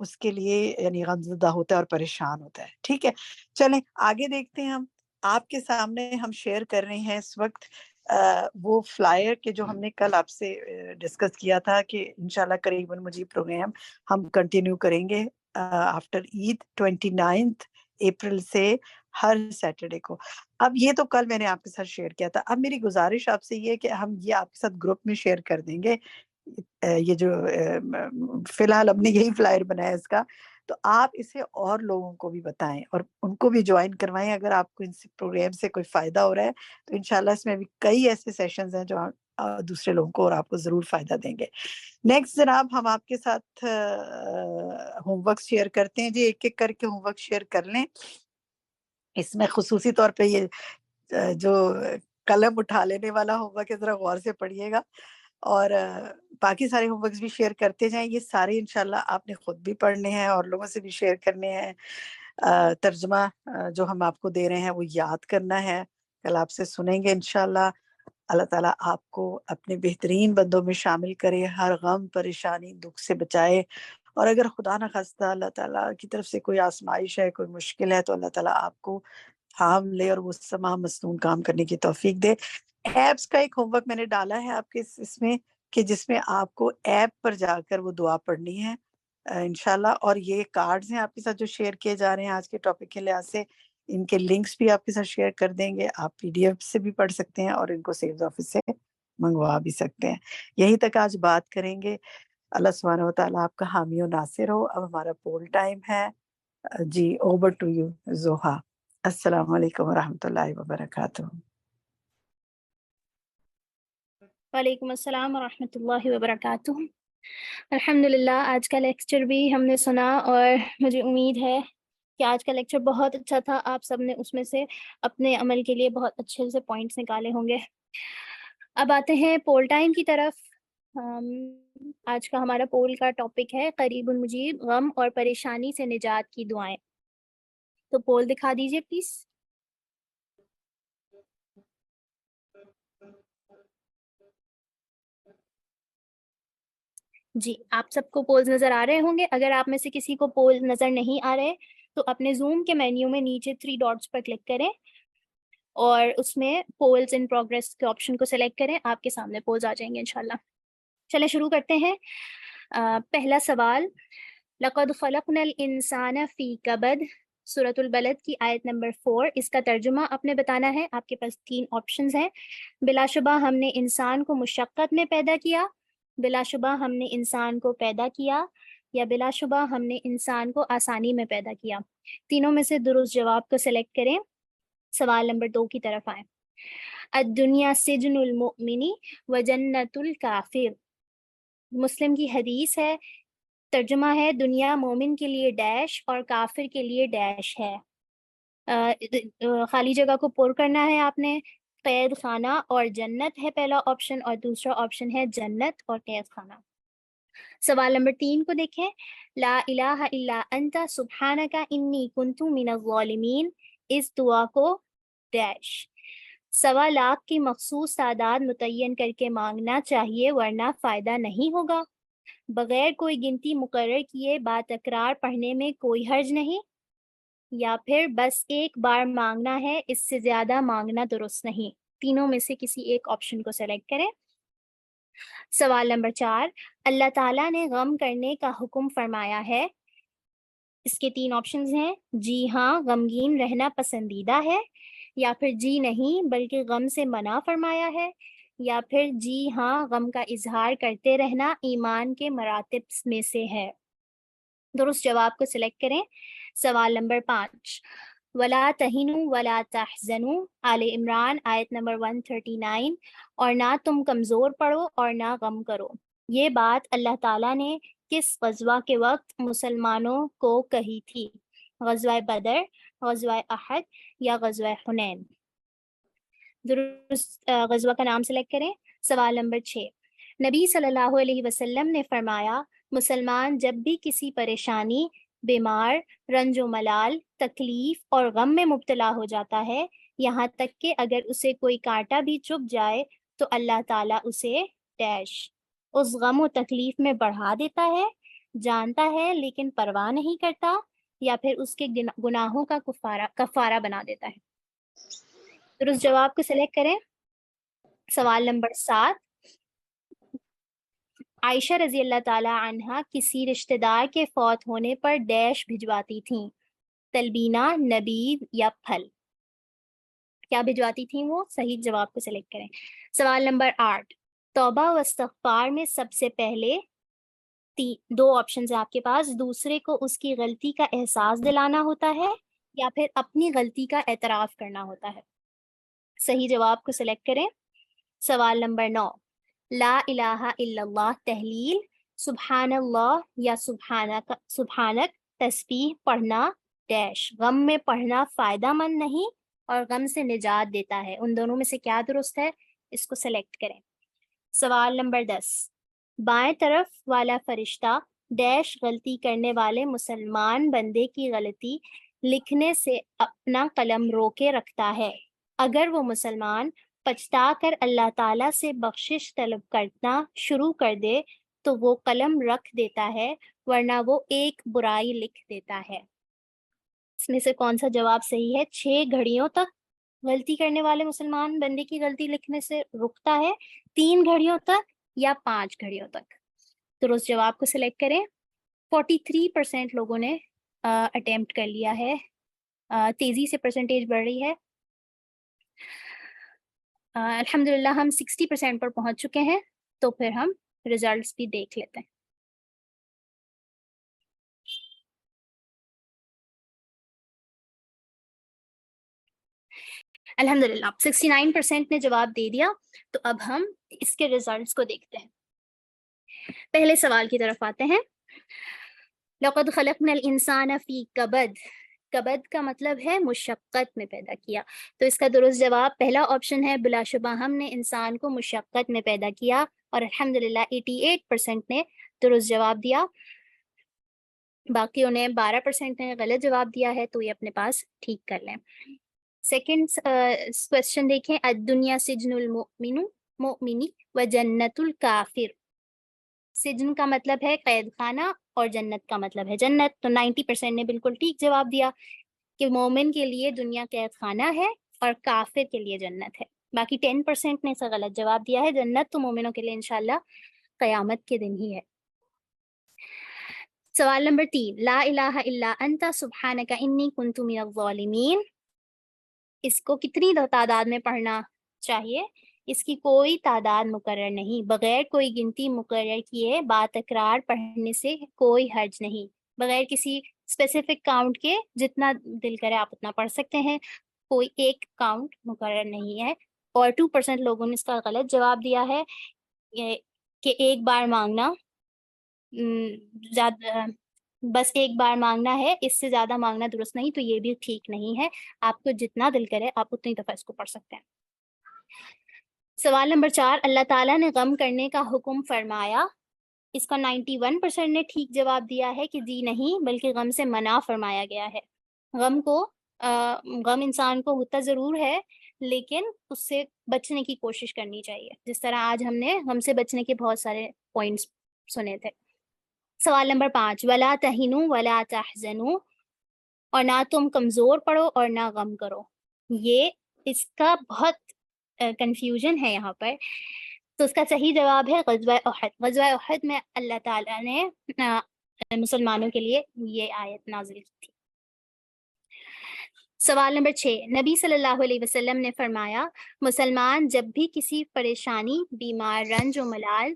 اس کے لیے یعنی غمزدہ ہوتا ہے اور پریشان ہوتا ہے. ٹھیک ہے، چلیں آگے دیکھتے ہیں. ہم آپ کے سامنے ہم شیئر کر رہے ہیں اس وقت وہ فلائر کے جو ہم نے کل آپ سے ڈسکس کیا تھا کہ انشاءاللہ قریباً مجھے پروگرام ہم کنٹینیو کریں گے آفٹر عید 29 اپریل سے ہر سیٹرڈے کو. اب یہ تو کل میں نے آپ کے ساتھ شیئر کیا تھا. اب میری گزارش آپ سے یہ ہے کہ ہم یہ آپ کے ساتھ گروپ میں شیئر کر دیں گے. یہ جو فی الحال ہم نے یہی فلائر بنایا اس کا، تو آپ اسے اور لوگوں کو بھی بتائیں اور ان کو بھی جوائن کروائیں. اگر آپ کو ان سے پروگرام سے کوئی فائدہ ہو رہا ہے تو انشاءاللہ اس میں بھی کئی ایسے سیشنز ہیں جو دوسرے لوگوں کو اور آپ کو ضرور فائدہ دیں گے. نیکسٹ جناب ہم آپ کے ساتھ ہوم ورک شیئر کرتے ہیں. جی ایک ایک کر کے ہوم ورک شیئر کر لیں. اس میں خصوصی طور پہ یہ جو قلم اٹھا لینے والا ہوم ورک ہے ذرا غور سے پڑھیے گا، اور باقی سارے ہوم ورکس بھی شیئر کرتے جائیں. یہ سارے انشاءاللہ آپ نے خود بھی پڑھنے ہیں اور لوگوں سے بھی شیئر کرنے ہیں. ترجمہ جو ہم آپ کو دے رہے ہیں وہ یاد کرنا ہے. کل آپ سے سنیں گے انشاءاللہ. اللہ تعالیٰ آپ کو اپنے بہترین بندوں میں شامل کرے، ہر غم پریشانی دکھ سے بچائے، اور اگر خدا نہ خواستہ اللہ تعالیٰ کی طرف سے کوئی آزمائش ہے، کوئی مشکل ہے، تو اللہ تعالیٰ آپ کو تھام لے اور وہ تمام مصنون کام کرنے کی توفیق دے. ایپس کا ایک ہوم ورک میں نے ڈالا ہے آپ کے اس میں کہ جس میں آپ کو ایپ پر جا کر وہ دعا پڑھنی ہے انشاءاللہ. اور یہ کارڈز ہیں آپ کے ساتھ جو شیئر کیے جا رہے ہیں آج کے ٹاپک کے لحاظ سے، ان کے لنکس بھی آپ کے ساتھ شیئر کر دیں گے. آپ PDF سے بھی پڑھ سکتے ہیں اور ان کو سیلز آفس سے منگوا بھی سکتے ہیں. یہیں تک آج بات کریں گے. اللہ سبحانہ و تعالیٰ آپ کا حامی و ناصر ہو. اب ہمارا پول ٹائم ہے. G over to you زوہا. السلام علیکم ورحمۃ اللہ وبرکاتہ. وعلیکم السلام ورحمۃ اللہ وبرکاتہ. الحمدللہ آج کا لیکچر بھی ہم نے سنا اور مجھے امید ہے کہ آج کا لیکچر بہت اچھا تھا. آپ سب نے اس میں سے اپنے عمل کے لیے بہت اچھے سے پوائنٹس نکالے ہوں گے. اب آتے ہیں پول ٹائم کی طرف. آج کا ہمارا پول کا ٹاپک ہے قریب المجیب، غم اور پریشانی سے نجات کی دعائیں. تو پول دکھا دیجیے پلیز. جی آپ سب کو پولز نظر آ رہے ہوں گے. اگر آپ میں سے کسی کو پول نظر نہیں آ رہے تو اپنے زوم کے مینیو میں نیچے 3 ڈاٹس پر کلک کریں اور اس میں پولز ان پروگریس کے آپشن کو سلیکٹ کریں. آپ کے سامنے پولز آ جائیں گے انشاءاللہ. چلیں شروع کرتے ہیں. پہلا سوال، لقد خلقنا الانسان فی کبد، سورۃ البلد کی آیت نمبر 4. اس کا ترجمہ آپ نے بتانا ہے. آپ کے پاس 3 آپشنز ہیں. بلا شبہ ہم نے انسان کو مشقت میں پیدا کیا، بلا شبہ ہم نے انسان کو پیدا کیا، یا بلا شبہ ہم نے انسان کو آسانی میں پیدا کیا. تینوں میں سے درست جواب کو سلیکٹ کریں. سوال نمبر 2 کی طرف آئیں. الدنیا سجن المؤمن و جنت الکافر. مسلم کی حدیث ہے. ترجمہ ہے دنیا مومن کے لیے ڈیش اور کافر کے لیے ڈیش ہے. خالی جگہ کو پر کرنا ہے آپ نے. قید خانہ اور جنت ہے پہلا آپشن، اور دوسرا آپشن ہے جنت اور قید خانہ. سوال نمبر 3 کو دیکھیں. لا الہ الا انت سبحانک انی کنت من الظالمین. اس دعا کو ڈیش 1.25 لاکھ کی مخصوص تعداد متعین کر کے مانگنا چاہیے ورنہ فائدہ نہیں ہوگا. بغیر کوئی گنتی مقرر کیے با تکرار پڑھنے میں کوئی حرج نہیں، یا پھر بس ایک بار مانگنا ہے، اس سے زیادہ مانگنا درست نہیں. تینوں میں سے کسی ایک آپشن کو سلیکٹ کریں. سوال نمبر 4، اللہ تعالیٰ نے غم کرنے کا حکم فرمایا ہے. اس کے 3 آپشنز ہیں. جی ہاں غمگین رہنا پسندیدہ ہے، یا پھر جی نہیں بلکہ غم سے منع فرمایا ہے، یا پھر جی ہاں غم کا اظہار کرتے رہنا ایمان کے مراتب میں سے ہے. درست جواب کو سلیکٹ کریں. سوال نمبر 5، ولا تہنوا ولا تحزنوا، آل عمران آیت نمبر 139. اور نہ تم کمزور پڑو اور نہ غم کرو. یہ بات اللہ تعالیٰ نے کس غزوہ کے وقت مسلمانوں کو کہی تھی؟ غزوہ بدر، غزوہ احد یا غزوہ حنین؟ درست غزوہ کا نام سلیکٹ کریں. سوال نمبر 6، نبی صلی اللہ علیہ وسلم نے فرمایا مسلمان جب بھی کسی پریشانی، بیمار، رنج و ملال، تکلیف اور غم میں مبتلا ہو جاتا ہے، یہاں تک کہ اگر اسے کوئی کانٹا بھی چبھ جائے تو اللہ تعالیٰ اسے ڈیش اس غم و تکلیف میں بڑھا دیتا ہے، جانتا ہے لیکن پرواہ نہیں کرتا، یا پھر اس کے گناہوں کا کفارہ بنا دیتا ہے؟ درست جواب کو سلیکٹ کریں۔ سوال نمبر 7، عائشہ رضی اللہ تعالی عنہا کسی رشتہ دار کے فوت ہونے پر ڈیش بھجواتی تھیں، تلبینہ، نبید یا پھل؟ کیا بھجواتی تھیں وہ؟ صحیح جواب کو سلیکٹ کریں۔ سوال نمبر 8، توبہ و استغفار میں سب سے پہلے 2 آپشنز ہیں آپ کے پاس، دوسرے کو اس کی غلطی کا احساس دلانا ہوتا ہے یا پھر اپنی غلطی کا اعتراف کرنا ہوتا ہے؟ صحیح جواب کو سلیکٹ کریں۔ سوال نمبر 9، لا الہ الا اللہ تحلیل، سبحان اللہ یا سبحانک تسبیح پڑھنا ڈیش غم میں پڑھنا فائدہ مند نہیں اور غم سے نجات دیتا ہے، ان دونوں میں سے کیا درست ہے؟ اس کو سلیکٹ کریں۔ سوال نمبر 10، بائیں طرف والا فرشتہ ڈیش غلطی کرنے والے مسلمان بندے کی غلطی لکھنے سے اپنا قلم روکے رکھتا ہے، اگر وہ مسلمان پچھتا کر اللہ تعالیٰ سے بخشش طلب کرنا شروع کر دے تو وہ قلم رکھ دیتا ہے، ورنہ وہ ایک برائی لکھ دیتا ہے۔ اس میں سے کون سا جواب صحیح ہے؟ 6 گھڑیوں تک غلطی کرنے والے مسلمان بندے کی غلطی لکھنے سے رکتا ہے، 3 گھڑیوں تک یا 5 گھڑیوں تک؟ درست جواب کو سلیکٹ کریں۔ 43% لوگوں نے اٹیمپٹ کر لیا ہے، تیزی سے پرسنٹیج بڑھ رہی ہے۔ الحمدللہ ہم 60% پر پہنچ چکے ہیں، تو پھر ہم ریزلٹس بھی دیکھ لیتے ہیں۔ الحمدللہ 69% نے جواب دے دیا، تو اب ہم اس کے ریزلٹس کو دیکھتے ہیں۔ پہلے سوال کی طرف آتے ہیں۔ لَقَدْ خَلَقْنَا الْإِنسَانَ فِي كَبَدٍ، کبد کا مطلب ہے مشقت میں پیدا کیا، تو اس کا درست جواب پہلا آپشن ہے، بلا شبہ ہم نے انسان کو مشقت میں پیدا کیا، اور الحمدللہ 88% نے درست جواب دیا، باقیوں نے 12% نے غلط جواب دیا ہے، تو یہ اپنے پاس ٹھیک کر لیں۔ سیکنڈ کوشچن دیکھیں، الدنیا سجن المؤمن و جنت الکافر، سجن کا مطلب ہے قید خانہ اور جنت کا مطلب ہے جنت، تو 90% نے بالکل ٹھیک جواب دیا کہ مومن کے لیے دنیا قید خانہ ہے اور کافر کے لیے جنت ہے۔ باقی 10% نے اسے غلط جواب دیا ہے، جنت تو مومنوں کے لیے انشاءاللہ قیامت کے دن ہی ہے۔ سوال نمبر 3، لا الہ الا انت سبحانک انی کنت من الظالمین، اس کو کتنی تعداد میں پڑھنا چاہیے؟ اس کی کوئی تعداد مقرر نہیں، بغیر کوئی گنتی مقرر کیے با تکرار پڑھنے سے کوئی حرج نہیں، بغیر کسی اسپیسیفک کاؤنٹ کے جتنا دل کرے آپ اتنا پڑھ سکتے ہیں، کوئی ایک کاؤنٹ مقرر نہیں ہے۔ اور 2% لوگوں نے اس کا غلط جواب دیا ہے کہ ایک بار مانگنا زیادہ، بس ایک بار مانگنا ہے، اس سے زیادہ مانگنا درست نہیں، تو یہ بھی ٹھیک نہیں ہے، آپ کو جتنا دل کرے آپ اتنی دفعہ اس کو پڑھ سکتے ہیں۔ سوال نمبر 4، اللہ تعالیٰ نے غم کرنے کا حکم فرمایا، اس کا 91% نے ٹھیک جواب دیا ہے کہ جی نہیں، بلکہ غم سے منع فرمایا گیا ہے۔ غم انسان کو ہوتا ضرور ہے، لیکن اس سے بچنے کی کوشش کرنی چاہیے، جس طرح آج ہم نے غم سے بچنے کے بہت سارے پوائنٹس سنے تھے۔ سوال نمبر 5، ولا تہنوا ولا تحزنوا، اور نہ تم کمزور پڑو اور نہ غم کرو، یہ اس کا بہت کنفیوژن ہے یہاں پر، تو اس کا صحیح جواب ہے غزوہ احد۔ غزوہ احد میں اللہ تعالیٰ نے مسلمانوں کے لیے یہ آیت نازل کی تھی۔ سوال نمبر 6، نبی صلی اللہ علیہ وسلم نے فرمایا، مسلمان جب بھی کسی پریشانی، بیمار، رنج و ملال،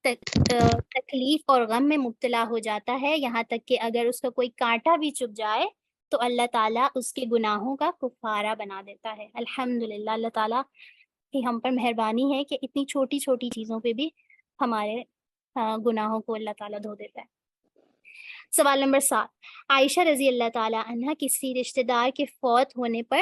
تکلیف اور غم میں مبتلا ہو جاتا ہے، یہاں تک کہ اگر اس کا کوئی کانٹا بھی چبھ جائے تو اللہ تعالیٰ اس کے گناہوں کا کفارہ بنا دیتا ہے۔ الحمدللہ اللہ تعالیٰ کی ہم پر مہربانی ہے کہ اتنی چھوٹی چھوٹی چیزوں پہ بھی ہمارے گناہوں کو اللہ تعالیٰ دھو دیتا ہے۔ سوال نمبر 7، عائشہ رضی اللہ تعالیٰ عنہ کسی رشتہ دار کے فوت ہونے پر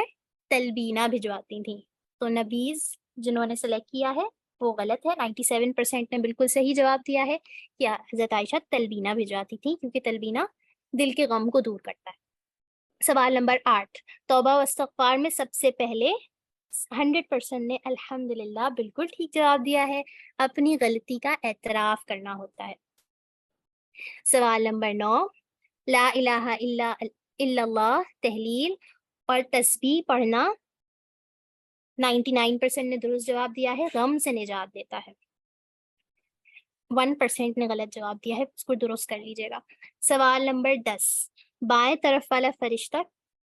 تلبینہ بھجواتی تھیں، تو نبیز جنہوں نے سلیکٹ کیا ہے وہ غلط ہے، 97% نے بالکل صحیح جواب دیا ہے کہ حضرت عائشہ تلبینہ بھجواتی تھیں، کیونکہ تلبینہ دل کے غم کو دور کرتا ہے۔ سوال نمبر 8، توبہ و استغفار میں سب سے پہلے 100% نے الحمدللہ بالکل ٹھیک جواب دیا ہے، اپنی غلطی کا اعتراف کرنا ہوتا ہے۔ سوال نمبر 9، لا الہ الا اللہ تحلیل اور تسبیح پڑھنا 99% نے درست جواب دیا ہے، غم سے نجات دیتا ہے۔ 1% نے غلط جواب دیا ہے، اس کو درست کر لیجیے گا۔ سوال نمبر 10، بائیں طرف والا فرشتہ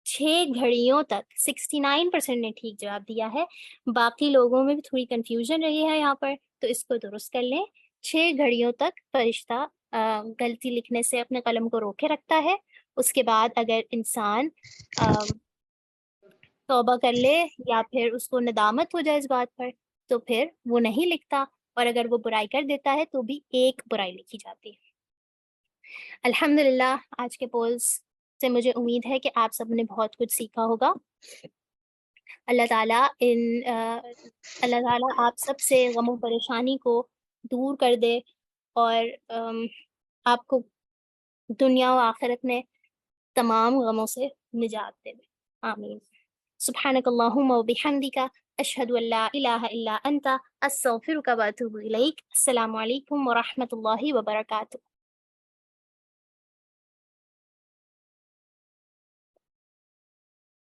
6 گھڑیوں تک 69% نے ٹھیک جواب دیا ہے، باقی لوگوں میں بھی تھوڑی کنفیوژن رہی ہے یہاں پر، تو اس کو درست کر لیں۔ 6 گھڑیوں تک فرشتہ غلطی لکھنے سے اپنے قلم کو روکے رکھتا ہے، اس کے بعد اگر انسان توبہ کر لے یا پھر اس کو ندامت ہو جائے اس بات پر تو پھر وہ نہیں لکھتا، اور اگر وہ برائی کر دیتا ہے تو بھی 1 برائی لکھی جاتی ہے۔ الحمدللہ آج کے پولز سے مجھے امید ہے کہ آپ سب نے بہت کچھ سیکھا ہوگا۔ اللہ تعالیٰ آپ سب سے غم و پریشانی کو دور کر دے اور آپ کو دنیا و آخرت میں تمام غموں سے نجات دے۔ آمین۔ سبحانک اللہم و بحمدک، اشہد ان لا الہ الا انت، استغفرک و اتوب الیک۔ السلام علیکم ورحمۃ اللہ وبرکاتہ۔